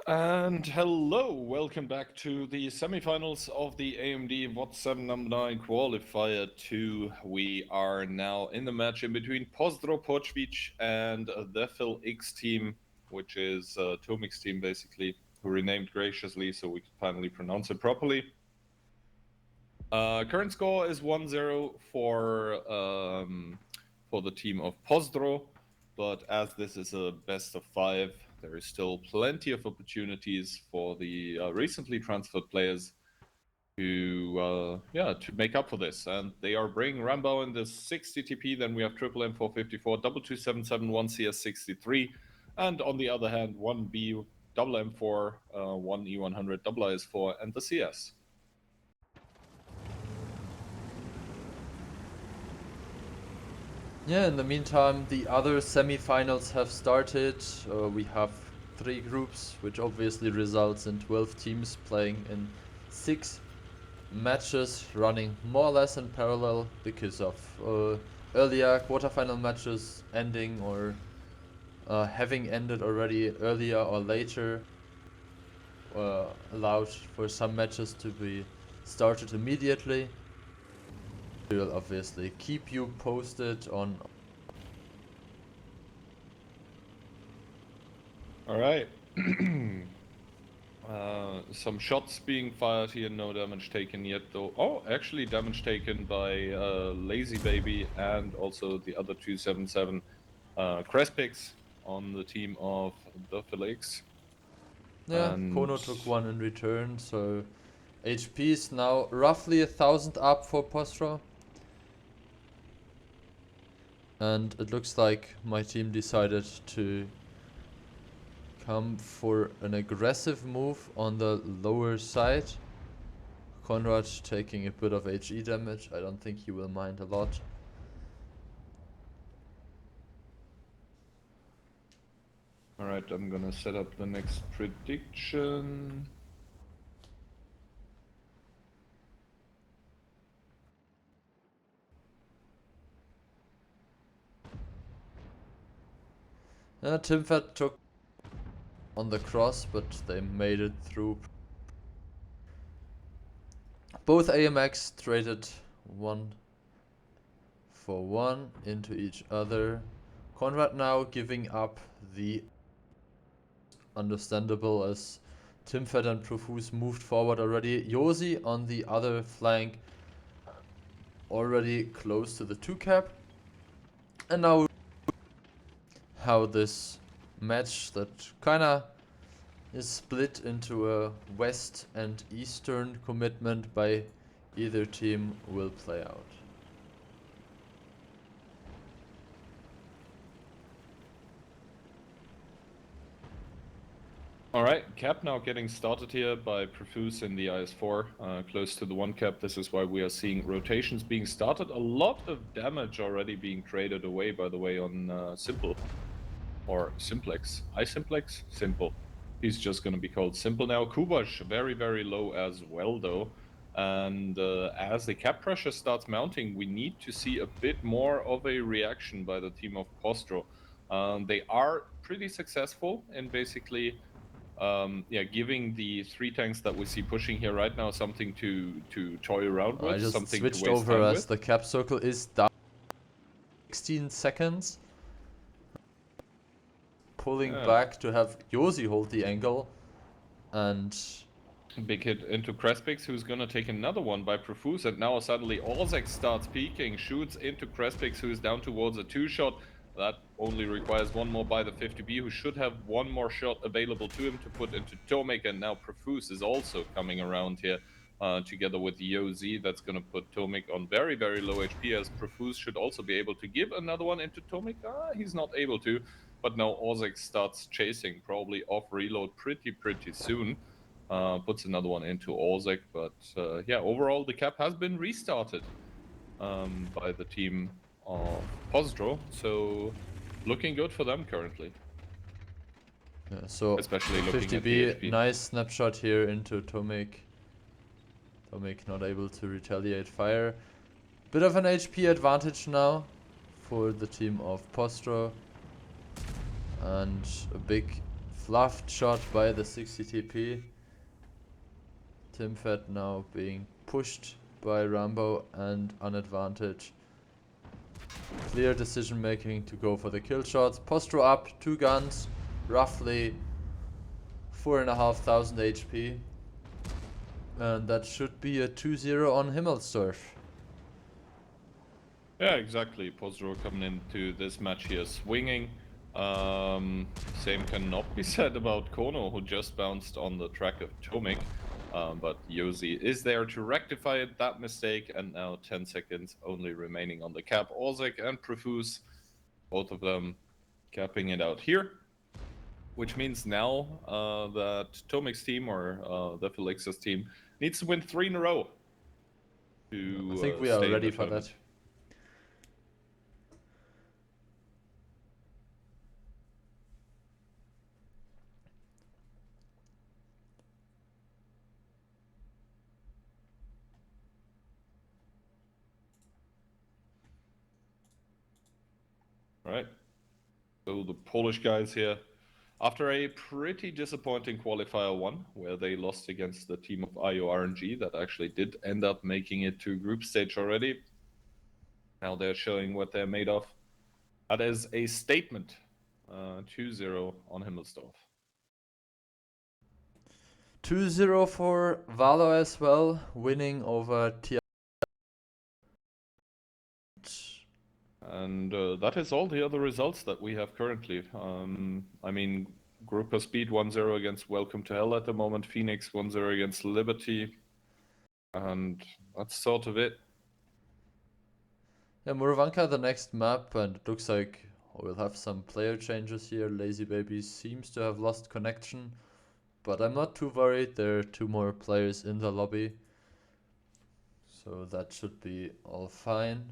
And hello, welcome back to the semifinals of the AMD WoT7 number 9 Qualifier 2. We are now in the match in between Pozdro Pochvic and the Phil X team, which is Tomic's team basically, who renamed graciously so we can finally pronounce it properly. Current score is 1-0 for the team of Pozdro, but as this is a best of 5, there is still plenty of opportunities for the recently transferred players to make up for this. And they are bringing Rambo in the 60 TP, then we have Triple M454, double 277, 1 CS63, and on the other hand, 1B, double M4, 1 E100, double IS4, and the CS. Yeah, in the meantime, the other semi-finals have started. We have 3 groups, which obviously results in 12 teams playing in 6 matches, running more or less in parallel because of earlier quarterfinal matches ending or having ended already earlier or later. Allowed for some matches to be started immediately. We'll obviously keep you posted on. All right. Some shots being fired here, no damage taken yet though. Oh, actually damage taken by Lazy Baby and also the other 277 Crespix on the team of the Felix. Yeah, And Kono took one in return, so HP is now roughly 1000 up for Postro. And it looks like my team decided to come for an aggressive move on the lower side. Konrad taking a bit of HE damage. I don't think he will mind a lot. Alright, I'm gonna set up the next prediction. Timfat took on the cross, but they made it through. Both AMX traded 1 for 1 into each other. Konrad now giving up the understandable as Timfat and Profuse moved forward already. Yosi on the other flank already close to the 2 cap. And now how this match that kinda is split into a west and eastern commitment by either team will play out. Alright, cap now getting started here by Profuse in the IS4, close to the 1 cap. This is why we are seeing rotations being started. A lot of damage already being traded away, by the way, on Simple. Or Simplex. iSimplex? Simple. He's just gonna be called Simple now. Kubash, very, very low as well, though. And as the cap pressure starts mounting, we need to see a bit more of a reaction by the team of Postro. They are pretty successful in basically giving the 3 tanks that we see pushing here right now something to toy around with, I just something switched to waste over time as with. the cap circle is down 16 seconds. Pulling back to have Yosi hold the angle. And big hit into Crespix, who's gonna take another one by Profuse, and now suddenly Orzek starts peeking, shoots into Crespix, who's down towards a 2-shot. That only requires 1 more by the 50B, who should have 1 more shot available to him to put into Tomek, and now Profuse is also coming around here together with Yozi. That's gonna put Tomek on very, very low HP, as Profuse should also be able to give another one into Tomek. He's not able to, but now Orzek starts chasing, probably off reload pretty soon. Puts another one into Orzek, but overall the cap has been restarted by the team of Pozdro, so looking good for them currently. yeah, so especially looking 50B, at the HP. nice snapshot here into Tomek. Tomek not able to retaliate fire. Bit of an HP advantage now for the team of Postro. And a big fluffed shot by the 60 TP. Timfet now being pushed by Rambo and on advantage. Clear decision making to go for the kill shots. Postro up, 2 guns, roughly 4,500 HP. And that should be a 2-0 on Himmelsdorf. Yeah, exactly. Pozro coming into this match here swinging. Same cannot be said about Kono, who just bounced on the track of Tomic. But Yosi is there to rectify that mistake, and now 10 seconds only remaining on the cap. Orzek and Profuse, both of them capping it out here. Which means now that Tomic's team, or the Felix's team, needs to win 3 in a row. To, I think we are ready for that. Right. So the Polish guys here, after a pretty disappointing qualifier 1, where they lost against the team of IORNG that actually did end up making it to group stage already. Now they're showing what they're made of. That is a statement. 2-0 on Himmelsdorf. 2-0 for Valo as well, winning over TR. And that is all the other results that we have currently. I mean, Grupa Speed 1-0 against Welcome to Hell at the moment. Phoenix 1-0 against Liberty. And that's sort of it. Yeah, Muravanka the next map, and it looks like we'll have some player changes here. Lazy Baby seems to have lost connection, but I'm not too worried. There are 2 more players in the lobby, so that should be all fine.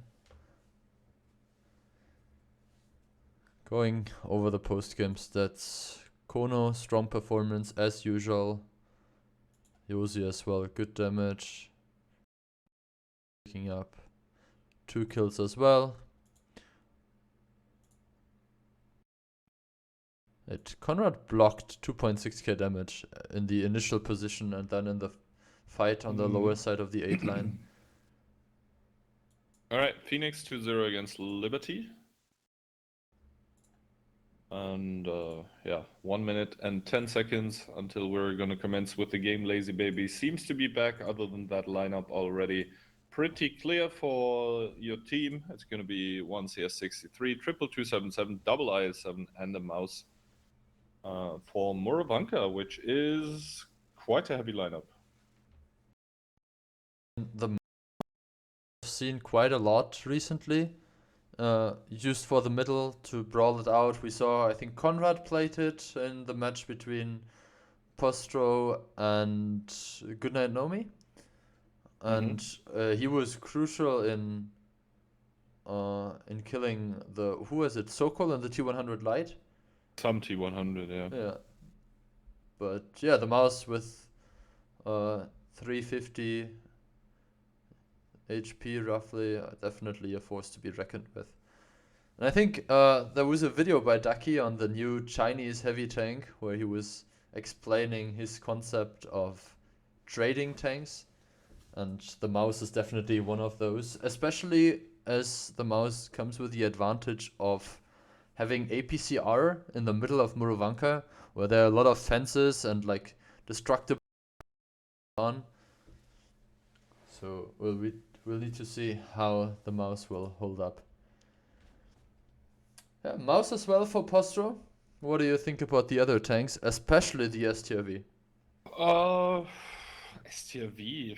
Going over the post-game stats. Kono, strong performance as usual. Yosi as well, good damage. Picking up 2 kills as well. Conrad blocked 2.6k damage in the initial position and then in the fight on the lower side of the 8 line. Alright, Phoenix 2-0 against Liberty. And yeah, 1 minute and 10 seconds until we're going to commence with the game. Lazy Baby seems to be back. Other than that, lineup already pretty clear for your team. It's going to be 1CS63, 22277, double IS7, and a mouse for Muravanka, which is quite a heavy lineup. I've seen quite a lot recently. Used for the middle to brawl it out. We saw, I think, Conrad played it in the match between Postro and Goodnight Nomi. And he was crucial in killing the, who is it, Sokol in the T100 Lite? Some T100, yeah. Yeah. But yeah, the mouse with 350 HP roughly, definitely a force to be reckoned with. And I think there was a video by Ducky on the new Chinese heavy tank where he was explaining his concept of trading tanks, and the mouse is definitely one of those, especially as the mouse comes with the advantage of having APCR in the middle of Muravanka, where there are a lot of fences and like destructible on. So we'll need to see how the mouse will hold up. Yeah, mouse as well for Postro. What do you think about the other tanks, especially the STRV? STRV.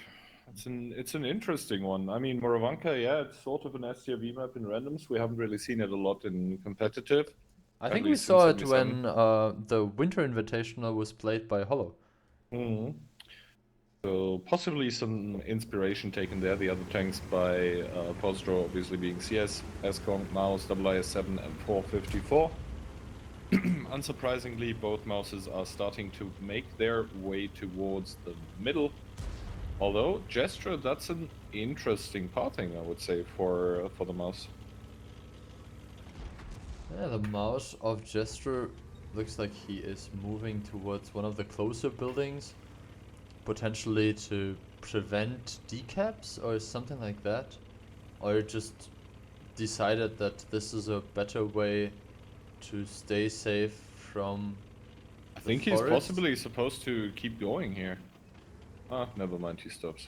It's an interesting one. I mean, Muravanka, yeah, it's sort of an STRV map in randoms. We haven't really seen it a lot in competitive. I think we saw it when the Winter Invitational was played by Hollow. So possibly some inspiration taken there. The other tanks by Postro obviously being CS, S-Kong, Mouse, IS7 and 454. Unsurprisingly, both mouses are starting to make their way towards the middle. Although, Gesture, that's an interesting pathing, I would say, for the mouse. Yeah, the mouse of Gesture Looks like he is moving towards one of the closer buildings, potentially to prevent decaps or something like that. Or just decided that this is a better way to stay safe from I the think he's forest. possibly supposed to keep going here. Ah, never mind, he stops.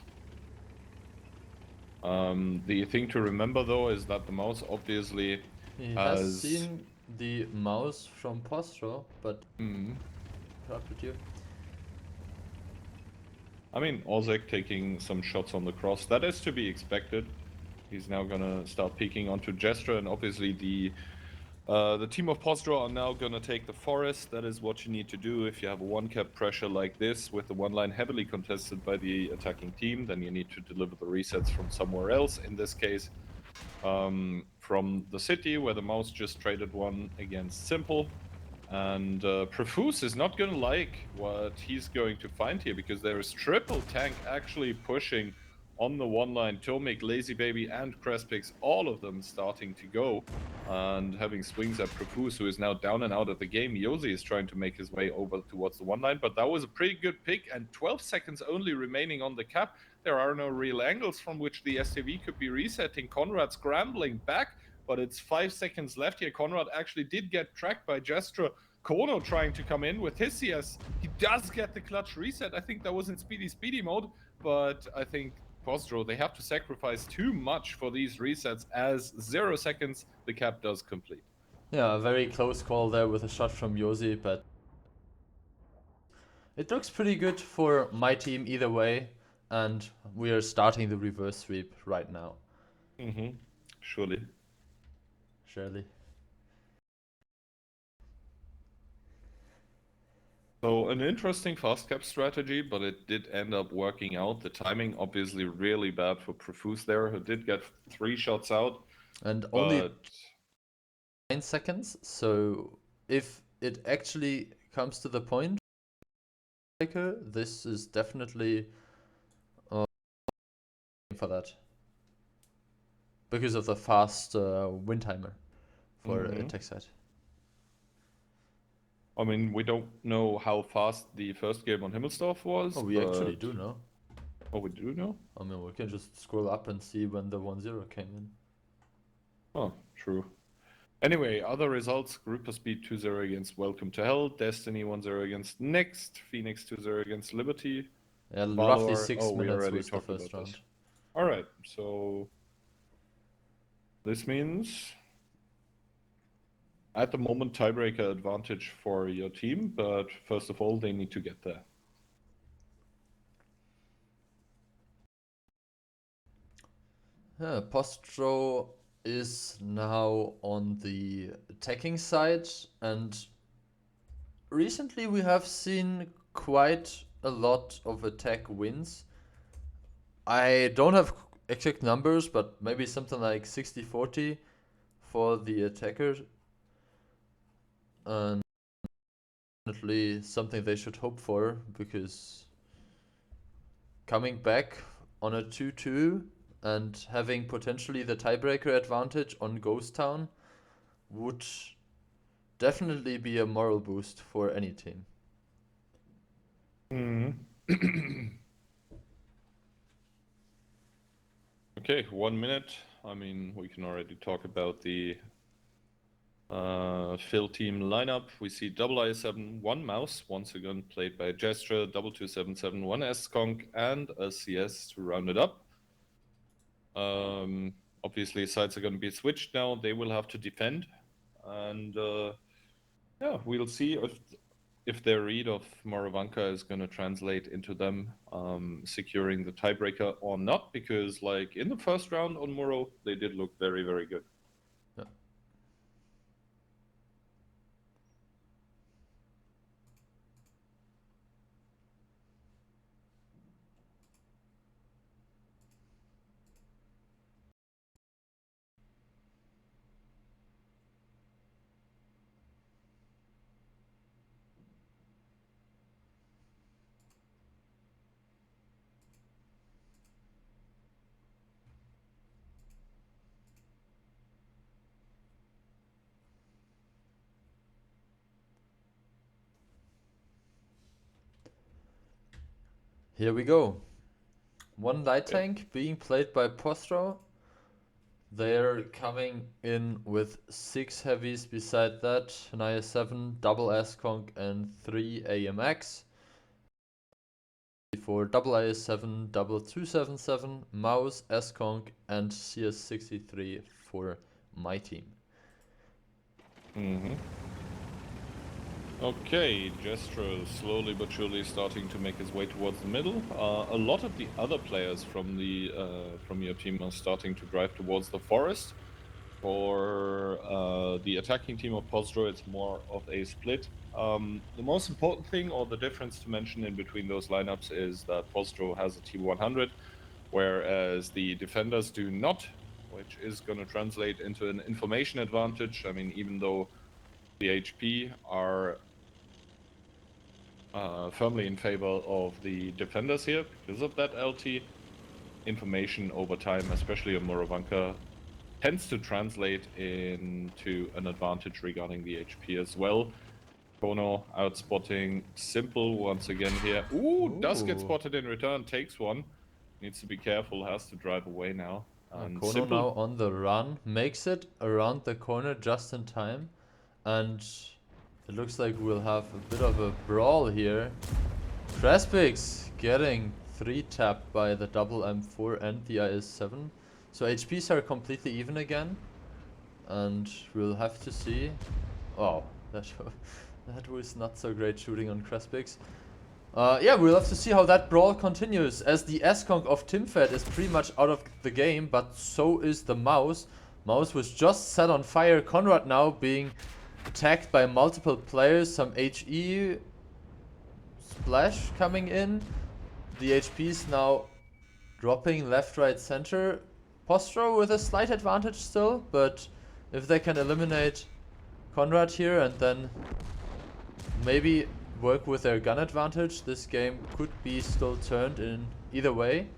The thing to remember though is that the mouse obviously He has has seen the mouse from Postro, but interrupted you. I mean, Ozek taking some shots on the cross. That is to be expected. He's now gonna start peeking onto Gesture, and obviously the team of Postro are now gonna take the forest. That is what you need to do if you have a one-cap pressure like this, with the one line heavily contested by the attacking team. Then you need to deliver the resets from somewhere else. In this case, from the city, where the mouse just traded one against Simple. And Profuse is not gonna like what he's going to find here, because there is triple tank actually pushing on the one line. Tomic, Lazy Baby, and Crespix, all of them starting to go and having swings at Profuse, who is now down and out of the game. Yosi is trying to make his way over towards the one line, but that was a pretty good pick, and 12 seconds only remaining on the cap. There are no real angles from which the STV could be resetting. Conrad scrambling back, but it's 5 seconds left here. Conrad actually did get tracked by Gesture. Kono trying to come in with his CS. He does get the clutch reset. I think that was in speedy mode, but I think Postro, they have to sacrifice too much for these resets, as 0 seconds the cap does complete. Yeah, a very close call there with a shot from Yosi, but it looks pretty good for my team either way, and we are starting the reverse sweep right now. Surely. So an interesting fast cap strategy, but it did end up working out. The timing obviously really bad for Profuse there, who did get 3 shots out. And only 9 seconds, so if it actually comes to the point, this is definitely for that. Because of the fast win timer for attack side. I mean, we don't know how fast the first game on Himmelsdorf was. Oh, we actually do know. Oh, we do know? I mean, we can just scroll up and see when the 1-0 came in. Oh, true. Anyway, other results: Grouper Speed 2-0 against Welcome to Hell, Destiny 1-0 against Next, Phoenix 2-0 against Liberty. Yeah, Valor, roughly 6 we minutes already was the talked first about round. this. Alright, so this means at the moment tiebreaker advantage for your team, but first of all they need to get there. Yeah, Postro is now on the attacking side, and recently we have seen quite a lot of attack wins. I don't have exact numbers, but maybe something like 60-40 for the attacker. And definitely something they should hope for, because coming back on a 2-2 and having potentially the tiebreaker advantage on Ghost Town would definitely be a moral boost for any team. Okay, 1 minute. I mean, we can already talk about the Phil team lineup. We see double IS7, 1 mouse, once again played by Gesture, double 277, 1 S-Conk, and a CS to round it up. Obviously, sides are going to be switched now. They will have to defend. And yeah, we'll see if their read of Moravanka is going to translate into them securing the tiebreaker or not, because like in the first round on Moro, they did look very, very good. Yeah. Here we go. One light tank being played by Postro. They're coming in with 6 heavies beside that, an IS-7, double S-Conk and 3 AMX. For double IS-7, double 277, Mouse, S-Conk and CS63 for my team. Okay, Jestro slowly but surely starting to make his way towards the middle. A lot of the other players from your team are starting to drive towards the forest. For the attacking team of Postro, it's more of a split. The most important thing, or the difference to mention in between those lineups, is that Postro has a T100, whereas the defenders do not, which is going to translate into an information advantage. I mean, even though the HP are firmly in favor of the defenders here because of that LT, information over time, especially on Moravanka, tends to translate into an advantage regarding the HP as well. Kono outspotting Simple once again here. Ooh, does get spotted in return, takes one. Needs to be careful, has to drive away now. And Kono Simple now on the run, makes it around the corner just in time. And it looks like we'll have a bit of a brawl here. Crespix getting 3-tapped by the double M4 and the IS-7. So HPs are completely even again. And we'll have to see. Oh, that was not so great shooting on Crespix. Yeah, we'll have to see how that brawl continues, as the S-Conk of Timfed is pretty much out of the game, but so is the Mouse. Mouse was just set on fire. Conrad now being attacked by multiple players, some HE splash coming in. The HP's now dropping left, right, center. Postro with a slight advantage still, but if they can eliminate Conrad here and then maybe work with their gun advantage, this game could be still turned in either way.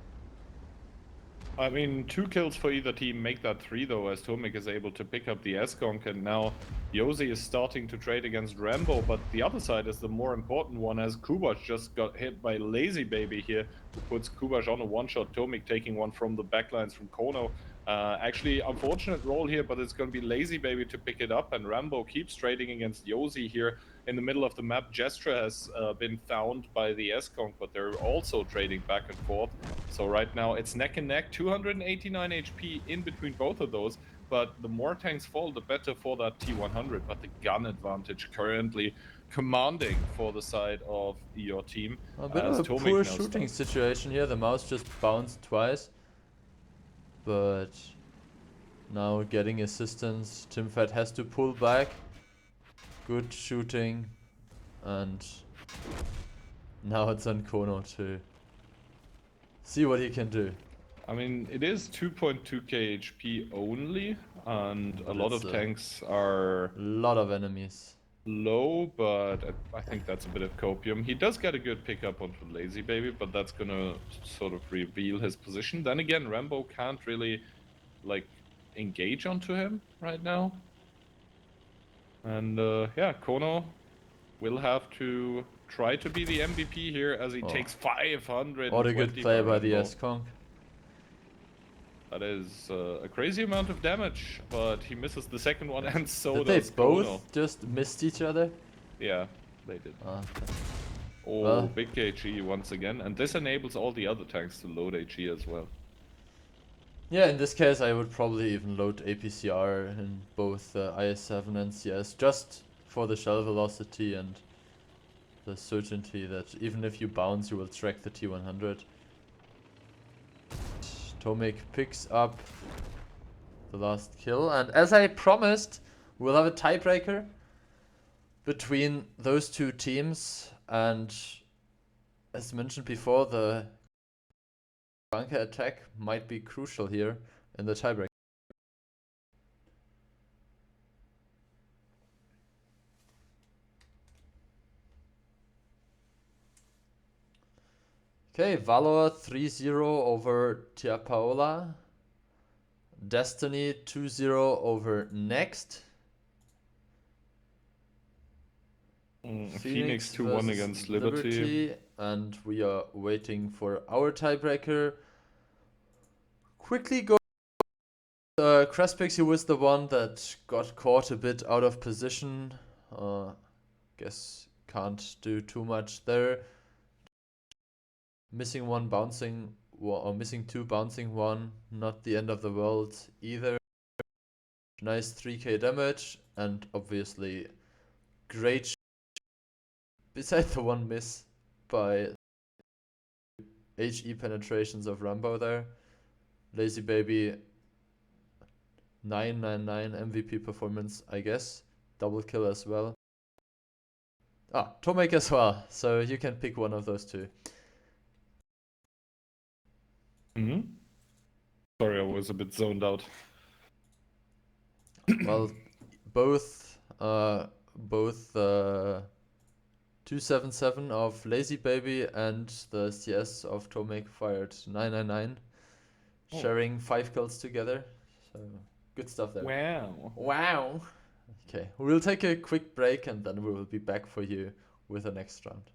I mean, 2 kills for either team make that 3 though, as Tomek is able to pick up the S-Conk, and now Yosi is starting to trade against Rambo, but the other side is the more important one, as Kubash just got hit by Lazy Baby here, who puts Kubash on a one-shot. Tomek taking one from the backlines from Kono. Actually, unfortunate roll here, but it's going to be Lazy Baby to pick it up, and Rambo keeps trading against Yosi here in the middle of the map. Gestra has been found by the S-Conk, but they're also trading back and forth. So right now it's neck and neck, 289 HP in between both of those, but the more tanks fall, the better for that T100, but the gun advantage currently commanding for the side of your team. A bit of a poor shooting situation here. The Mouse just bounced twice. But now getting assistance, Timfed has to pull back. Good shooting. And now it's on Kono to see what he can do. I mean, it is 2.2k HP only, and a lot of tanks are... A lot of enemies. Low, but I think that's a bit of copium. He does get a good pickup onto Lazy Baby, but that's gonna sort of reveal his position. Then again, Rambo can't really, like, engage onto him right now. And yeah, Kono will have to try to be the MVP here, as he takes 500. What a good play by the S-Conk. That is a crazy amount of damage, but he misses the second one, and so does they both Kono. Just missed each other? Yeah, they did. Okay. Oh, well, big HE once again, and this enables all the other tanks to load HE as well. Yeah, in this case I would probably even load APCR in both IS-7 and CS, just for the shell velocity and the certainty that even if you bounce you will track the T100. Tomek picks up the last kill, and as I promised, we'll have a tiebreaker between those two teams, and as mentioned before, the bunker attack might be crucial here in the tiebreaker. Okay, Valor 3-0 over Tia Paola. Destiny 2-0 over Next. Phoenix 2-1 against Liberty. and we are waiting for our tiebreaker. Quickly go. Crespix, he was the one that got caught a bit out of position. Guess can't do too much there. Missing one bouncing, or missing two bouncing one. Not the end of the world either. Nice 3k damage, and obviously great. Besides the one miss by HE penetrations of Rambo there. Lazy Baby 999 MVP performance, I guess. Double kill as well. Tomek as well, so you can pick one of those two. Sorry, I was a bit zoned out. Well, both 277 of Lazy Baby and the CS of Tomek fired 999, sharing 5 kills together. So good stuff there. Wow. Okay, we'll take a quick break and then we will be back for you with the next round.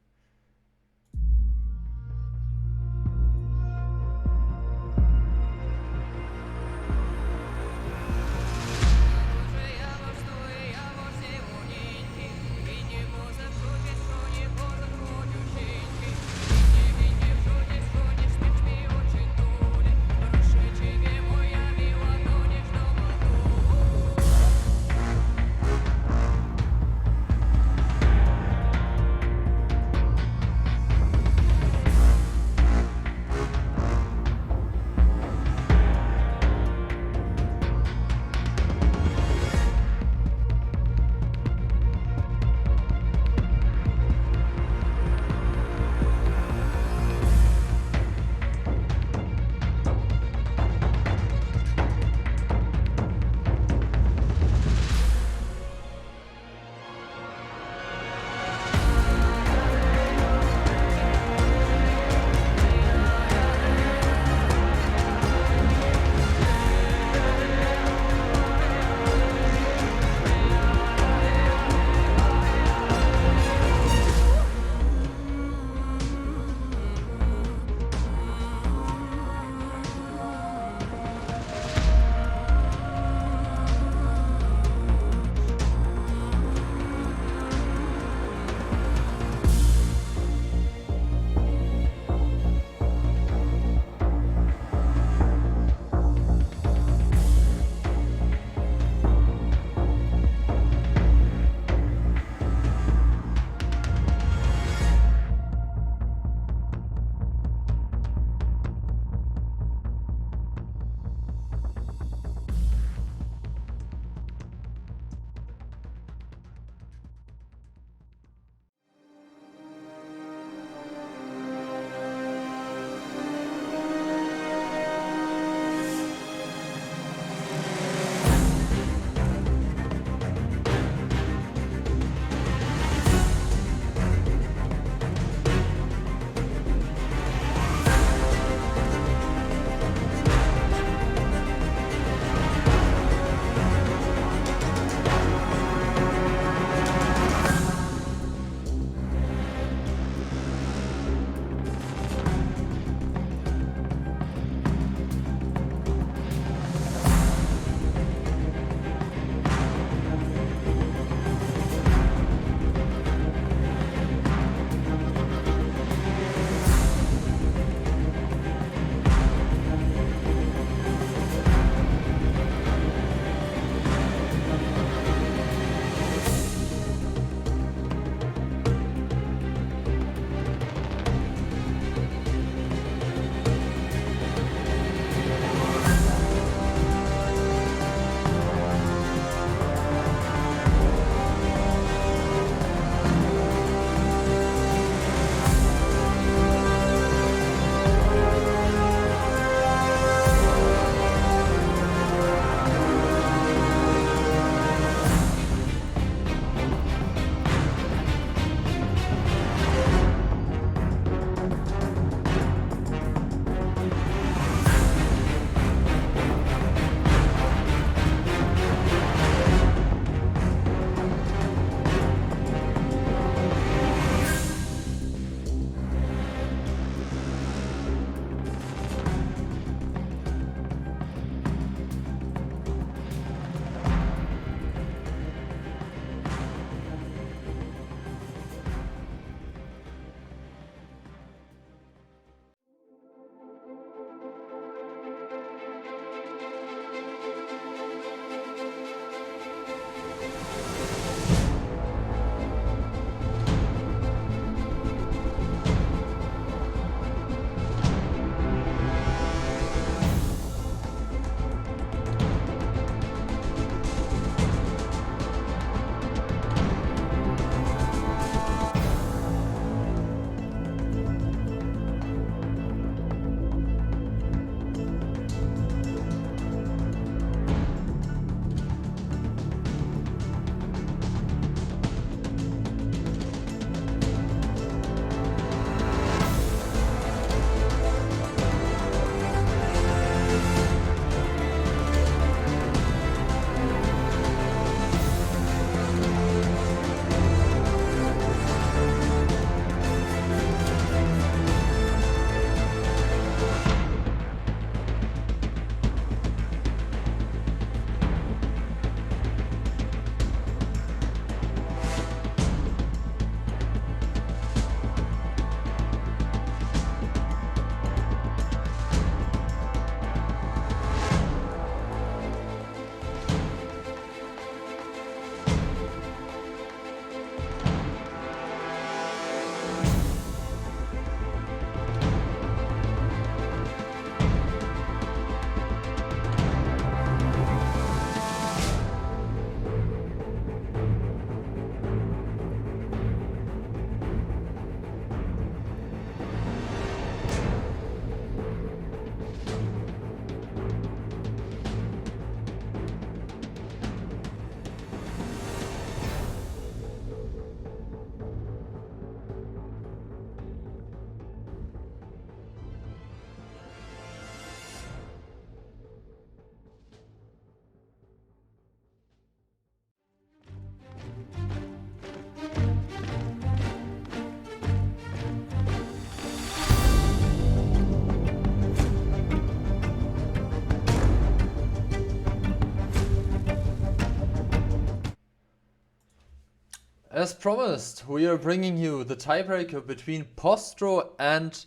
As promised, we are bringing you the tiebreaker between Postro and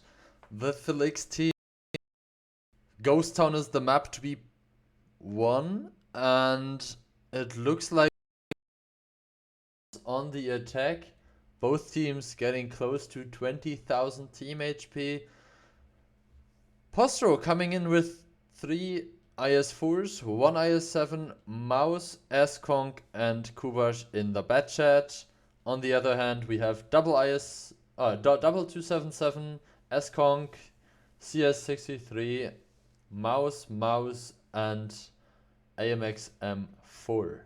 the Felix team. Ghost Town is the map to be won, and it looks like on the attack, both teams getting close to 20,000 team HP. Postro coming in with 3 IS4s, 1 IS7, Mouse, Skonk, and Kubash in the bat chat. On the other hand, we have double 277, Skonk, CS63, Mouse, and AMX M4.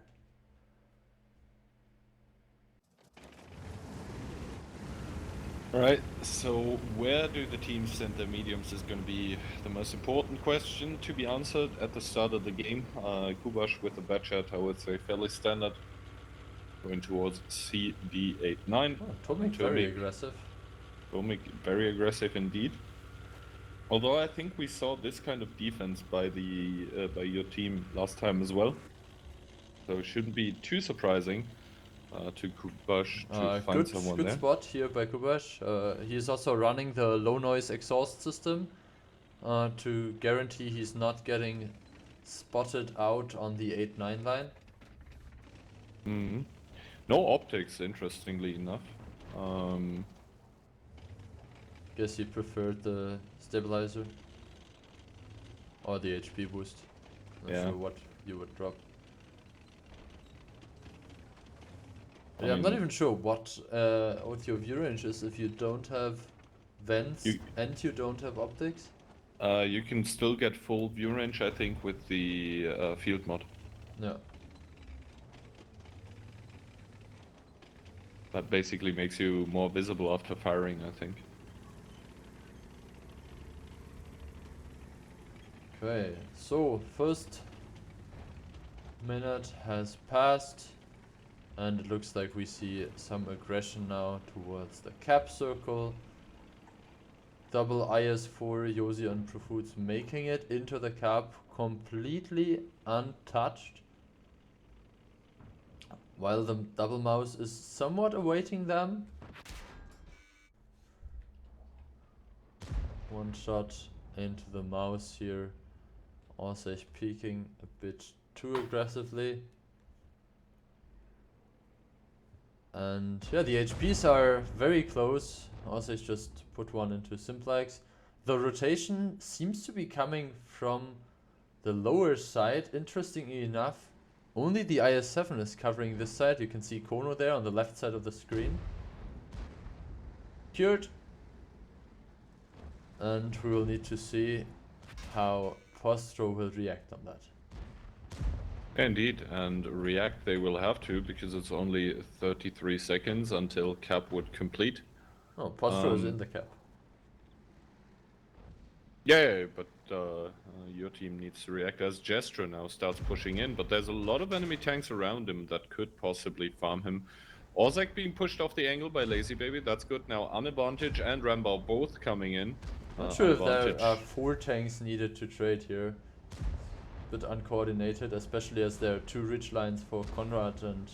Alright, so where do the teams send their mediums is going to be the most important question to be answered at the start of the game. Kubash with the bat chat, I would say fairly standard. Going towards CD89. Oh, Tomic very aggressive. Tomic very aggressive indeed. Although I think we saw this kind of defense by your team last time as well. So it shouldn't be too surprising to Kubash to find someone there. Good spot here by Kubash. He's also running the low noise exhaust system to guarantee he's not getting spotted out on the 8-9 line. Mm-hmm. No optics, interestingly enough. Guess he preferred the stabilizer or the HP boost. Not sure what you would drop. Yeah, I'm not even sure what your view range is if you don't have vents and you don't have optics. You can still get full view range, I think, with the field mod. Yeah. That basically makes you more visible after firing, I think. Okay, so first minute has passed. And it looks like we see some aggression now towards the cap circle. Double IS4, Yosi and Profoots making it into the cap completely untouched. While the double mouse is somewhat awaiting them. One shot into the mouse here. Osage peeking a bit too aggressively. And yeah, the HPs are very close. Also, just put one into Simplex. The rotation seems to be coming from the lower side. Interestingly enough, only the IS7 is covering this side. You can see Kono there on the left side of the screen. Cured. And we will need to see how Postro will react on that. Indeed, and react they will have to, because it's only 33 seconds until cap would complete. Oh, Postro is in the cap. Yeah, but your team needs to react as Gesture now starts pushing in, but there's a lot of enemy tanks around him that could possibly farm him. Ozek being pushed off the angle by Lazy Baby, that's good. Now Unadvantage and Rambo both coming in. Not sure if there are 4 tanks needed to trade here. Bit uncoordinated, especially as there are 2 ridge lines for Conrad and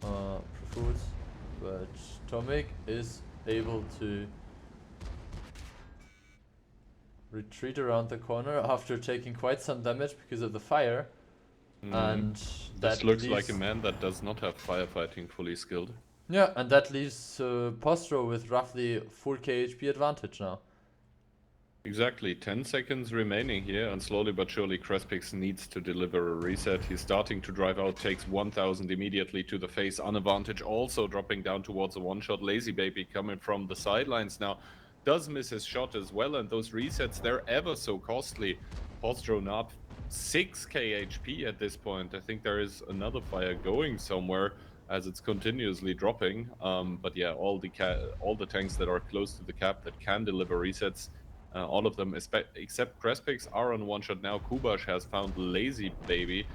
Profoots. But Tomic is able to retreat around the corner after taking quite some damage because of the fire. And that looks like a man that does not have firefighting fully skilled. Yeah, and that leaves Postro with roughly 4k HP advantage now. Exactly, 10 seconds remaining here, and slowly but surely Crespix needs to deliver a reset. He's starting to drive out, takes 1000 immediately to the face. Unadvantage also dropping down towards a one-shot. Lazy Baby coming from the sidelines now. Does miss his shot as well, and those resets, they're ever so costly. Postro now up 6k HP at this point. I think there is another fire going somewhere as it's continuously dropping. But yeah, all the tanks that are close to the cap that can deliver resets, all of them except Crespix are on one shot now. Kubash has found Lazy Baby.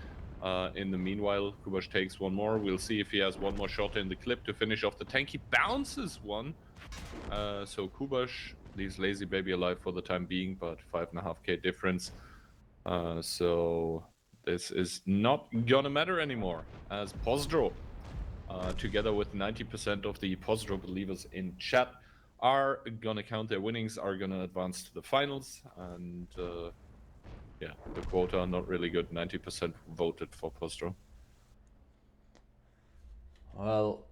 In the meanwhile, Kubash takes one more. We'll see if he has one more shot in the clip to finish off the tank. He bounces one. So Kubash leaves Lazy Baby alive for the time being, but 5.5k difference. So this is not gonna matter anymore, as Postro together with 90% of the Postro believers in chat, are gonna count their winnings, are gonna advance to the finals, and yeah, the quota are not really good. 90% voted for Postro. Well,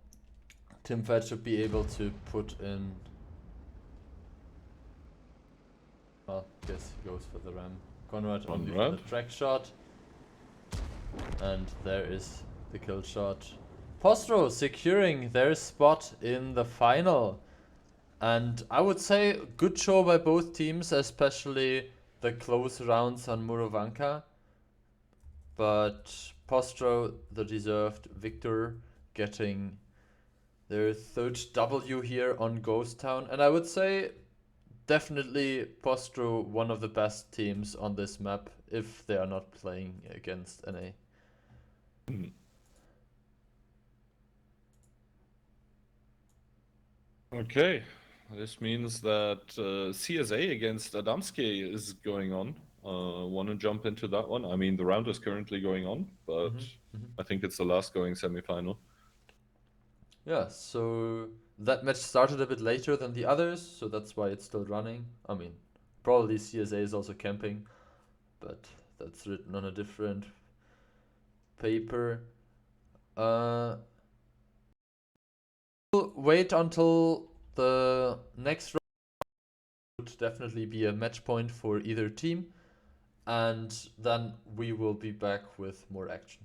Tim Fed should be able to put in. Well, guess he goes for the ram. Conrad only for the track shot. And there is the kill shot. Postro securing their spot in the final. And I would say good show by both teams, especially the close rounds on Murovanka. But Postro, the deserved victor, getting their third W here on Ghost Town. And I would say definitely Postro one of the best teams on this map if they are not playing against NA. Okay, this means that CSA against Adamski is going on. Want to jump into that one? I mean, the round is currently going on, but I think it's the last going semifinal. Yeah, so that match started a bit later than the others, so that's why it's still running. I mean, probably CSA is also camping, but that's written on a different paper. We'll wait until the next round. Would definitely be a match point for either team, and then we will be back with more action.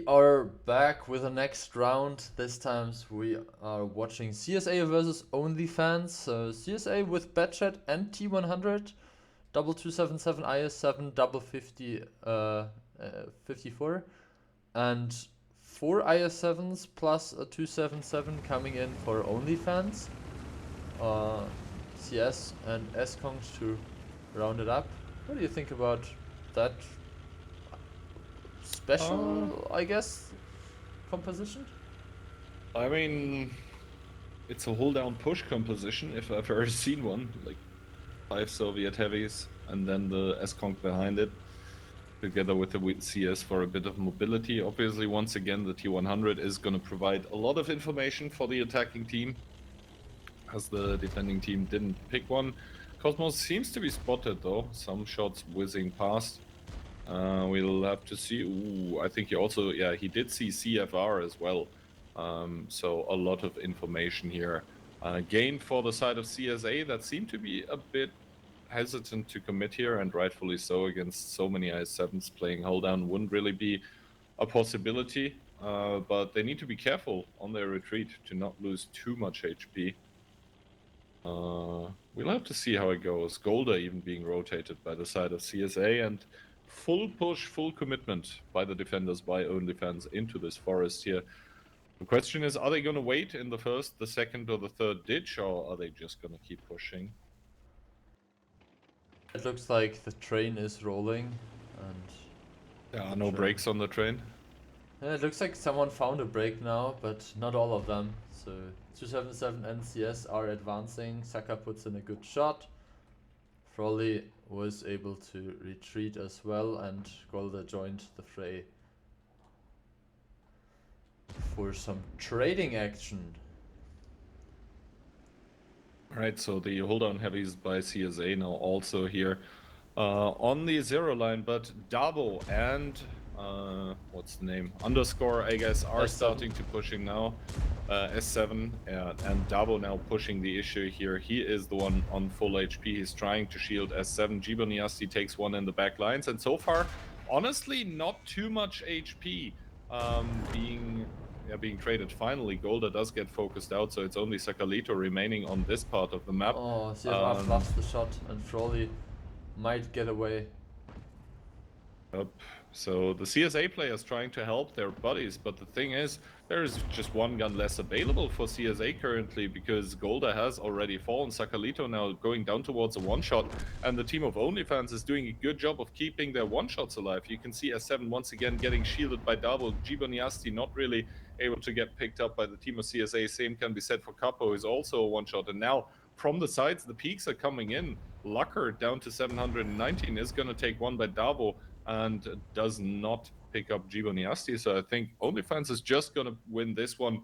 We are back with the next round. This time we are watching CSA versus OnlyFans. So CSA with Batchat and T100, double 277 IS7, double 50 54, and 4 IS7s plus a 277 coming in for OnlyFans. CS and S-Kongs to round it up. What do you think about that special, I guess, composition? I mean, it's a hold down push composition if I've ever seen one. Like 5 Soviet heavies and then the S-Kong behind it, together with the CS for a bit of mobility. Obviously, once again, the T100 is going to provide a lot of information for the attacking team, as the defending team didn't pick one. Cosmos seems to be spotted though, some shots whizzing past. We'll have to see. Ooh, I think he also, yeah, he did see CFR as well. So a lot of information here. Gained for the side of CSA that seemed to be a bit hesitant to commit here, and rightfully so. Against so many IS-7s, playing hold down wouldn't really be a possibility. But they need to be careful on their retreat to not lose too much HP. We'll have to see how it goes. Golda even being rotated by the side of CSA, and full push, full commitment by the defenders, by OnlyFans, into this forest here. The question is, are they going to wait in the first, the second, or the third ditch, or are they just going to keep pushing? It looks like the train is rolling, and there are no brakes on the train. Yeah, it looks like someone found a break now, but not all of them. So 277 and CS are advancing. Saka puts in a good shot. Frolly was able to retreat as well, and Golda joined the fray for some trading action. Right, so the hold on heavies by CSA now also here on the 0 line, but Dabo and what's the name? Underscore, I guess, are S7. starting to pushing now. S7 and Dabo now pushing the issue here. He is the one on full HP. He's trying to shield S7. Giboniasti takes one in the back lines, and so far, honestly, not too much HP being traded. Finally, Golda does get focused out, so it's only Sakalito remaining on this part of the map. Oh, CFR fluffs the shot, and Frolly might get away. Yep. So the CSA players trying to help their buddies, but the thing is, there is just one gun less available for CSA currently, because Golda has already fallen. Sakalito now going down towards a one-shot, and the team of OnlyFans is doing a good job of keeping their one-shots alive. You can see S7 once again getting shielded by Dabo. Giboniasti not really able to get picked up by the team of CSA. Same can be said for Capo, who's also a one-shot, and now from the sides, the peaks are coming in. Lucker down to 719 is going to take one by Davo, and does not pick up Giboniasti. So I think OnlyFans is just going to win this one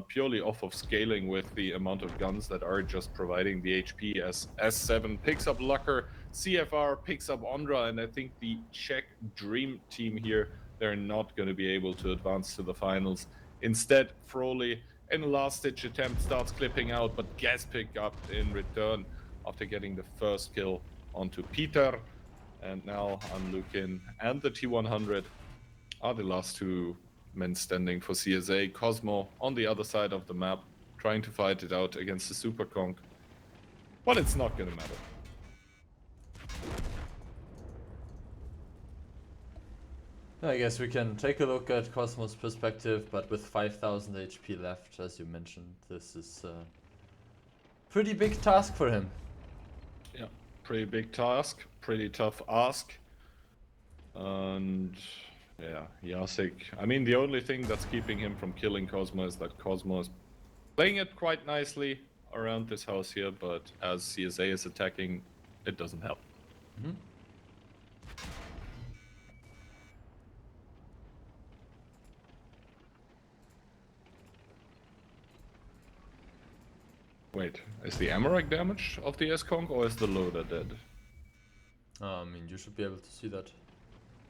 purely off of scaling with the amount of guns that are just providing the HP, as S7 picks up Lucker, CFR picks up Ondra, and I think the Czech Dream team here, they're not going to be able to advance to the finals. Instead, Froley, in a last-ditch attempt, starts clipping out, but gets picked up in return after getting the first kill onto Peter. And now Unlukin and the T100 are the last two men standing for CSA. Cosmo on the other side of the map, trying to fight it out against the Super Conk. But it's not going to matter. I guess we can take a look at Cosmo's perspective, but with 5000 HP left, as you mentioned, this is a pretty big task for him. Yeah, pretty big task, pretty tough ask. And yeah, Jacek, I mean, the only thing that's keeping him from killing Cosmo is that Cosmo is playing it quite nicely around this house here, but as CSA is attacking, it doesn't help. Mm-hmm. Wait, is the Amarak damaged of the S-Conk, or is the loader dead? I mean, you should be able to see that.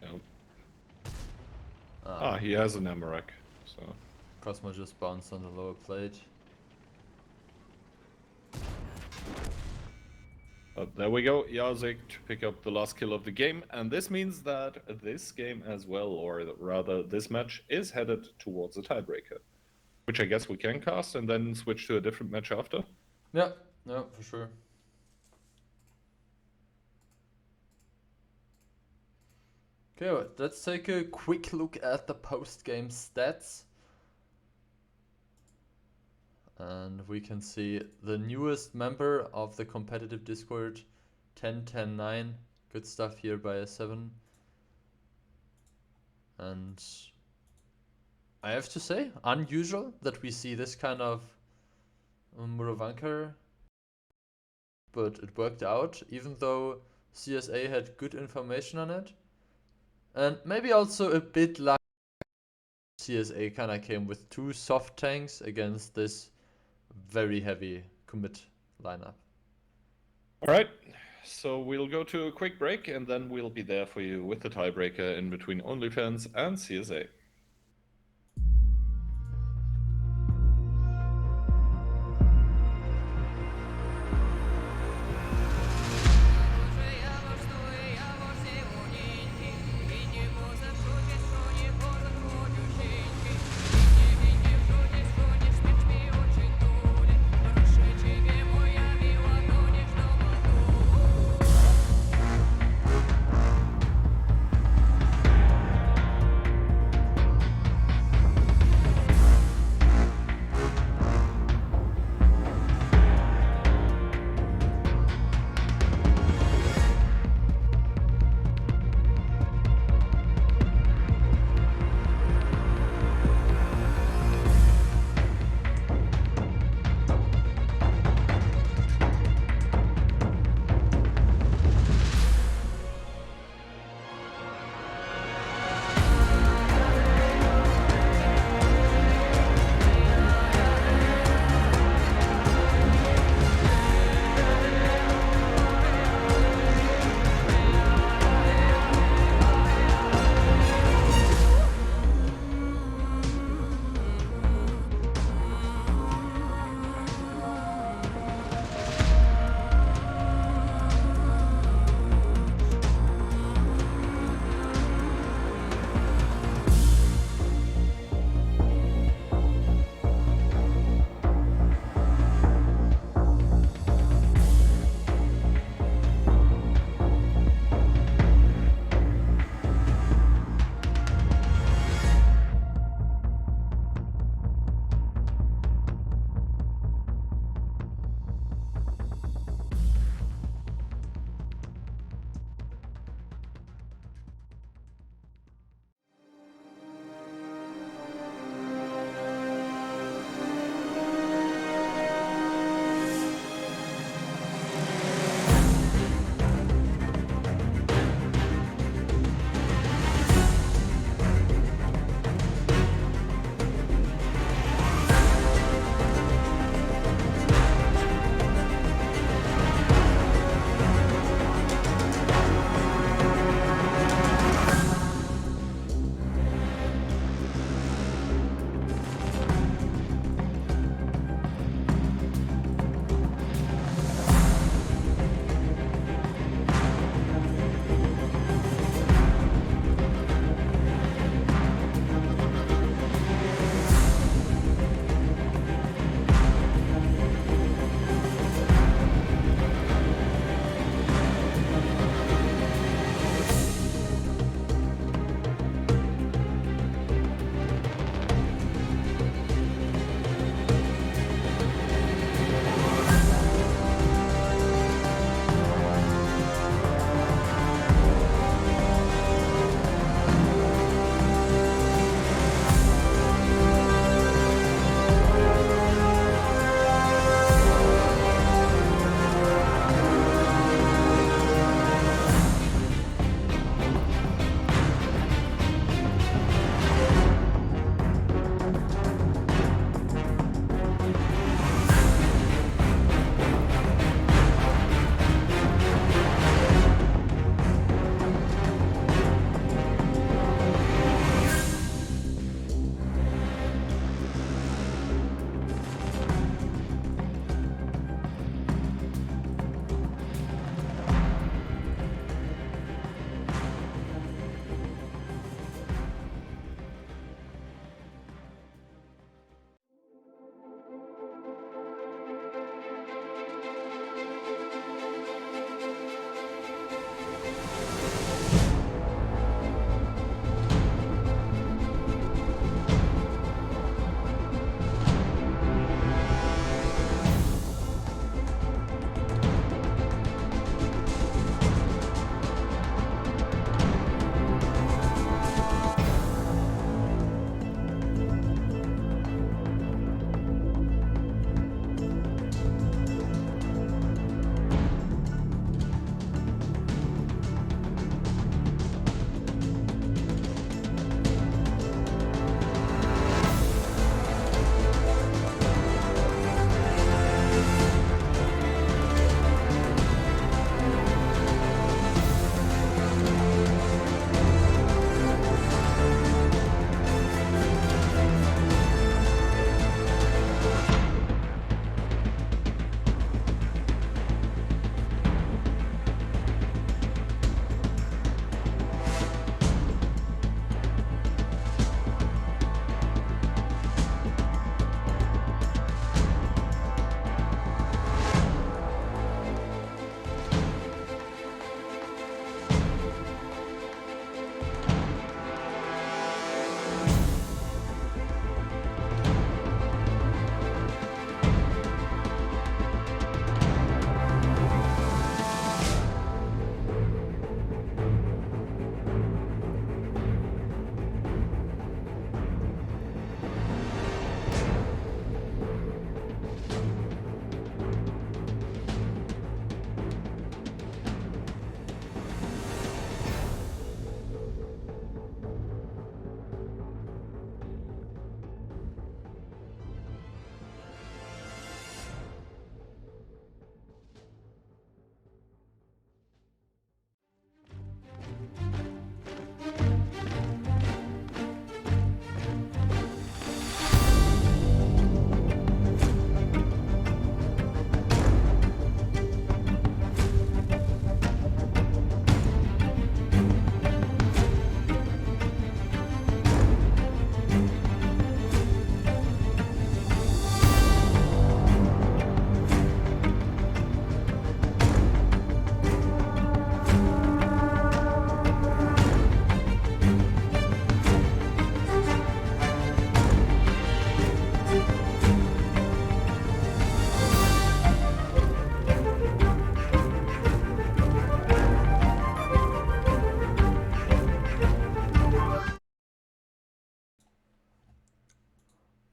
Yeah. He has an Amarak, so... Cosmo just bounced on the lower plate. But there we go, Yazik to pick up the last kill of the game, and this means that this game as well, or rather this match, is headed towards a tiebreaker. Which I guess we can cast and then switch to a different match after. Yeah, no, for sure. Okay, well, let's take a quick look at the post-game stats. And we can see the newest member of the competitive Discord, 10-10-9. Good stuff here by A7. And I have to say, unusual that we see this kind of Murovankar, but it worked out, even though CSA had good information on it. And maybe also a bit like CSA kind of came with 2 soft tanks against this very heavy commit lineup. All right, so we'll go to a quick break and then we'll be there for you with the tiebreaker in between OnlyFans and CSA.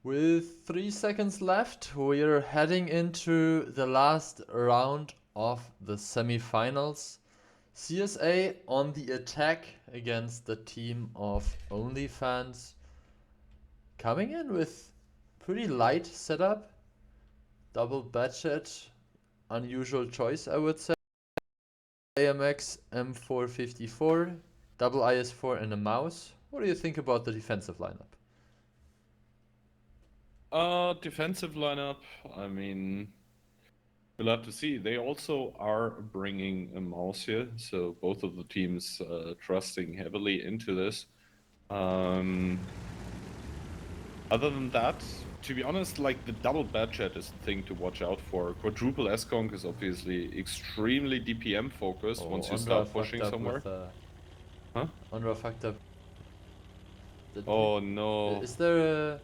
With 3 seconds left, we're heading into the last round of the semi-finals. CSA on the attack against the team of OnlyFans. Coming in with pretty light setup. Double budget, unusual choice I would say. AMX M454, double IS4 and a mouse. What do you think about the defensive lineup? Defensive lineup, I mean, we'll have to see. They also are bringing a mouse here, so both of the teams trusting heavily into this. Other than that, to be honest, like the double budget is the thing to watch out for. Quadruple S-Conk is obviously extremely DPM focused once you start pushing somewhere. Huh? Ondra fucked up. Oh no. Is there a...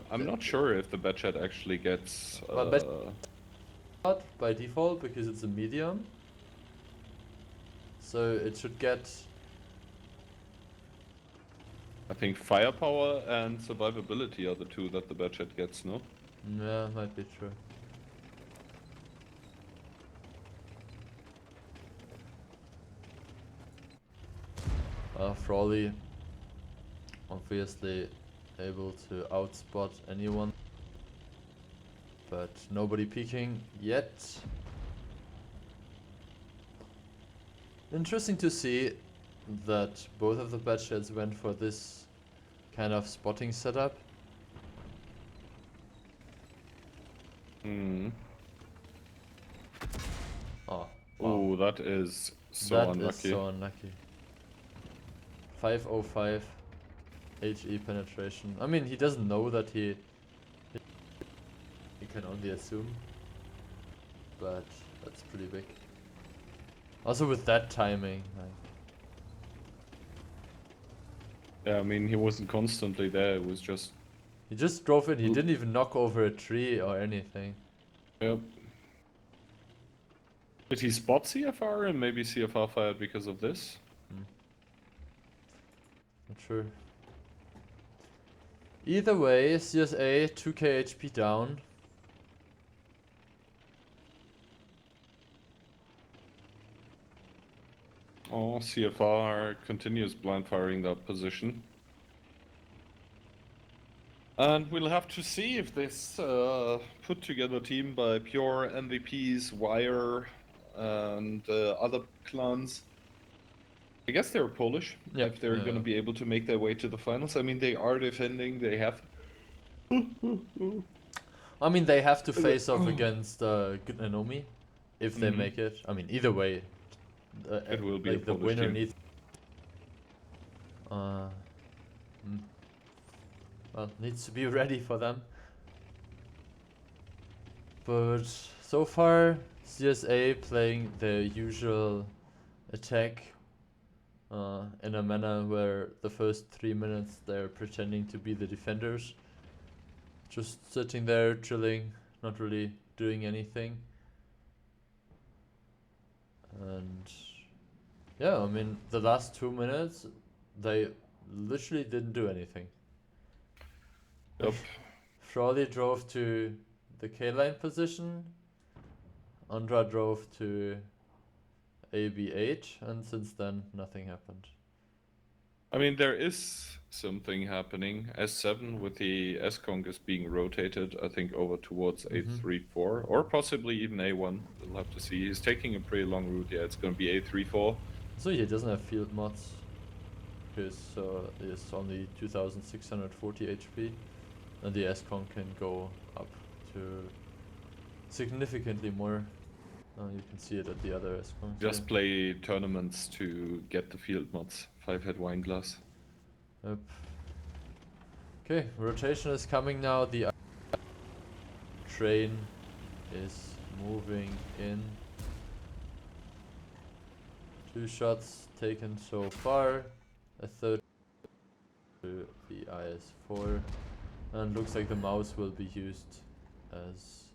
I'm not sure if the budget actually gets... Not by default because it's a medium. So it should get... I think firepower and survivability are the two that the budget gets, no? Yeah, might be true. Frawley obviously able to outspot anyone, but nobody peeking yet. Interesting to see that both of the budgets went for this kind of spotting setup. Hmm. Oh, wow. That is so unlucky. That is so unlucky. 505 HE penetration. I mean, he doesn't know that he can only assume, but that's pretty big. Also with that timing, like. Yeah, I mean, he wasn't constantly there, it was just... He just drove in, he didn't even knock over a tree or anything. Yep. Did he spot CFR and maybe CFR fired because of this? Not sure. Either way, CSA 2k HP down. Oh, CFR continues blind firing that position. And we'll have to see if this put together team by Pure, MVPs, Wire, and other clans. I guess they're Polish, if they're going to be able to make their way to the finals. I mean, they are defending, they have... I mean, they have to face off against Good Nanomi if they make it. I mean, either way, it will be like a the Polish winner team. needs... well, needs to be ready for them. But so far, CSA playing their usual attack in a manner where the first 3 minutes they're pretending to be the defenders. Just sitting there, chilling, not really doing anything. And yeah, I mean, the last 2 minutes, they literally didn't do anything. Yep. Frawley drove to the K-line position. Andra drove to AB8, and since then, nothing happened. I mean, there is something happening. S7 with the S-Conk is being rotated, I think, over towards A34, or possibly even A1. We'll have to see. He's taking a pretty long route. Yeah, it's going to be A34. So he doesn't have field mods, because it's only 2640 HP, and the S-Conk can go up to significantly more. You can see it at the other S-Conks. Just play tournaments to get the field mods. 5-head wine glass. Yep. Okay, rotation is coming now. The train is moving in. 2 shots taken so far. A third to the IS4. And looks like the mouse will be used as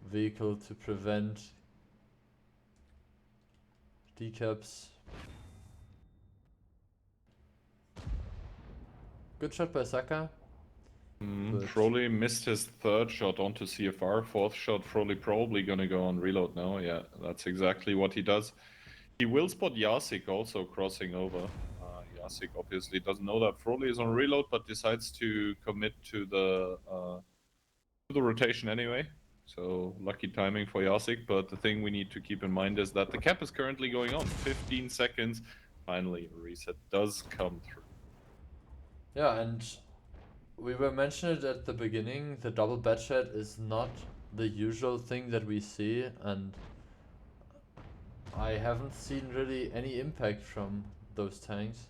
vehicle to prevent decaps. Good shot by Saka. But- Froley missed his third shot onto CFR. Fourth shot, Froley probably gonna go on reload now. Yeah, that's exactly what he does. He will spot Yasik also crossing over. Yasik obviously doesn't know that Froley is on reload, but decides to commit to the rotation anyway. So lucky timing for Yasik, but the thing we need to keep in mind is that the cap is currently going on. 15 seconds. Finally, a reset does come through. Yeah, and we were mentioned at the beginning, the double batchet is not the usual thing that we see, and I haven't seen really any impact from those tanks.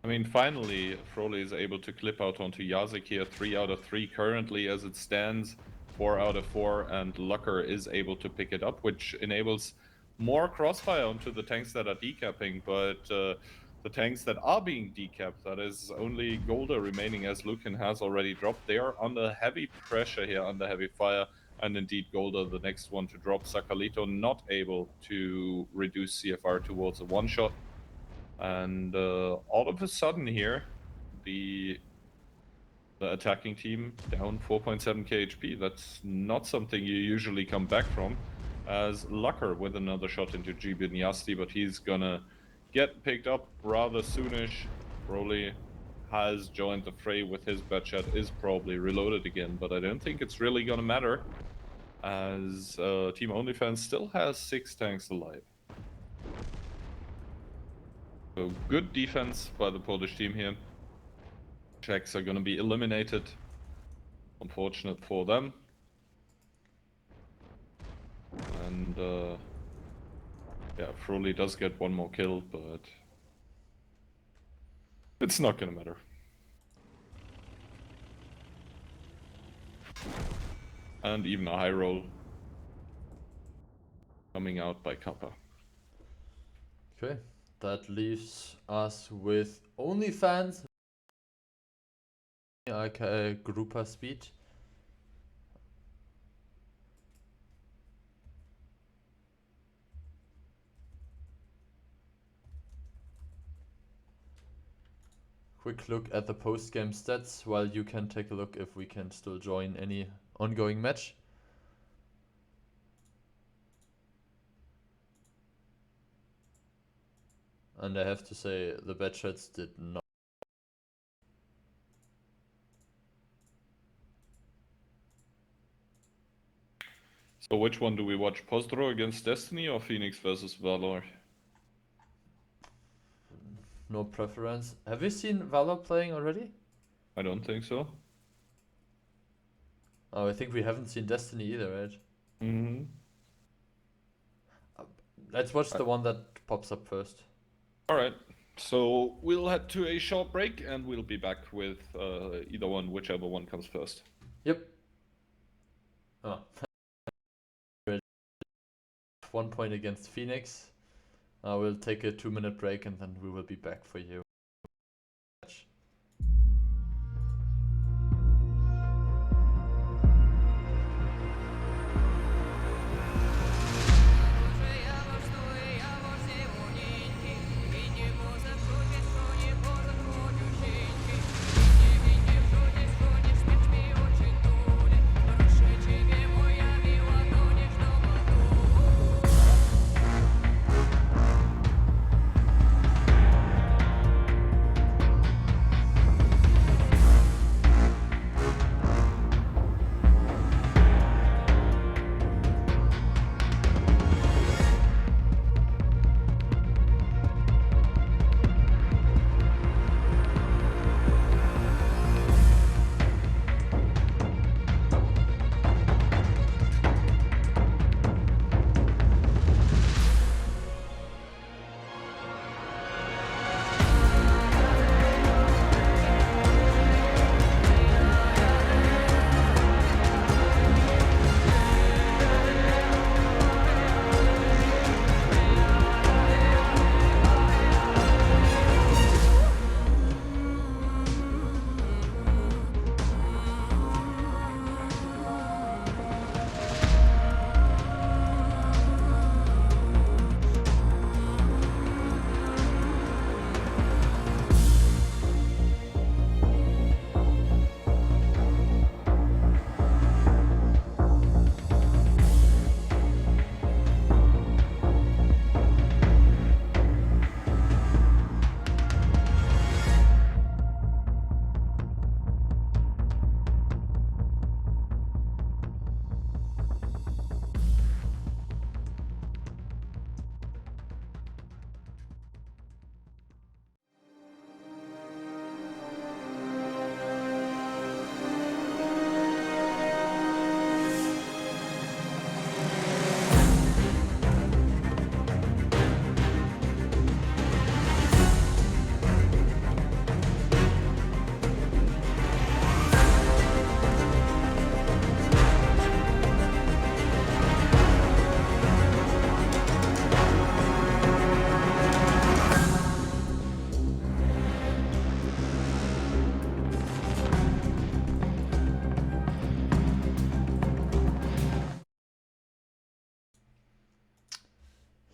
I mean, finally, Froley is able to clip out onto Yasik here. 3 out of 3 currently as it stands. 4 out of 4, and Lucker is able to pick it up, which enables more crossfire onto the tanks that are decapping, but the tanks that are being decapped, that is only Golda remaining, as Lucan has already dropped. They are under heavy pressure here, under heavy fire, and indeed Golda, the next one to drop. Sakalito not able to reduce CFR towards a one-shot. And all of a sudden here, the attacking team down 4.7k HP. That's not something you usually come back from. As Lucker with another shot into Gibinyasti, but he's gonna get picked up rather soonish. Froley has joined the fray with his batchet, is probably reloaded again, but I don't think it's really gonna matter, as Team OnlyFans still has 6 tanks alive. So good defense by the Polish team here. Czechs are going to be eliminated. Unfortunate for them. And yeah, Froley does get one more kill, but it's not going to matter. And even a high roll coming out by Kappa. Okay, that leaves us with OnlyFans, aka Grouper Speed. Quick look at the post-game stats while you can take a look if we can still join any ongoing match. And I have to say, the batchets did not. So which one do we watch? Postro against Destiny or Phoenix versus Valor? No preference. Have you seen Valor playing already? I don't think so. Oh, I think we haven't seen Destiny either, right? Mm-hmm. Let's watch the one that pops up first. Alright, so we'll head to a short break and we'll be back with either one, whichever one comes first. Yep. Oh. 1 point against Phoenix. We'll take a 2-minute break and then we will be back for you.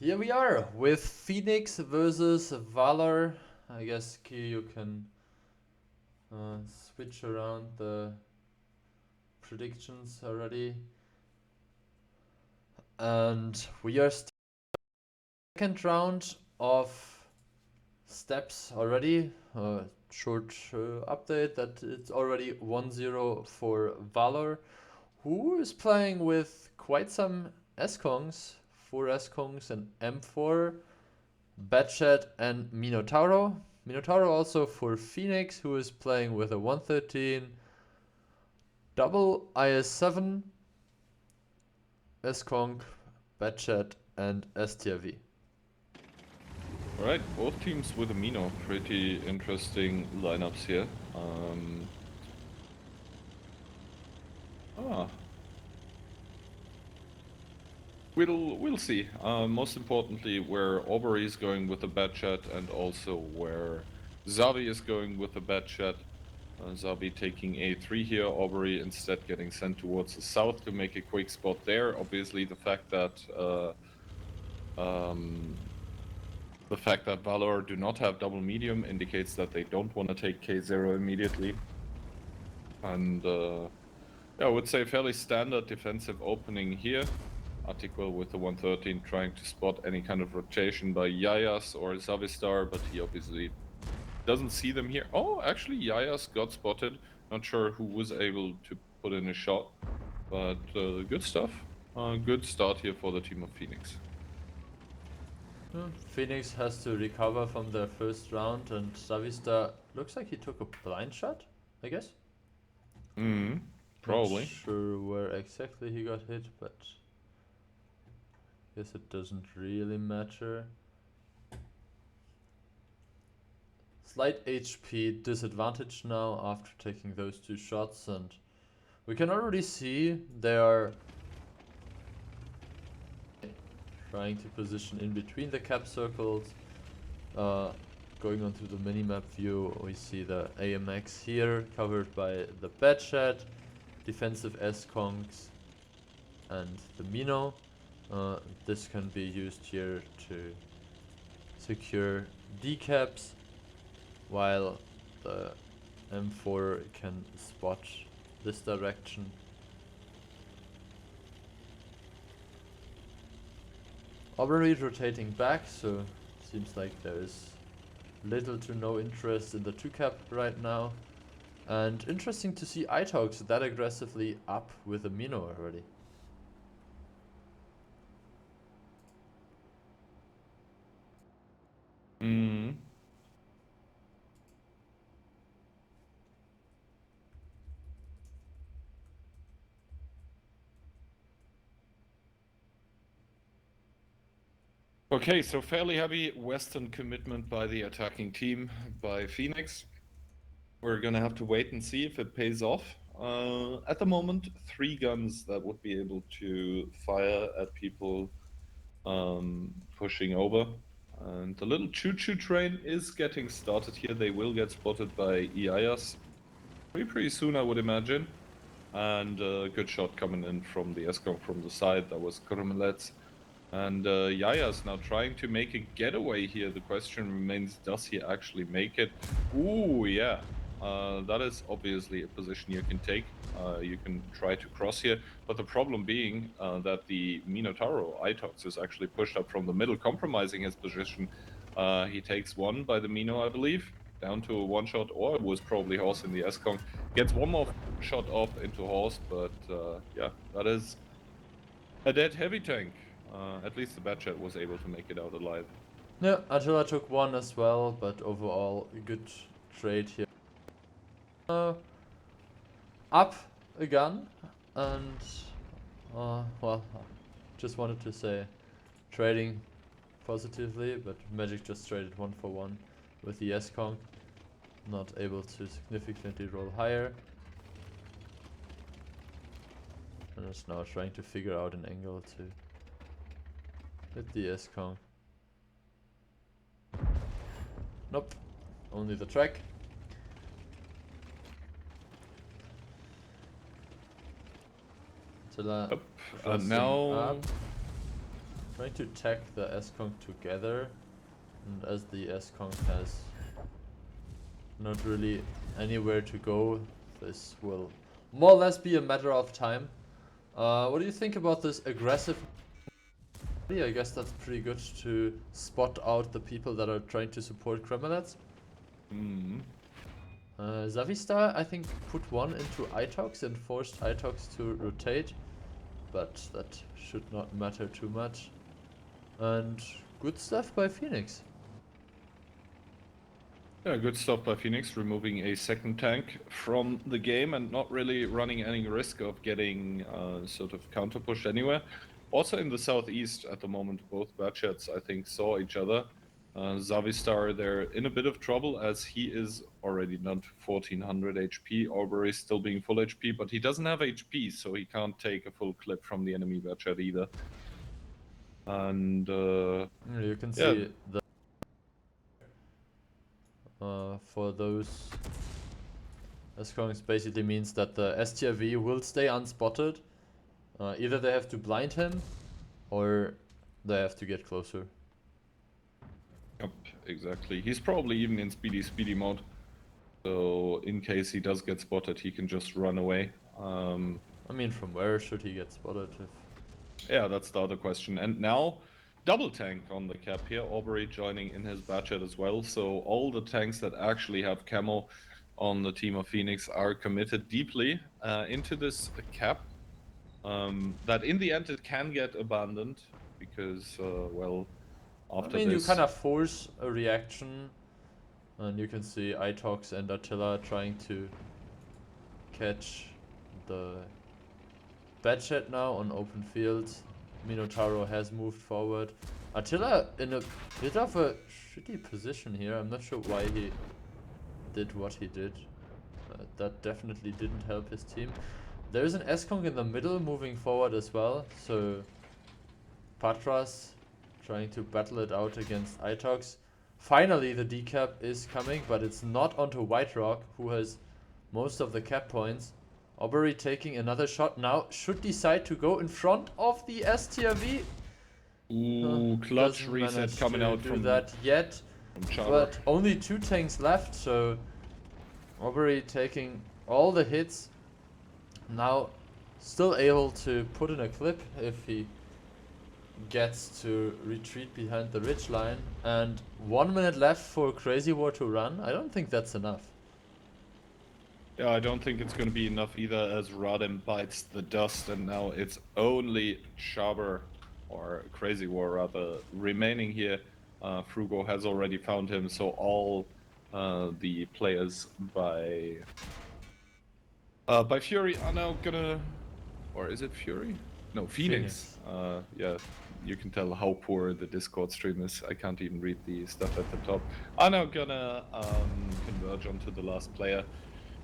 Here we are with Phoenix versus Valor. I guess Key, you can switch around the predictions already. And we are second round of steps already. Short update that it's already 1-0 for Valor, who is playing with quite some S-Kongs, 4 S-Kongs and M4, Batchat and Minotauro. Minotauro also for Phoenix, who is playing with a 113, double IS7, S-Kong, Batchat and STRV. Alright, both teams with a Mino. Pretty interesting lineups here. We'll see. Most importantly, where Aubrey is going with the Batchat and also where Zavi is going with the Batchat. Zavi taking A3 here, Aubrey instead getting sent towards the south to make a quick spot there. Obviously, the fact that Valor do not have double medium indicates that they don't want to take K0 immediately. And yeah, I would say fairly standard defensive opening here. Article with the 113 trying to spot any kind of rotation by Yayas or Zavistar, but he obviously doesn't see them here. Oh, actually Yayas got spotted. Not sure who was able to put in a shot, but good stuff. Good start here for the team of Phoenix. Phoenix has to recover from their first round, and Zavistar looks like he took a blind shot, I guess. Probably. Not sure where exactly he got hit, but guess it doesn't really matter. Slight HP disadvantage now after taking those 2 shots, and we can already see they are trying to position in between the cap circles. Going on to the minimap view, we see the AMX here covered by the Batchat, defensive S-Kongs and the Mino. This can be used here to secure decaps, while the M4 can spot this direction. Aubrey rotating back, so seems like there is little to no interest in the 2-cap right now. And interesting to see iTalks that aggressively up with a Mino already. Okay, so fairly heavy Western commitment by the attacking team, by Phoenix. We're gonna have to wait and see if it pays off. At the moment, 3 guns that would be able to fire at people pushing over. And the little choo-choo train is getting started here. They will get spotted by EIS pretty soon, I would imagine. And a good shot coming in from the S-Kong from the side. That was Kurmelets. And Yaya's now trying to make a getaway here. The question remains, does he actually make it? Ooh, yeah. That is obviously a position you can take. You can try to cross here. But the problem being that the Minotauro Itox is actually pushed up from the middle, compromising his position. He takes 1 by the Mino, I believe, down to a 1-shot, or it was probably Horse in the S-Kong. Gets 1 more shot off into Horse, but yeah, that is a dead heavy tank. At least the Batchat was able to make it out alive. Yeah, Attila took 1 as well, but overall a good trade here. Up a gun, and well, just wanted to say trading positively, but Magic just traded 1 for 1 with the S-Kong, not able to significantly roll higher. And is now trying to figure out an angle to hit the S-Kong. Nope, only the track. And now up. Trying to tag the S-Conk together, and as the S-Conk has not really anywhere to go, this will more or less be a matter of time. What do you think about this aggressive? I guess that's pretty good to spot out the people that are trying to support Kremelets. Zavistar, I think, put one into Itox and forced Itox to rotate, but that should not matter too much. And good stuff by Phoenix. Yeah, good stuff by Phoenix, removing a second tank from the game and not really running any risk of getting sort of counter pushed anywhere. Also in the southeast at the moment, both Batchets, I think, saw each other. Zavistar, they're in a bit of trouble as he is already down to 1400 HP. Aubrey still being full HP, but he doesn't have HP, so he can't take a full clip from the enemy Batchet either. And you can see the for those S-Kongs basically means that the STRV will stay unspotted. Either they have to blind him or they have to get closer. Yep, exactly. He's probably even in speedy mode. So in case he does get spotted, he can just run away. I mean, from where should he get spotted? Yeah, that's the other question. And now, double tank on the cap here. Aubrey joining in his Batchet as well. So all the tanks that actually have camo on the team of Phoenix are committed deeply into this cap. That in the end it can get abandoned because, well, after you kind of force a reaction, and you can see Itox and Attila trying to catch the Batchet now on open field. Minotauro has moved forward. Attila in a bit of a shitty position here. I'm not sure why he did what he did. That definitely didn't help his team. There is an S-Conk in the middle moving forward as well, so Patras trying to battle it out against Itox. Finally the decap is coming, but it's not onto White Rock, who has most of the cap points. Aubrey taking another shot now, should decide to go in front of the STRV. Ooh, clutch reset coming out from that yet, but only 2 tanks left, so Aubrey taking all the hits. Now still able to put in a clip if he gets to retreat behind the ridge line, and 1 minute left for Crazy War to run. I don't think that's enough. Yeah, I don't think it's going to be enough either, as Radem bites the dust, and now it's only Schaber, or Crazy War rather, remaining here. Frugo has already found him, so all the players by Fury are now gonna, or is it Fury? No, Phoenix. Yeah, you can tell how poor the Discord stream is. I can't even read the stuff at the top. Are now gonna converge onto the last player.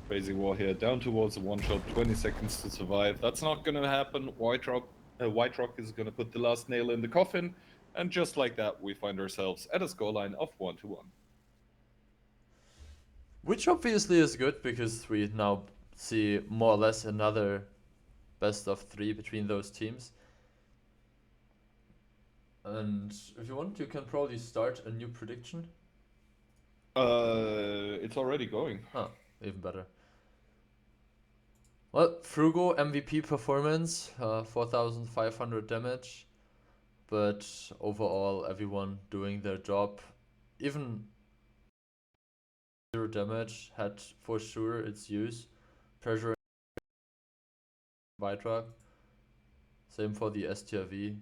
Crazy War here, down towards the one shot, 20 seconds to survive. That's not gonna happen. White Rock is gonna put the last nail in the coffin, and just like that, we find ourselves at a scoreline of 1-1. Which obviously is good, because we now see more or less another best of 3 between those teams. And if you want, you can probably start a new prediction. It's already going. Oh, even better. Well, Frugo MVP performance, 4,500 damage, but overall everyone doing their job. Even 0 damage had for sure its use. Pressure White Rock. Same for the STRV.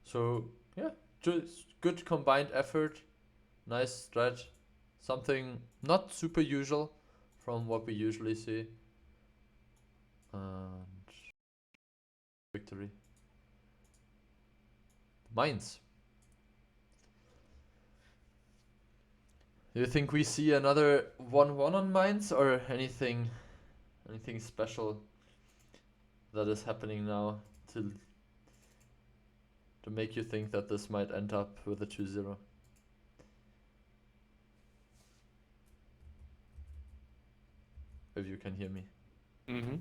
So yeah, just good combined effort. Nice strat. Something not super usual from what we usually see. And victory. Mines. Do you think we see another 1-1 on Mines, or anything special that is happening now to make you think that this might end up with a 2-0? If you can hear me. Mm-hmm.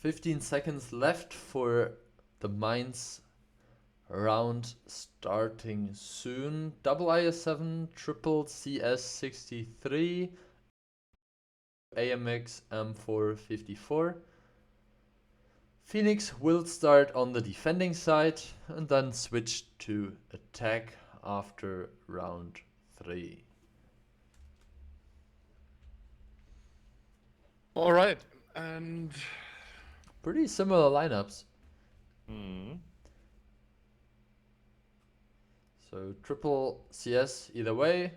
15 seconds left for the mines round starting soon. Double IS7, triple CS63, AMX M454. Phoenix will start on the defending side and then switch to attack after round 3. All right, and Pretty similar lineups. So triple CS either way,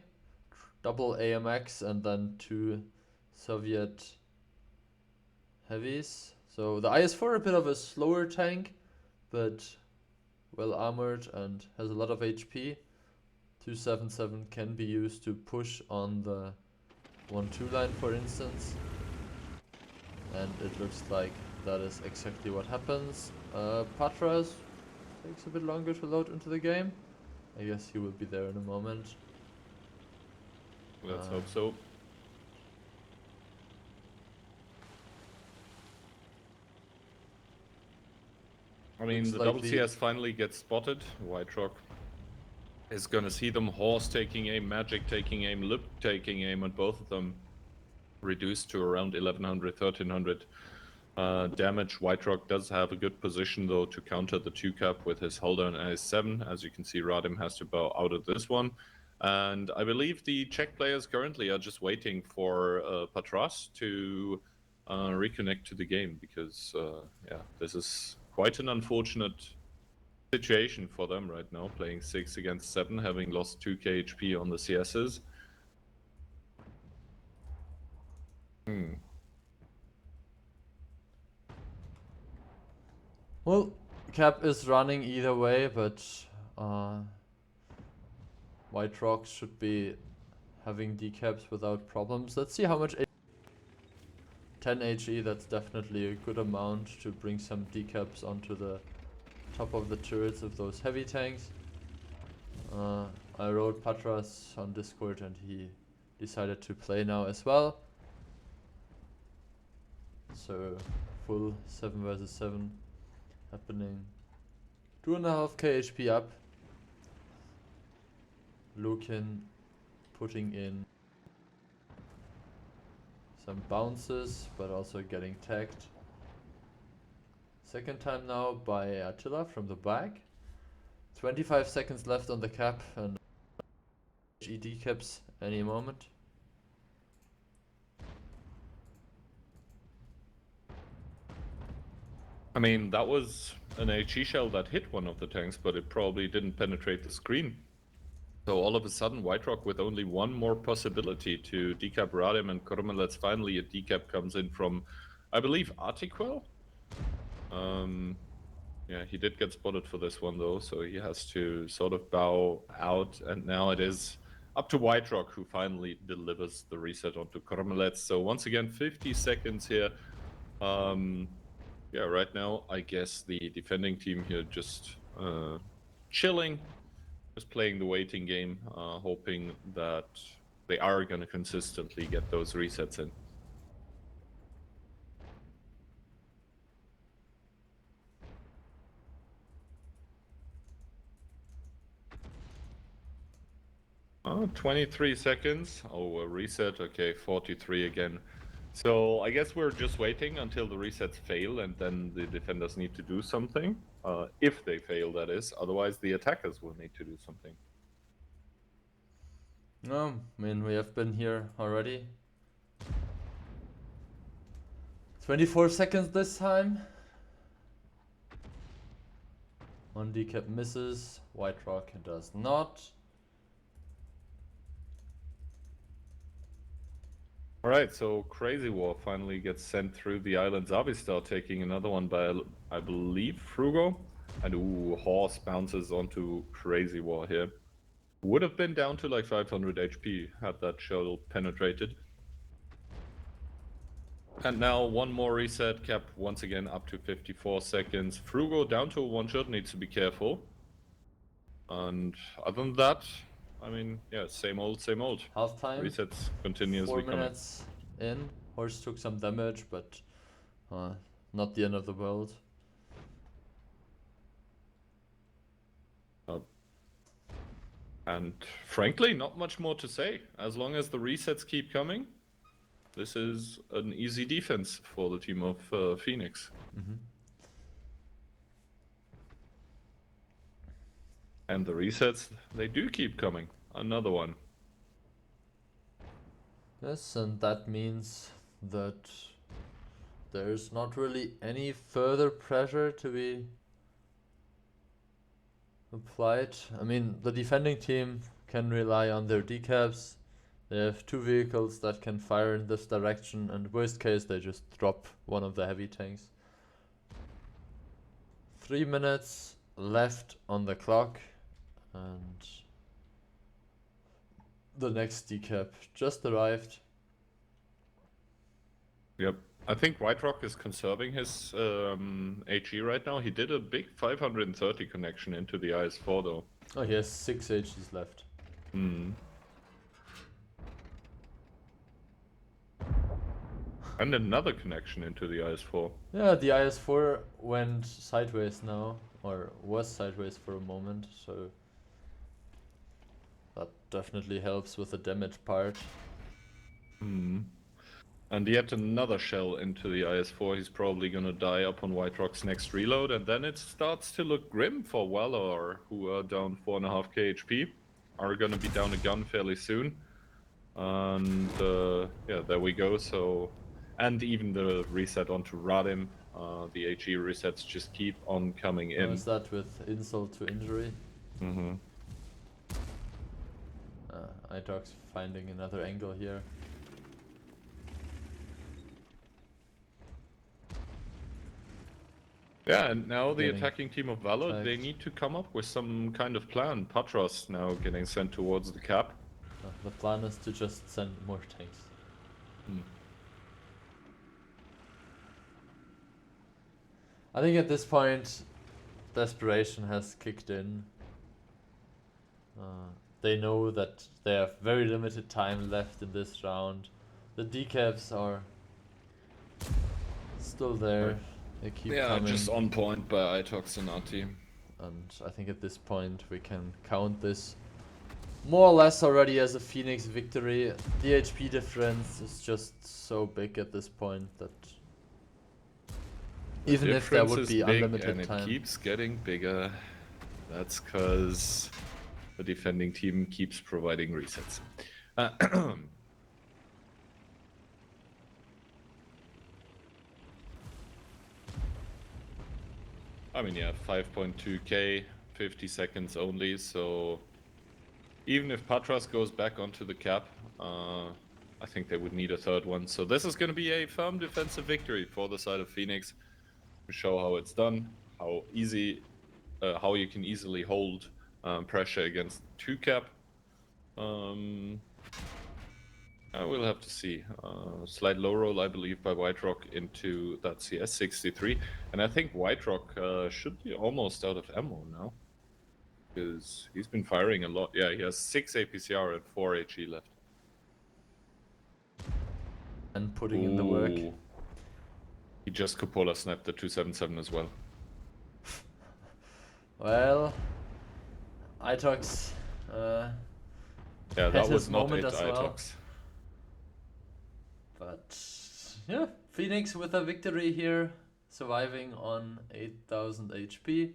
double AMX and then 2 Soviet heavies. So the IS-4 a bit of a slower tank, but well armored and has a lot of HP. 277 can be used to push on the 1-2 line, for instance. And it looks like that is exactly what happens. Patras takes a bit longer to load into the game. I guess he will be there in a moment. Let's hope so. I mean, the double CS finally gets spotted. White Rock is gonna see them. Horse taking aim, Magic taking aim, Lip taking aim, and both of them reduced to around 1100, 1300 damage. White Rock does have a good position though to counter the 2-cap with his holder and AS7. As you can see, Radim has to bow out of this one. And I believe the Czech players currently are just waiting for Patras to reconnect to the game because, yeah, this is quite an unfortunate situation for them right now, playing 6 against 7, having lost 2k HP on the CSs. Well, Cap is running either way, but White Rock should be having decaps without problems. Let's see how much 10 HE, that's definitely a good amount to bring some decaps onto the top of the turrets of those heavy tanks. I wrote Patras on Discord and he decided to play now as well. So full 7 versus 7 happening. 2.5k HP up. Lukin putting in some bounces, but also getting tagged. Second time now by Attila from the back. 25 seconds left on the cap and HE decaps any moment. I mean, that was an HE shell that hit one of the tanks, but it probably didn't penetrate the screen. So all of a sudden, White Rock with only one more possibility to decap Radim and Kormelets. Finally, a decap comes in from, I believe, Artiquel? Yeah, he did get spotted for this one though, so he has to sort of bow out, and now it is up to White Rock, who finally delivers the reset onto Kormelets. So once again, 50 seconds here. Yeah, right now, I guess the defending team here just chilling, just playing the waiting game, hoping that they are going to consistently get those resets in. Oh, 23 seconds. Oh, a reset. Okay, 43 again. So I guess we're just waiting until the resets fail, and then the defenders need to do something. If they fail, that is. Otherwise, the attackers will need to do something. No, I mean, we have been here already. 24 seconds this time. One decap misses. White Rock does not. Alright, so Crazy War finally gets sent through the island. Zavistar taking another one by, I believe, Frugo. And ooh, Horse bounces onto Crazy War here. Would have been down to like 500 HP had that shuttle penetrated. And now one more reset, cap once again up to 54 seconds. Frugo down to a one-shot, needs to be careful. And other than that, I mean, yeah, same old, same old. Half time. Resets continuously 4 minutes in. Horse took some damage, but not the end of the world. And frankly, not much more to say. As long as the resets keep coming, this is an easy defense for the team of Phoenix. And the resets, they do keep coming. Another one. Yes, and that means that there's not really any further pressure to be applied. I mean, the defending team can rely on their decaps. They have 2 vehicles that can fire in this direction, and worst case, they just drop one of the heavy tanks. 3 minutes left on the clock, and the next decap just arrived. Yep. I think White Rock is conserving his HE right now. He did a big 530 connection into the IS-4 though. Oh, he has 6 HGs left. And another connection into the IS-4. Yeah, the IS-4 went sideways now, or was sideways for a moment, so that definitely helps with the damage part. And yet another shell into the IS-4. He's probably gonna die up on White Rock's next reload, and then it starts to look grim for Valor, who are down 4.5k HP. Are gonna be down a gun fairly soon. And yeah, there we go. So, and even the reset onto Radim, the HE resets just keep on coming in. How is that with insult to injury? Itox finding another angle here. Yeah, and now the Getting attacking team of Valor, attacked. they need to come up with some kind of plan. Patros now getting sent towards the cap. The plan is to just send more tanks. I think at this point, desperation has kicked in. They know that they have very limited time left in this round. The decaps are still there. They keep coming. Just on point by Itox and Ati. And I think at this point we can count this more or less already as a Phoenix victory. The HP difference is just so big at this point that even if there would be unlimited and time. it keeps getting bigger. That's because the defending team keeps providing resets. I mean, yeah, 5.2k, 50 seconds only, so even if Patras goes back onto the cap, I think they would need a third one. So this is going to be a firm defensive victory for the side of Phoenix to show how it's done, how you can easily hold pressure against 2 cap. I will have to see. Slight low roll, I believe, by White Rock into that CS63. And I think White Rock should be almost out of ammo now. Because he's been firing a lot. Yeah, he has 6 APCR and 4 HE left. And putting in the work. He just Coppola snapped the 277 as well. Well, Itox yeah, had that his was not moment it, as well. Itox. But yeah, Phoenix with a victory here, surviving on 8000 HP.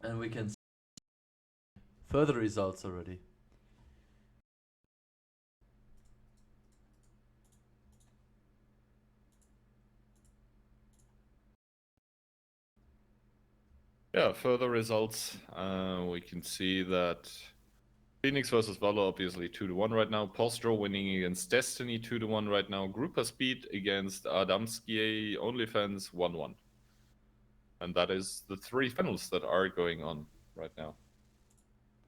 And we can see further results already. Yeah, further results. We can see that Phoenix versus Valor obviously 2-1 right now. Postro winning against Destiny 2-1 right now. Grouper Speed against Adamski OnlyFans 1-1. And that is the 3 finals that are going on right now.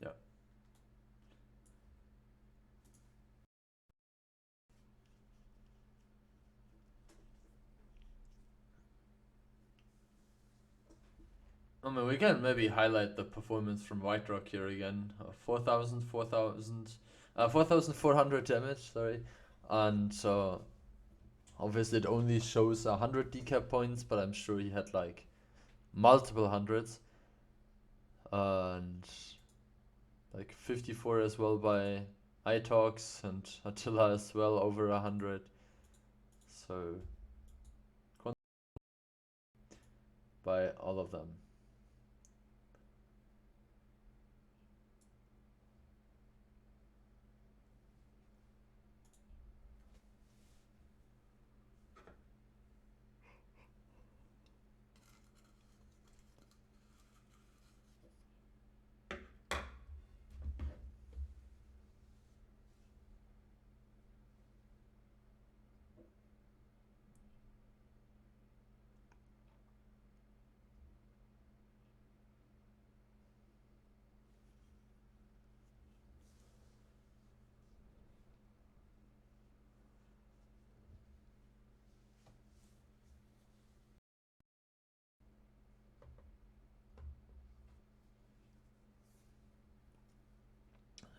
Yeah. I mean, we can maybe highlight the performance from White Rock here again. 4000, 4000. 4,400 damage, sorry. And so obviously it only shows 100 decap points, but I'm sure he had like multiple hundreds. And like 54 as well by iTalks, and Attila as well over 100. So by all of them.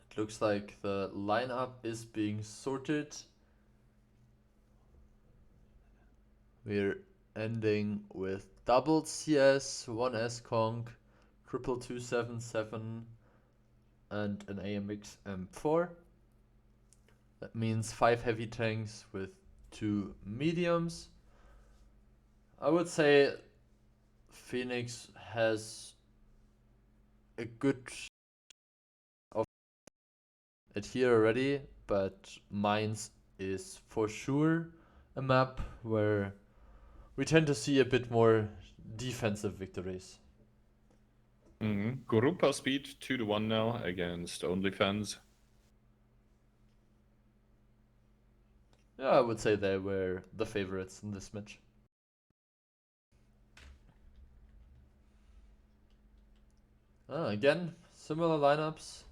It looks like the lineup is being sorted. We're ending with double CS, 1 S-Conk, triple 277, and an AMX M4. That means 5 heavy tanks with 2 mediums. I would say Phoenix has a good of it here already, but Mainz is for sure a map where we tend to see a bit more defensive victories. Gurupa speed 2-1 now against OnlyFans. Yeah, I would say they were the favorites in this match. Again, similar lineups.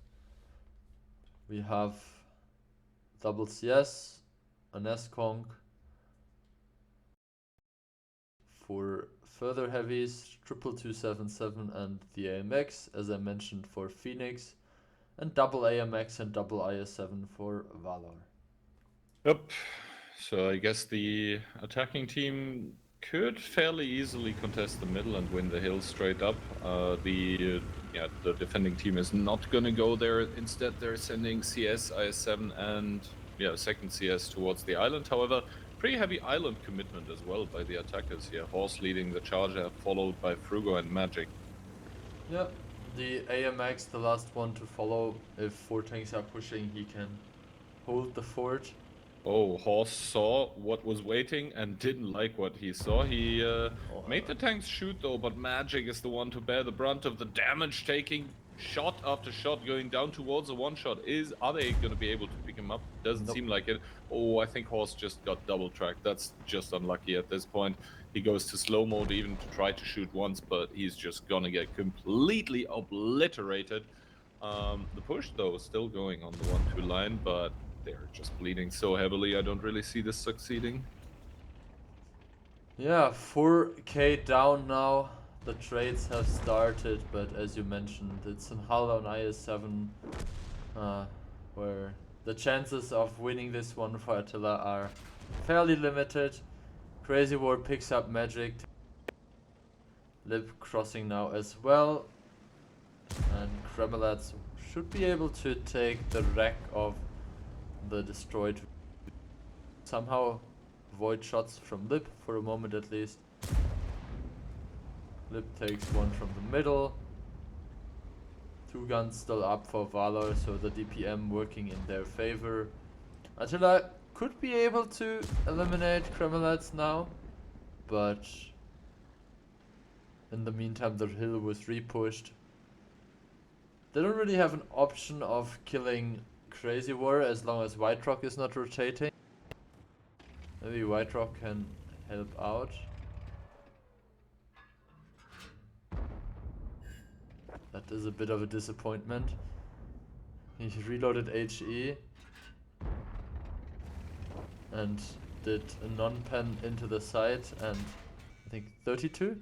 We have double CS, an S-Conk. For further heavies, triple 277 and the AMX, as I mentioned for Phoenix, and double AMX and double IS7 for Valor. Yep. So I guess the attacking team could fairly easily contest the middle and win the hill straight up. The defending team is not gonna go there. Instead, they're sending CS, IS7, and second CS towards the island. However, pretty heavy island commitment as well by the attackers here. Horse leading the charger, followed by Frugo and Magic. Yeah, the AMX, the last one to follow. If 4 tanks are pushing, he can hold the fort. Oh, Horse saw what was waiting and didn't like what he saw. He made the tanks shoot though, but Magic is the one to bear the brunt of the damage, taking shot after shot, going down towards a one-shot. Are they going to be able to pick him up? Doesn't seem like it. Oh, I think Horse just got double-tracked. That's just unlucky at this point. He goes to slow mode even to try to shoot once, but he's just gonna get completely obliterated. The push though is still going on the 1-2 line, but they're just bleeding so heavily, I don't really see this succeeding. Yeah, 4k down now. The trades have started, but as you mentioned, it's in Hull on IS7, where the chances of winning this one for Attila are fairly limited. Crazy War picks up Magic. Lip crossing now as well. And Kremelats should be able to take the wreck of the destroyed. Somehow avoid shots from Lip for a moment at least. Lip takes one from the middle. 2 guns still up for Valor, so the DPM working in their favor. Attila could be able to eliminate Kremelats now, but in the meantime the hill was repushed. They don't really have an option of killing Crazy War as long as White Rock is not rotating. Maybe White Rock can help out. That is a bit of a disappointment. He reloaded HE and did a non-pen into the site, and I think 32?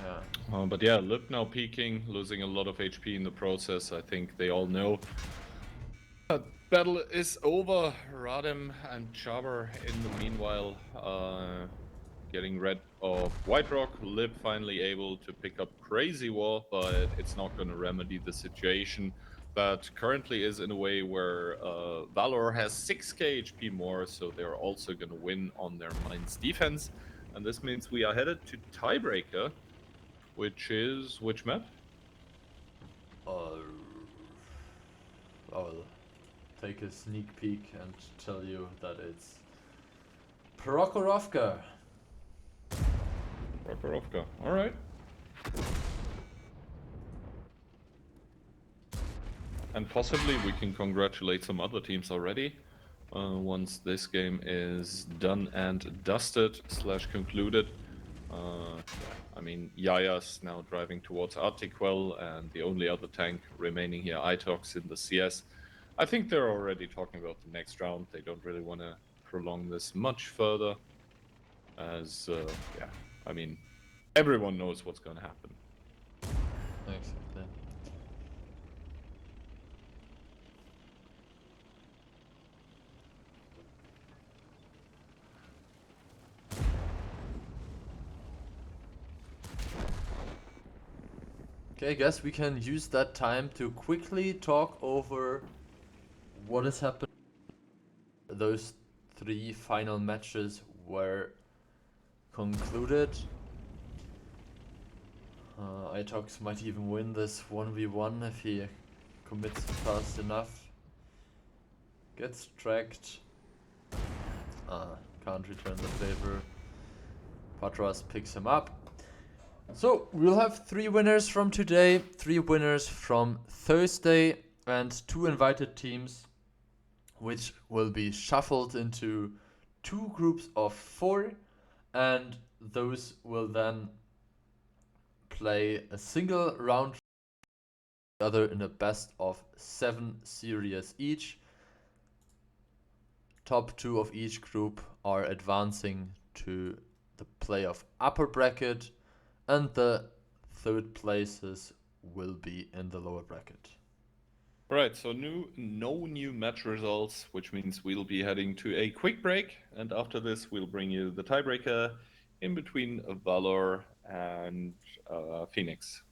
Yeah. But yeah, Lip now peaking, losing a lot of HP in the process. I think they all know that battle is over. Radem and Jabber in the meanwhile getting rid of White Rock. Lip finally able to pick up Crazy Wall, but it's not going to remedy the situation that currently is in a way where Valor has 6k HP more, so they're also going to win on their Mines defense. And this means we are headed to Tiebreaker, which is which map? I'll take a sneak peek and tell you that it's Prokhorovka. Prokhorovka. All right. And possibly we can congratulate some other teams already once this game is done and dusted / concluded. I mean, Yaya's now driving towards Artiquel, and the only other tank remaining here, Itox in the CS. I think they're already talking about the next round. They don't really want to prolong this much further, as, yeah, I mean, everyone knows what's going to happen. Exactly. Okay, I guess we can use that time to quickly talk over what has happened. Those 3 final matches were concluded. Itox might even win this 1v1 if he commits fast enough. Gets tracked. Can't return the favor. Patras picks him up. So we'll have 3 winners from today, 3 winners from Thursday, and 2 invited teams, which will be shuffled into 2 groups of 4, and those will then play a single round together in a best of 7 series each. Top 2 of each group are advancing to the playoff upper bracket, and the 3rd places will be in the lower bracket. Right, so no new match results, which means we'll be heading to a quick break, and after this we'll bring you the tiebreaker in between Valor and Phoenix.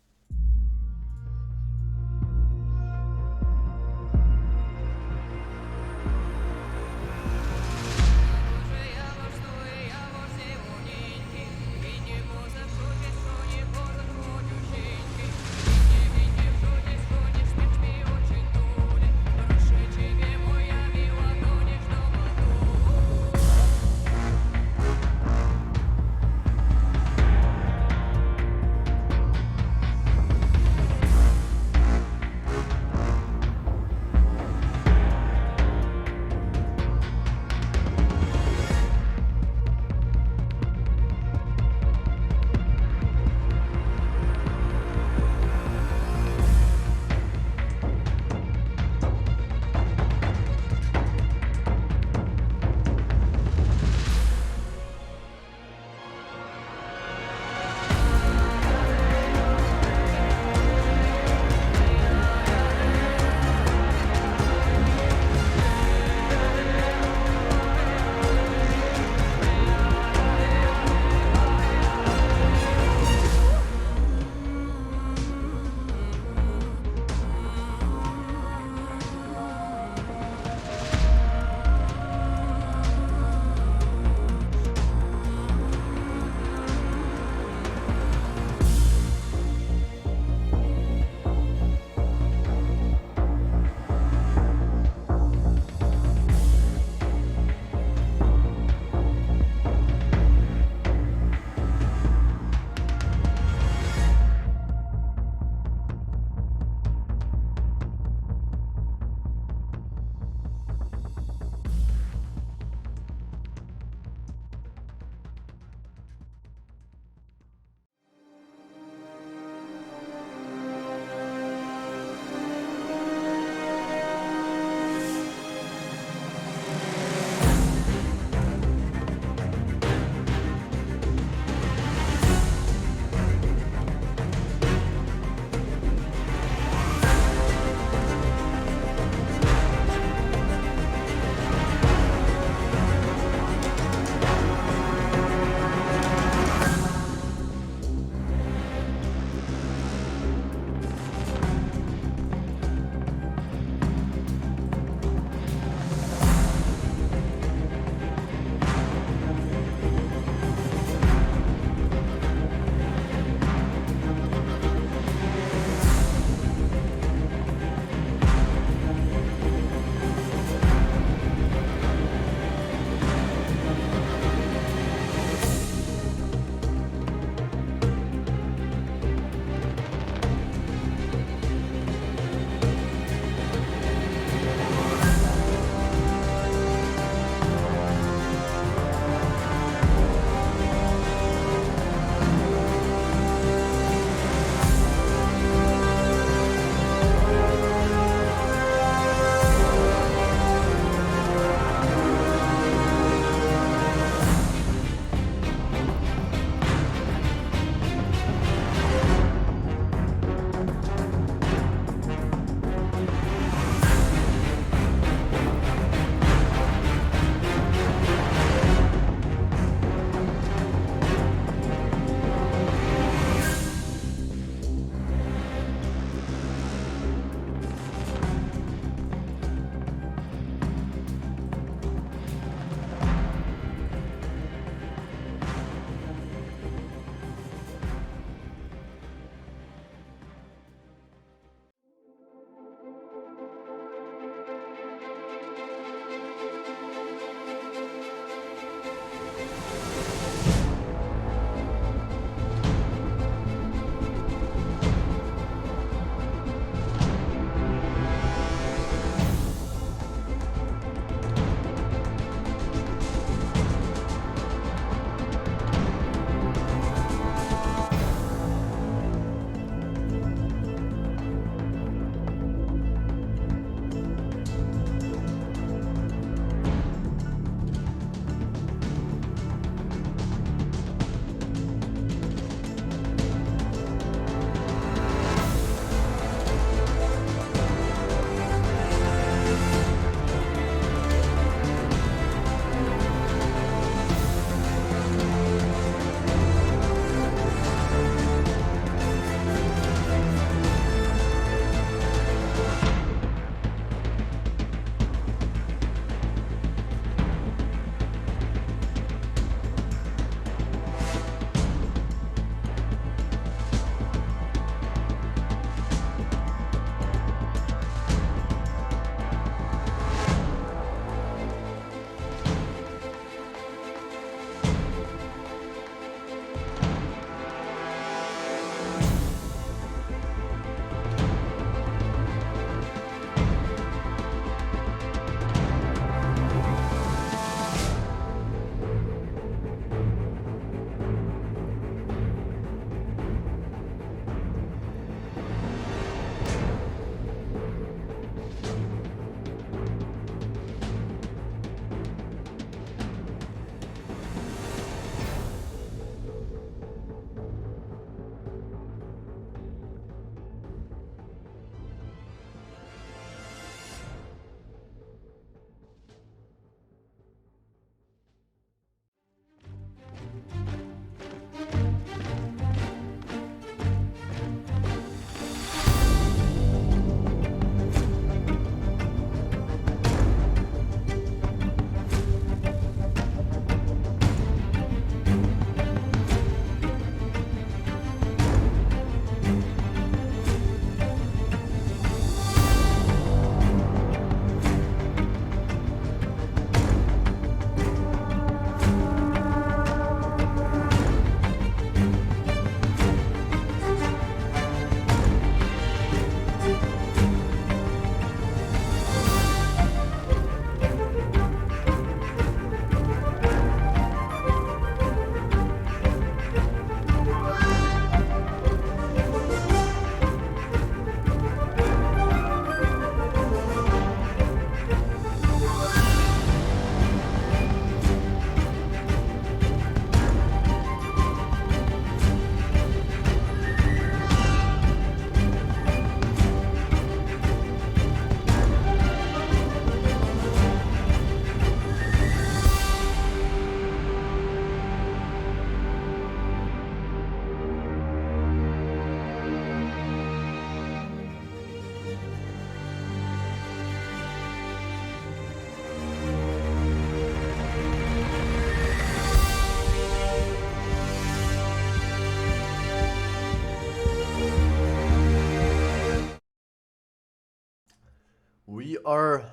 are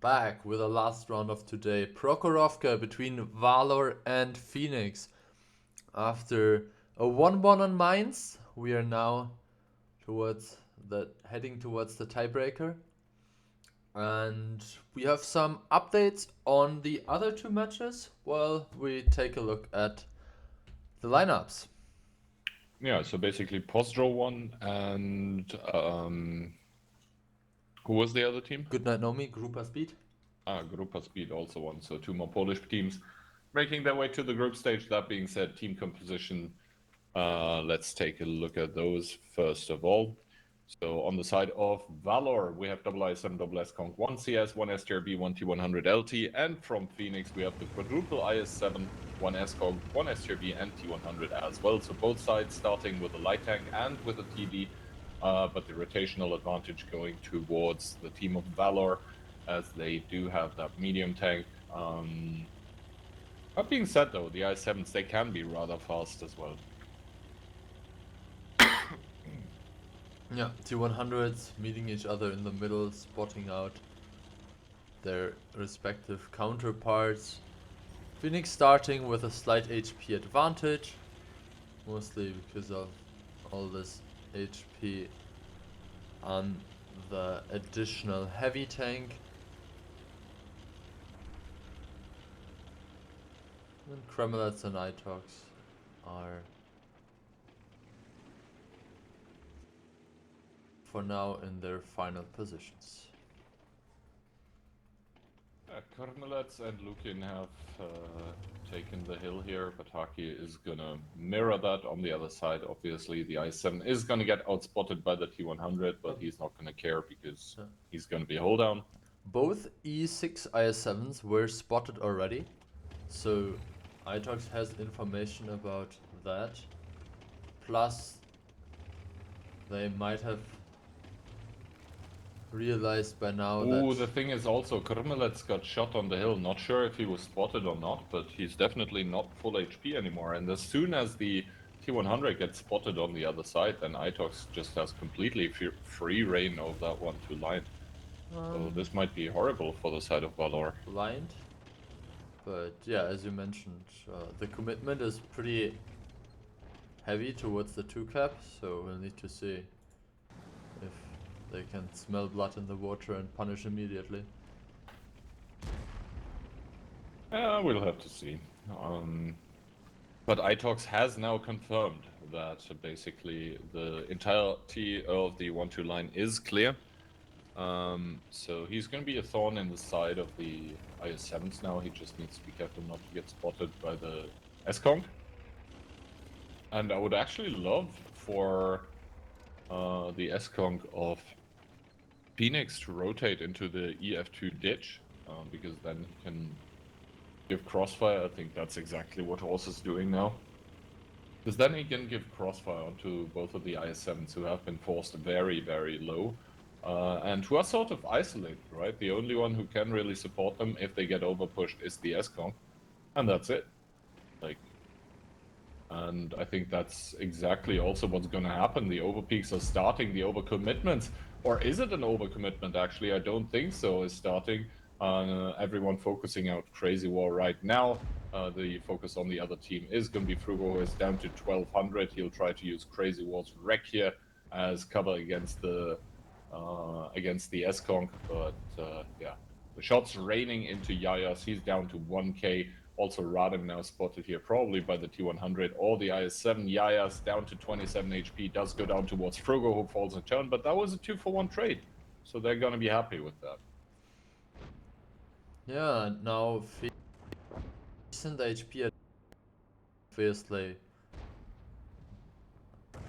back with the last round of today. Prokhorovka between Valor and Phoenix. After a 1-1 on Mainz, we are now heading towards the tiebreaker. And we have some updates on the other two matches while we take a look at the lineups. Yeah, so basically Pozdro won, and who was the other team? Goodnight Nomi, Grupa Speed. Grupa Speed also won, so two more Polish teams making their way to the group stage. That being said, team composition, let's take a look at those first of all. So on the side of Valor, we have IS7, SConk, 1 CS, 1 STRB, 1 T100 LT, and from Phoenix we have the quadruple IS7, 1 SConk, 1 STRB, and T100 as well. So both sides starting with a light tank and with a TD, but the rotational advantage going towards the team of Valor, as they do have that medium tank. That being said though, the IS7s, they can be rather fast as well. Yeah, T100s meeting each other in the middle, spotting out their respective counterparts. Phoenix starting with a slight HP advantage, mostly because of all this HP on the additional heavy tank. And Kremelets and Itox are for now in their final positions. Kormelets and Lukin have taken the hill here, but Haki is gonna mirror that on the other side. Obviously, the IS7 is gonna get outspotted by the T100, but he's not gonna care because he's gonna be a hold down. Both E6 IS7s were spotted already, so Itox has information about that. Plus, they might have realized by now that... The thing is also, Kormelets got shot on the hill. Not sure if he was spotted or not, but he's definitely not full HP anymore. And as soon as the T100 gets spotted on the other side, then Itox just has completely free reign of that 1-2 line. So this might be horrible for the side of Valor. Blind. But yeah, as you mentioned, the commitment is pretty heavy towards the 2-cap, so we'll need to see if they can smell blood in the water and punish immediately. We'll have to see. But Itox has now confirmed that basically the entirety of the 1-2 line is clear. So he's going to be a thorn in the side of the IS7s now. He just needs to be careful not to get spotted by the SConk. And I would actually love for the SConk of Phoenix to rotate into the EF2 ditch, because then he can give crossfire. I think that's exactly what Horse is doing now. Because then he can give crossfire onto both of the IS7s who have been forced very, very low. And who are sort of isolated, right? The only one who can really support them if they get overpushed is the SConk. And that's it. And I think that's exactly also what's going to happen. The overpeaks are starting, the overcommitments. Or is it an overcommitment, actually? I don't think so, is starting. Everyone focusing out Crazy War right now. The focus on the other team is going to be Frugo, who is down to 1200. He'll try to use Crazy War's wreck here as cover against the SConk. But yeah, the shots raining into Yayas. He's down to 1k. Also, Radim now spotted here, probably by the T100 or the IS7. Yayas down to 27 HP, does go down towards Frugo, who falls in turn, but that was a 2-for-1 trade. So they're going to be happy with that. Yeah, and now decent HP, obviously.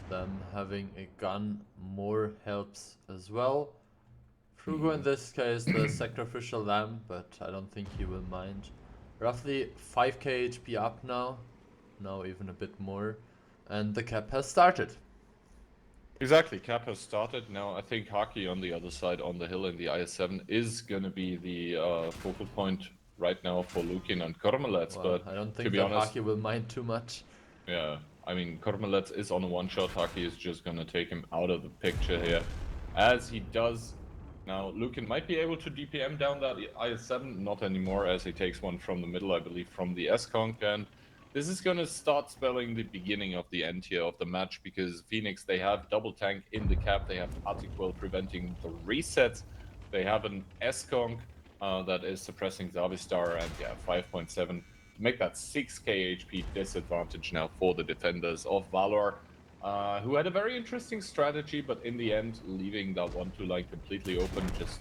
Them having a gun more helps as well. Frugo in this case, the sacrificial lamb, but I don't think he will mind. Roughly 5k HP up now even a bit more, and the cap has started. Exactly, cap has started. Now I think Haki on the other side on the hill in the IS7 is going to be the focal point right now for Lukin and Kormelets, Well, but I don't think to be that honest, Haki will mind too much. Yeah, I mean, Kormelets is on a one-shot. Haki is just going to take him out of the picture here, as he does Now, Lucan might be able to DPM down that IS-7, not anymore, as he takes one from the middle, I believe, from the S-Conk, and this is going to start spelling the beginning of the end here of the match, because Phoenix, they have double tank in the cap, they have Artiquel preventing the resets, they have an S-Conk that is suppressing Zavistar, and yeah, 5.7 to make that 6k HP disadvantage now for the defenders of Valor. Who had a very interesting strategy, but in the end, leaving that 1-2 line completely open just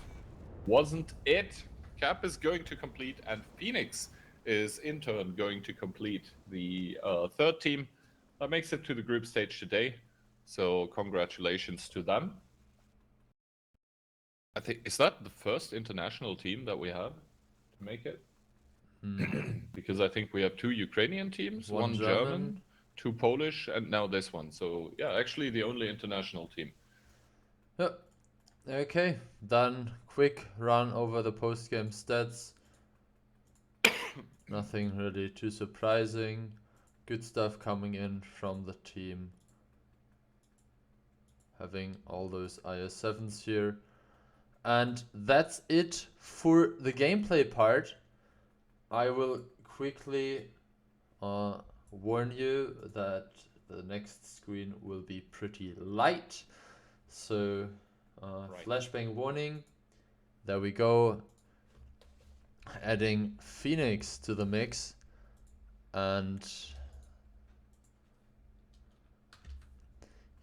wasn't it. Cap is going to complete, and Phoenix is in turn going to complete the third team that makes it to the group stage today. So congratulations to them. I think, is that the first international team that we have to make it? Because I think we have 2 Ukrainian teams, one German, 2 Polish, and now this one. So yeah, actually the only international team. Yep. Okay, then quick run over the post-game stats. Nothing really too surprising. Good stuff coming in from the team. Having all those IS-7s here. And that's it for the gameplay part. I will quickly warn you that the next screen will be pretty light. So Right. flashbang warning. There we go. Adding Phoenix to the mix. And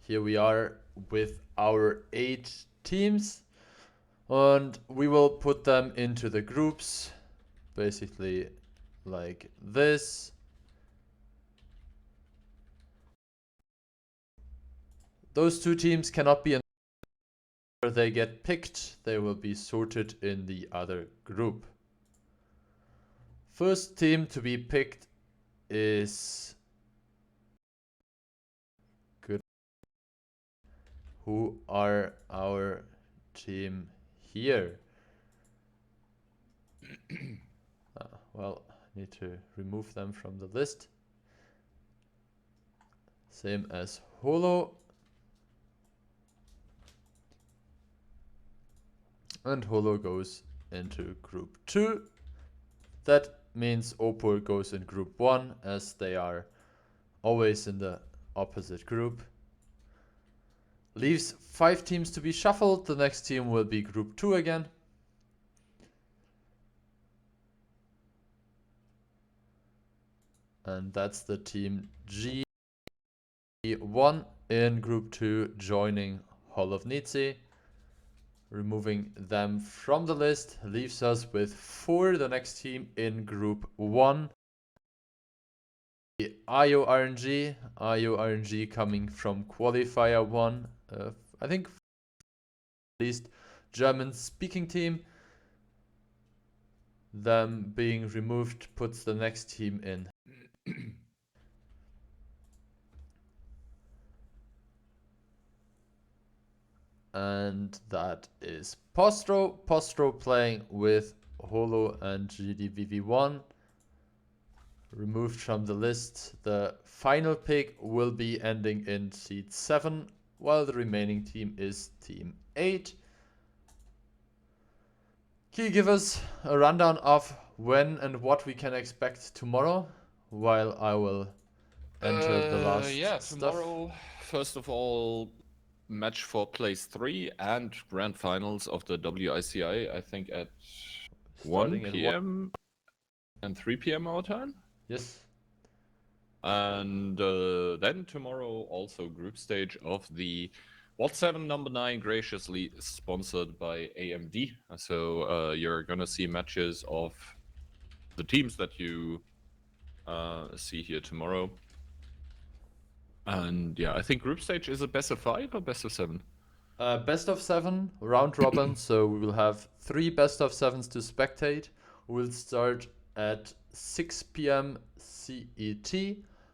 here we are with our 8 teams. And we will put them into the groups. Basically like this. Those 2 teams cannot be in the they get picked. They will be sorted in the other group. First team to be picked is good. Who are our team here? Well, I need to remove them from the list. Same as Holo. And Holo goes into group 2. That means Opor goes in group 1, as they are always in the opposite group. Leaves 5 teams to be shuffled. The next team will be group 2 again. And that's the team G1 in group 2 joining Holovnici. Removing them from the list leaves us with 4. The next team in group 1. The IO RNG coming from Qualifier 1. I think at least German speaking team. Them being removed puts the next team in. And that is Postro. Postro playing with Holo and GDVV1. Removed from the list. The final pick will be ending in seed 7, while the remaining team is team 8. Can you give us a rundown of when and what we can expect tomorrow, while I will enter the last tomorrow, first of all, match for place 3 and grand finals of the WICI, I think at 1 p.m. and 3 p.m. our time. Yes. And then tomorrow also group stage of the WoT7 number 9, graciously sponsored by AMD. So you're gonna see matches of the teams that you see here tomorrow. And yeah, I think group stage is a best of 5 or best of 7? Best of 7, round robin. So we will have 3 best of 7s to spectate. We'll start at 6 p.m. CET.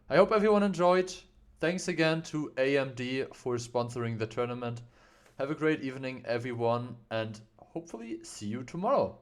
I hope everyone enjoyed. Thanks again to AMD for sponsoring the tournament. Have a great evening, everyone, and hopefully see you tomorrow.